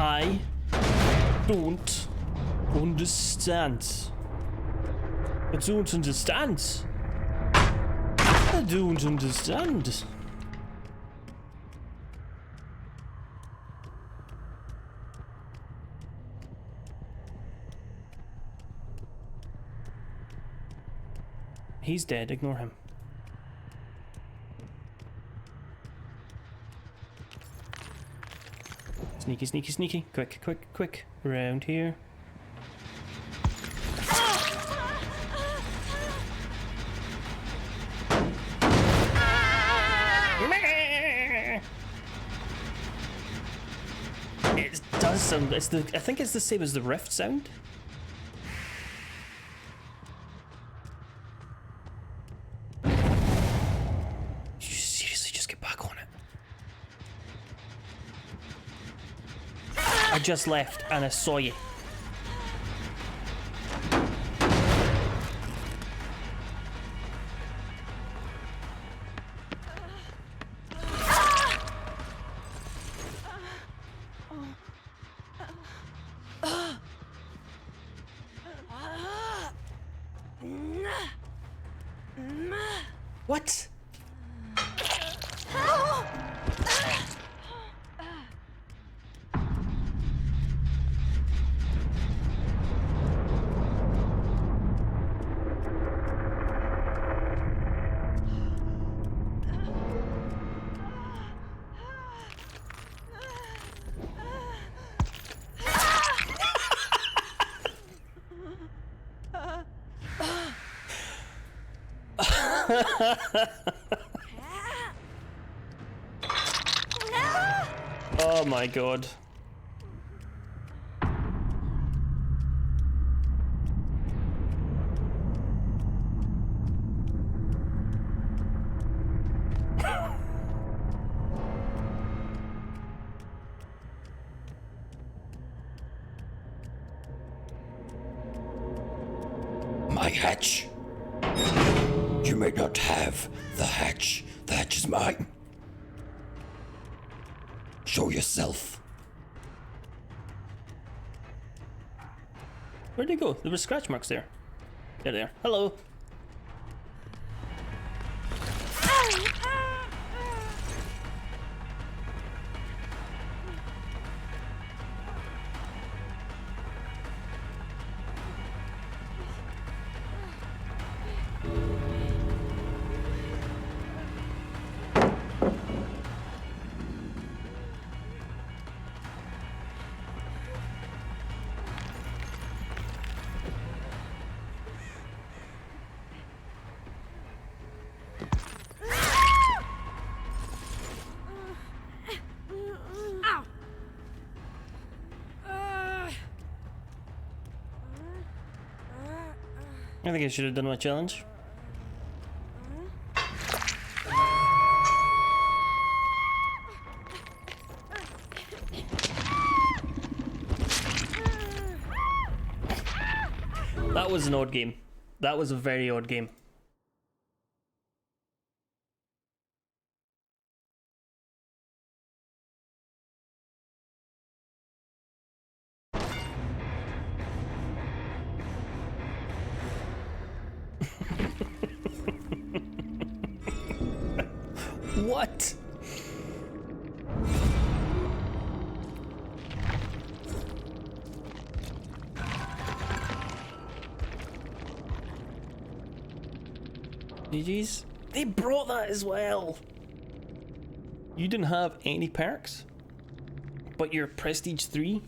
I don't understand. I don't understand. I don't understand. He's dead, ignore him. Sneaky, sneaky, sneaky. Quick, quick, quick. Around here. It does sound... It's the... I think it's the same as the rift sound. I just left and I saw you. What? Oh my god. My hatch. You may not have the hatch. The hatch is mine. Show yourself. Where'd they go? There were scratch marks there. There they are. Hello. I think I should have done my challenge. That was an odd game. That was a very odd game. What? GG's. They brought that as well. You didn't have any perks, but you're Prestige 3.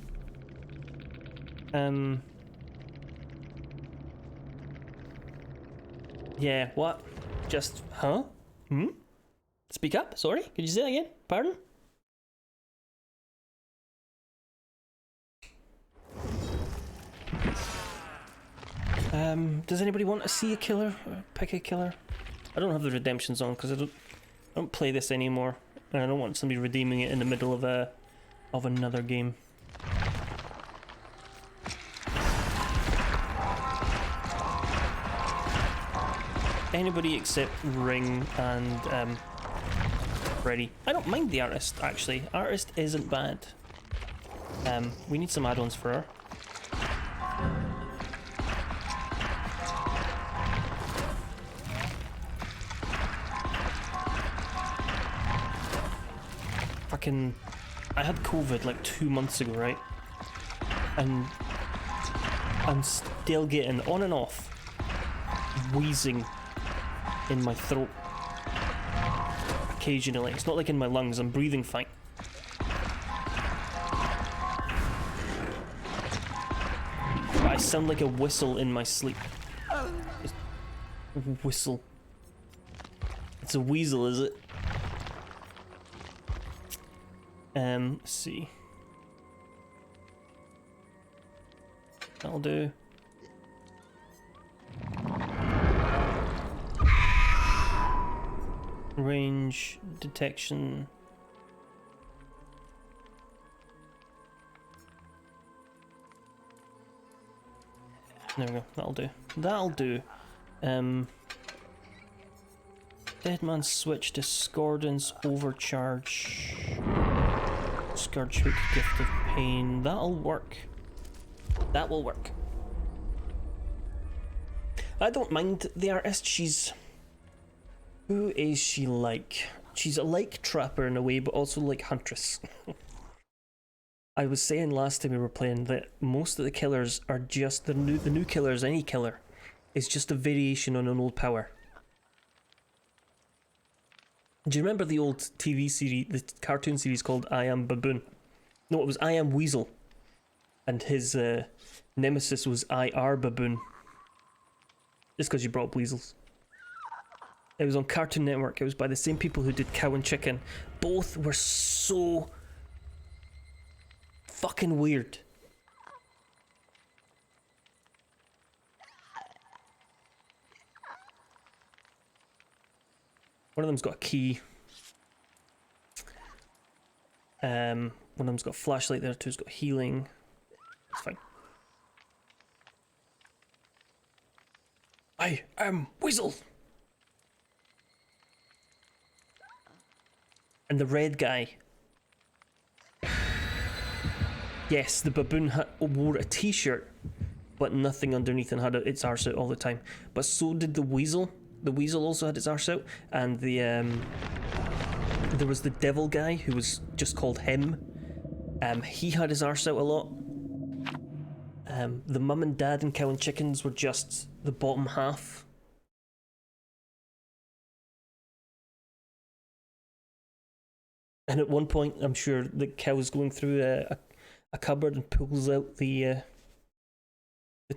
Yeah, what? Just, huh? Speak up, sorry? Could you say that again? Pardon? Does anybody want to see a killer? Or pick a killer? I don't have the redemptions on because I don't play this anymore, and I don't want somebody redeeming it in the middle of another game. Anybody except Ring and Freddy. I don't mind the artist actually. Artist isn't bad. We need some add-ons for her. I had COVID like 2 months ago, right? And I'm still getting on and off wheezing in my throat occasionally. It's not like in my lungs, I'm breathing fine. But I sound like a whistle in my sleep. Just whistle. It's a weasel, is it? Let's see. That'll do. Range, detection. There we go, that'll do. That'll do. Dead man's switch, discordance, overcharge. Scourge hook, gift of pain. That'll work. That will work. I don't mind the artist. Who is she like? She's a like Trapper in a way, but also like Huntress. I was saying last time we were playing that most of the killers are just the new killers. Any killer is just a variation on an old power. Do you remember the old TV series, the cartoon series called I Am Baboon? No, it was I Am Weasel. And his nemesis was I Are Baboon. Just because you brought up weasels. It was on Cartoon Network. It was by the same people who did Cow and Chicken. Both were so fucking weird. One of them's got a key. One of them's got a flashlight, the other two's got healing. It's fine. I am Weasel! And the red guy. Yes, the baboon wore a t-shirt, but nothing underneath and had its arse out all the time. But so did the weasel. The weasel also had its arse out, and the there was the devil guy who was just called him. He had his arse out a lot. The mum and dad and Cow and Chickens were just the bottom half. And at one point, I'm sure the cow is going through a cupboard and pulls out the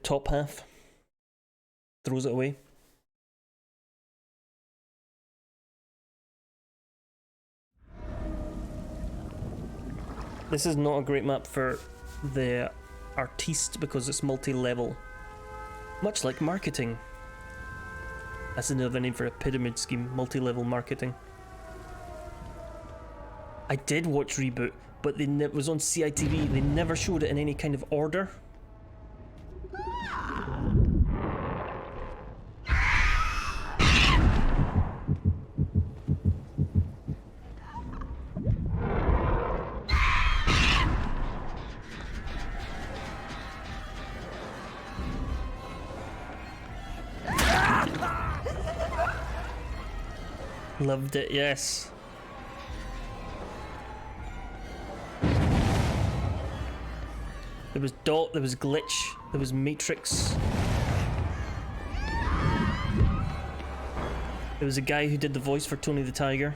top half, throws it away. This is not a great map for the artiste because it's multi-level. Much like marketing. That's another name for a pyramid scheme, multi-level marketing. I did watch Reboot, but it was on CITV. They never showed it in any kind of order. Loved it, yes. There was Dot, there was Glitch, there was Matrix. There was a guy who did the voice for Tony the Tiger.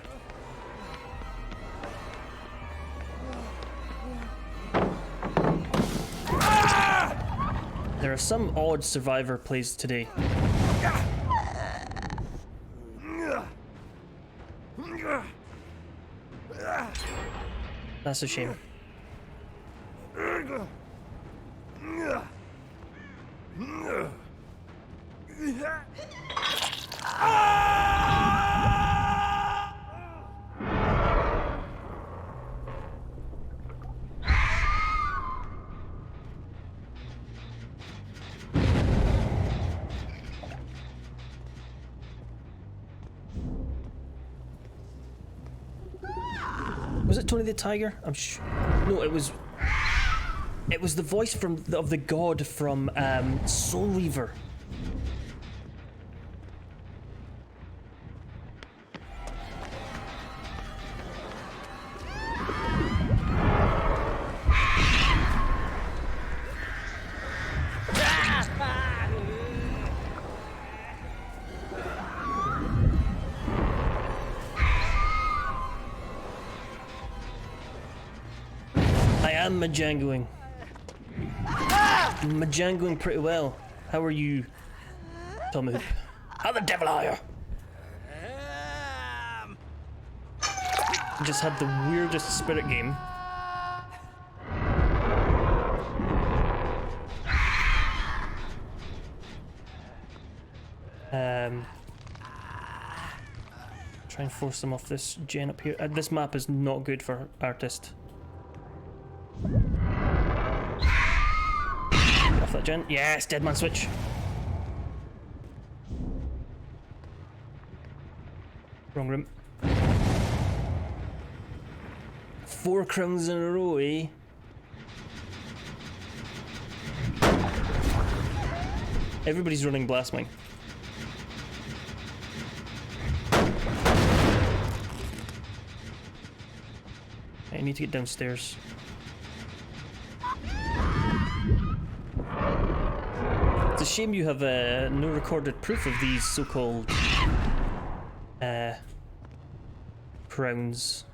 There are some odd Survivor plays today. That's a shame. Was it Tony the Tiger? I'm sure. No, it was the voice of the god from Soul Reaver. I'm Majangoing. Majangoing pretty well. How are you, Tommy Hoop? How the devil are you? Just had the weirdest spirit game. Try and force them off this gen up here. This map is not good for artist. Get off that gen. Yes, dead man switch. Wrong room. 4 crowns in a row, eh? Everybody's running blast mine. I need to get downstairs. It's a shame you have no recorded proof of these so-called crowns.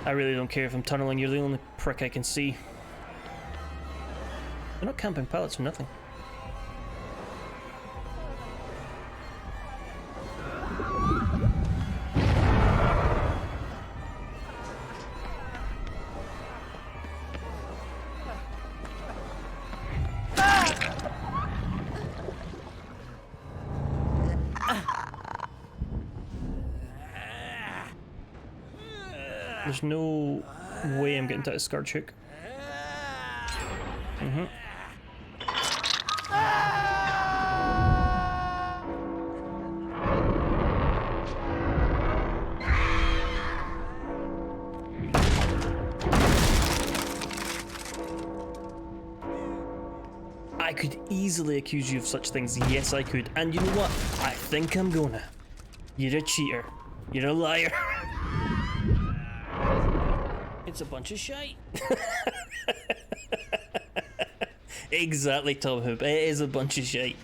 I really don't care if I'm tunneling, you're the only prick I can see. They're not camping pallets for nothing. There's no way I'm getting to a Scourge Hook. I could easily accuse you of such things. Yes, I could. And you know what? I think I'm gonna. You're a cheater. You're a liar. It's a bunch of shite. Exactly, Tom Hoop. It is a bunch of shite.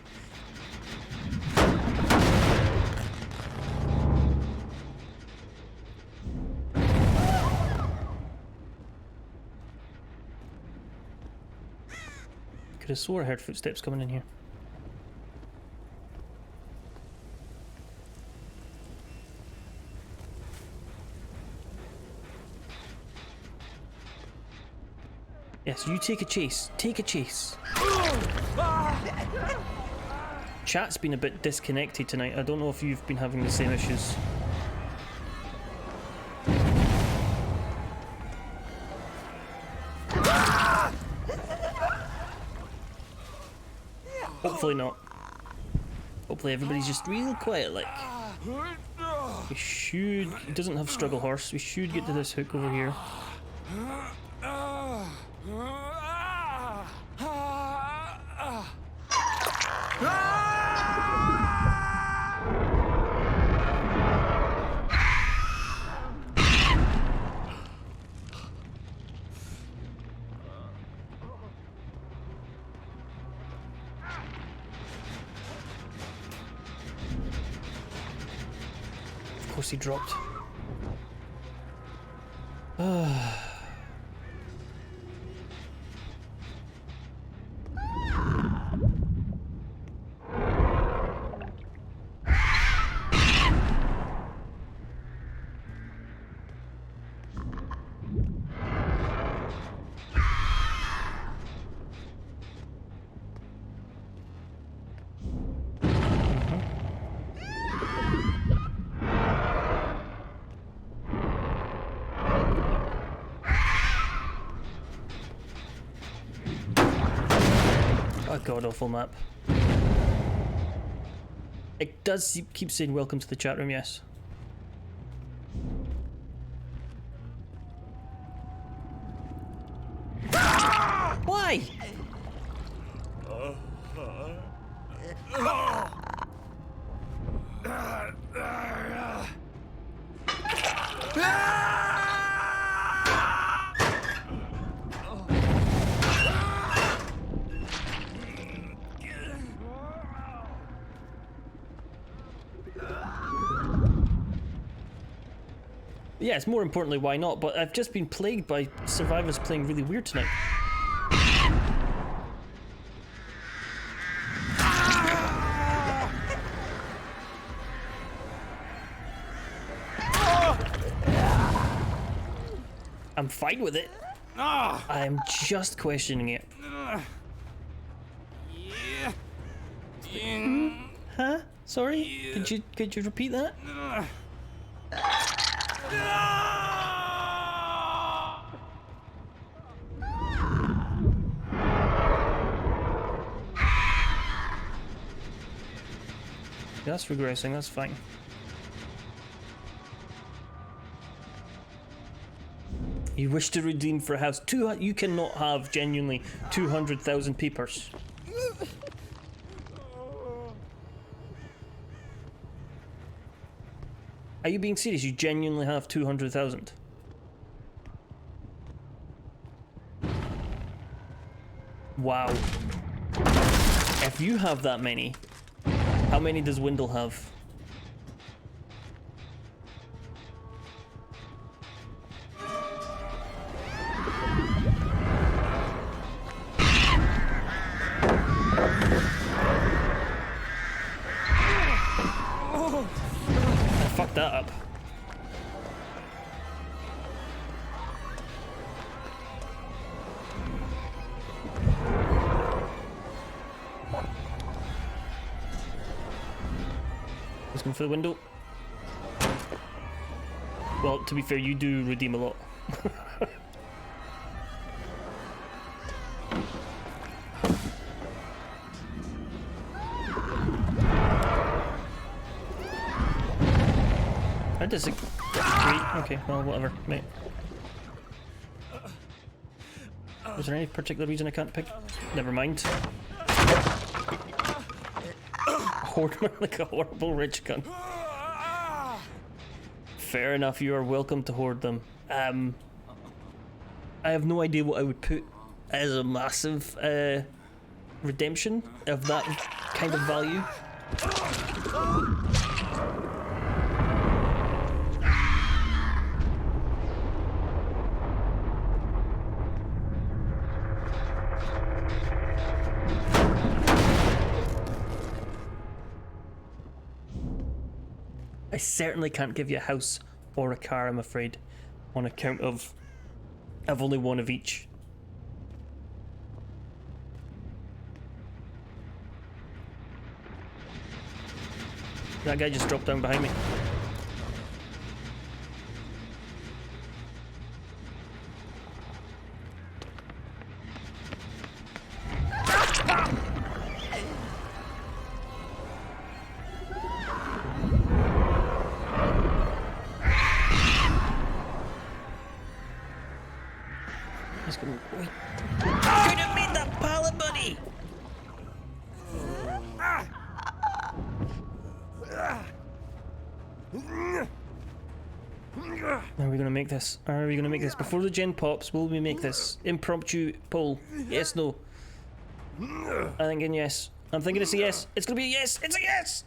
Could have swore I heard footsteps coming in here. Yes, you take a chase. Take a chase. Chat's been a bit disconnected tonight. I don't know if you've been having the same issues. Hopefully not. Hopefully everybody's just real quiet like. We should... He doesn't have struggle horse. We should get to this hook over here. Of course he dropped. A god-awful map. It does keep saying welcome to the chat room, yes. Why? Yes, more importantly, why not? But I've just been plagued by survivors playing really weird tonight. I'm fine with it. I'm just questioning it. Huh? Sorry? Could you repeat that? That's regressing, that's fine. You wish to redeem for a house. You cannot have genuinely 200,000 peepers. Are you being serious? You genuinely have 200,000? Wow. If you have that many, how many does Wendell have? I fucked that up. Let's go for the window. Well, to be fair, you do redeem a lot. I disagree. Okay, well, whatever, mate. Is there any particular reason I can't pick? Never mind. Hoard like a horrible rich cunt. Fair enough, you are welcome to hoard them. I have no idea what I would put as a massive redemption of that kind of value. I certainly can't give you a house or a car, I'm afraid, on account of I've only one of each. That guy just dropped down behind me. He's going. Wait. Could have made that pallet, buddy. Are we gonna make this? Are we gonna make this before the gen pops? Will we make this impromptu poll? Yes, no. I'm thinking yes. I'm thinking it's a yes. It's gonna be a yes. It's a yes.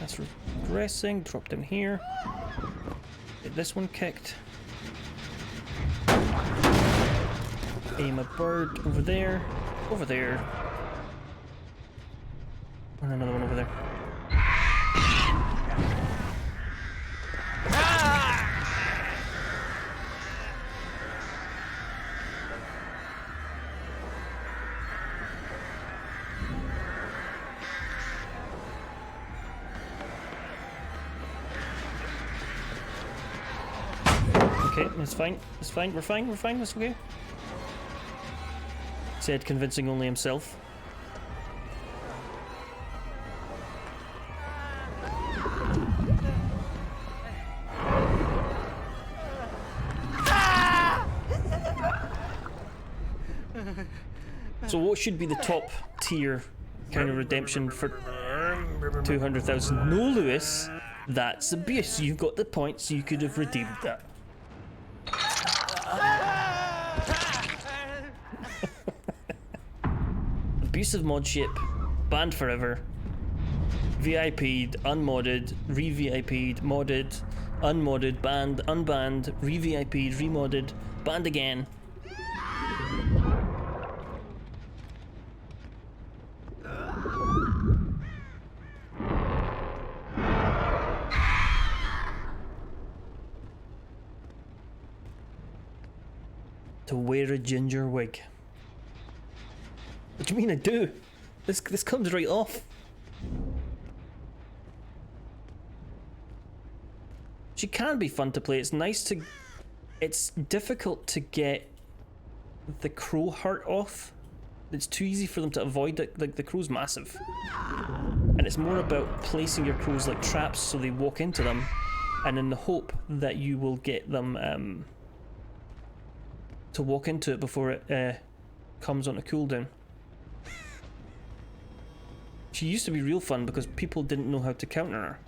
That's regressing. Dropped in here. Get this one kicked. Aim a bird over there. Over there. And another one over there. Okay, it's fine. It's fine. We're fine. We're fine. That's okay. Said convincing only himself. So what should be the top tier kind of redemption for 200,000? No, Lewis, that's abuse. You've got the points, you could have redeemed that. Abusive mod ship, banned forever, VIP'd, unmodded, re-VIP'd, modded, unmodded, banned, unbanned, re-VIP'd, remodded, banned again. To wear a ginger wig. What do you mean I do? This comes right off. She can be fun to play. It's nice to... It's difficult to get the crow heart off. It's too easy for them to avoid it. Like, the crow's massive. And it's more about placing your crows like traps so they walk into them, and in the hope that you will get them to walk into it before it comes on a cooldown. She used to be real fun because people didn't know how to counter her.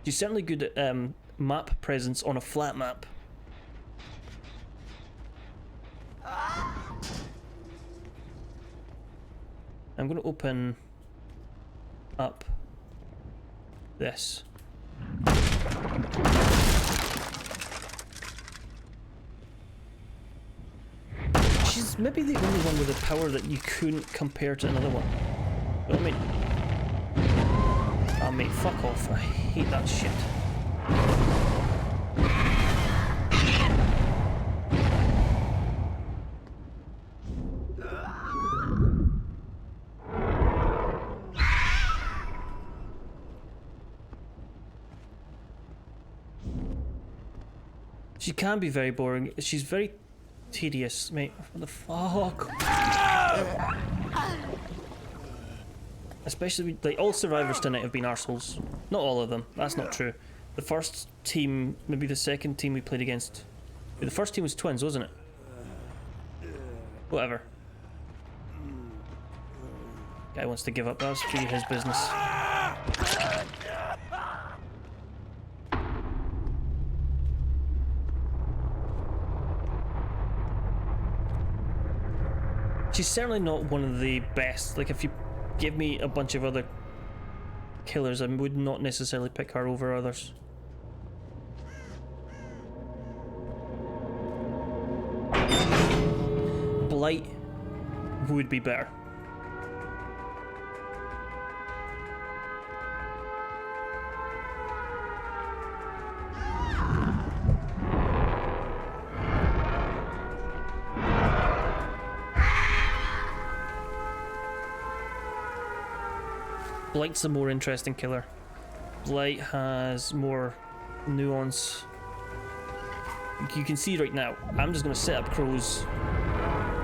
She's certainly good at map presence on a flat map. I'm going to open up this. She's maybe the only one with a power that you couldn't compare to another one. You know what I mean? Ah, mate, fuck off. I hate that shit. She can be very boring. She's very tedious, mate. What the fuck? Especially, like, all survivors tonight have been arseholes. Not all of them. That's not true. The first team, maybe the second team we played against. The first team was twins, wasn't it? Whatever. Guy wants to give up. That's really his business. She's certainly not one of the best. Like, if you give me a bunch of other killers, I would not necessarily pick her over others. Blight would be better. Blight's a more interesting killer. Blight has more nuance. You can see right now, I'm just going to set up crows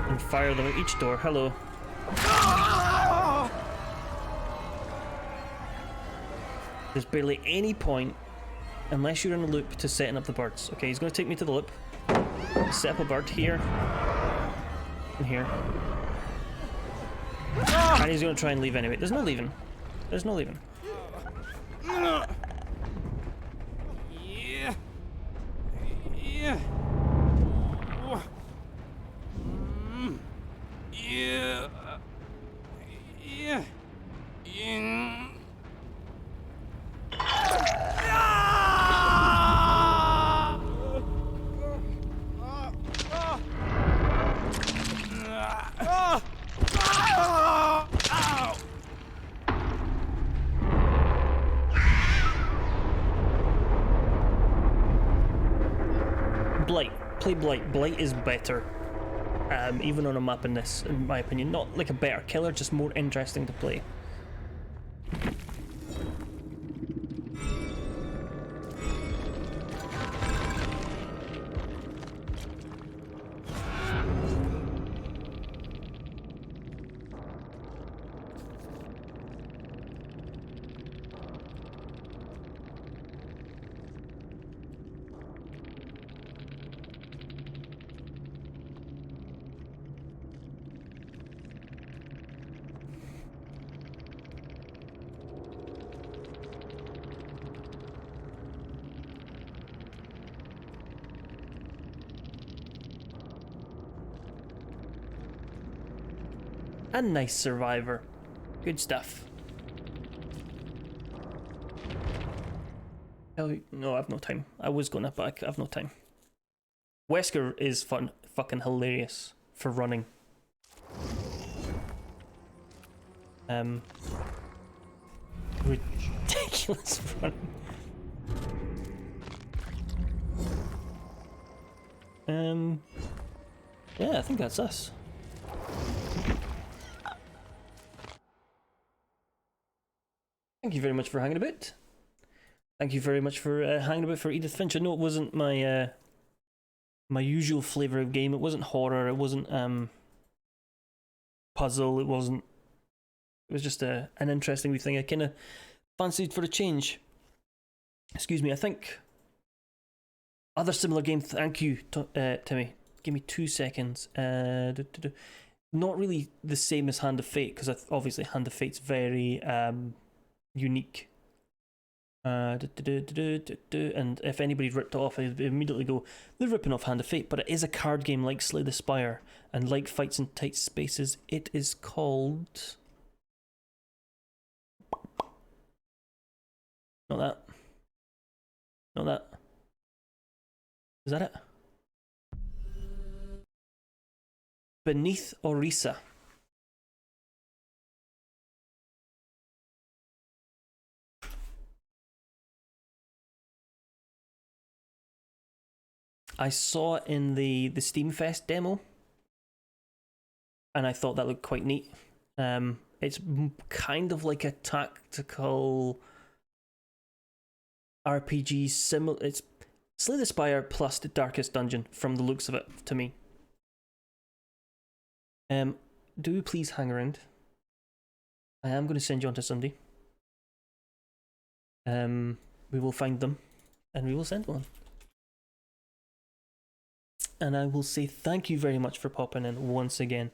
and fire them at each door. Hello. There's barely any point, unless you're in a loop, to setting up the birds. Okay, he's going to take me to the loop. Set up a bird here. And here. And he's going to try and leave anyway. There's no leaving. There's no leaving. Yeah. Yeah. Yeah. Yeah. Yeah. Blight. Play Blight. Blight is better. Even on a map in this, in my opinion. Not like a better killer, just more interesting to play. A nice survivor. Good stuff. Oh, no, I've no time. I was going up, but I've no time. Wesker is fucking hilarious for running. Ridiculous running. Yeah, I think that's us. Thank you very much for hanging about. Thank you very much for hanging about for Edith Finch. I know it wasn't my my usual flavour of game. It wasn't horror. It wasn't puzzle. It wasn't. It was just an interesting wee thing. I kind of fancied for a change. Excuse me. I think other similar game. Thank you, Timmy. Give me 2 seconds. Not really the same as Hand of Fate, because obviously Hand of Fate's very unique. And if anybody ripped it off, I'd immediately go, they're ripping off Hand of Fate. But it is a card game like Slay the Spire, and like Fights in Tight Spaces. It is called... Not that. Not that. Is that it? Beneath Orisa. I saw it in the Steamfest demo, and I thought that looked quite neat. It's kind of like a tactical RPG, similar. It's Slay the Spire plus the Darkest Dungeon from the looks of it to me. Do please hang around. I am going to send you on to somebody. We will find them, and we will send one. And I will say thank you very much for popping in once again.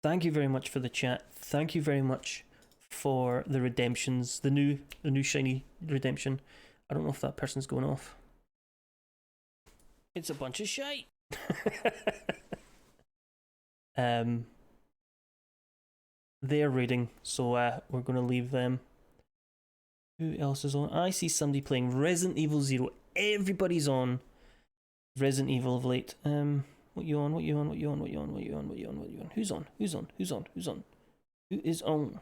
Thank you very much for the chat. Thank you very much for the redemptions, the new shiny redemption. I don't know if that person's going off. It's a bunch of shite. They're raiding, so we're going to leave them. Who else is on? I see somebody playing Resident Evil 0. Everybody's on Resident Evil of late. What you on? What you on? What you on? What you on? What you on? What you on? What you on? Who's on? Who's on? Who's on? Who's on? Who is on?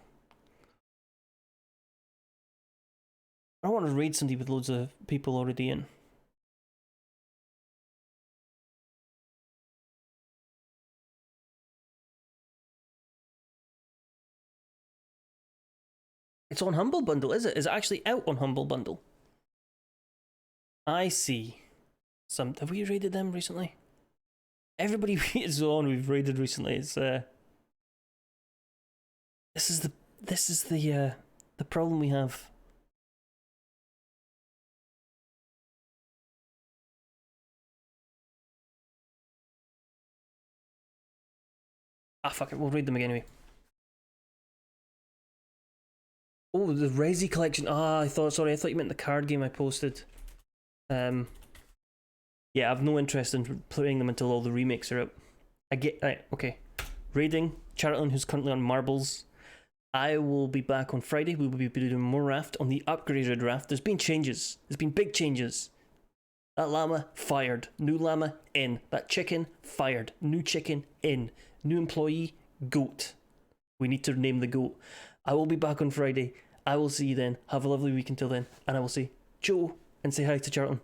I don't want to raid somebody with loads of people already in. It's on Humble Bundle, is it? Is it actually out on Humble Bundle? I see. Have we raided them recently? Everybody is on. We've raided recently. It's this is the problem we have. Ah, fuck it. We'll raid them again anyway. Oh, the Resi collection. Ah, I thought you meant the card game I posted. Yeah, I've no interest in playing them until all the remakes are out. Okay. Raiding Charlton, who's currently on marbles. I will be back on Friday. We will be doing more raft on the upgraded raft. There's been changes. There's been big changes. That llama, fired. New llama, in. That chicken, fired. New chicken, in. New employee, goat. We need to name the goat. I will be back on Friday. I will see you then. Have a lovely week until then. And I will say Joe and say hi to Charlton.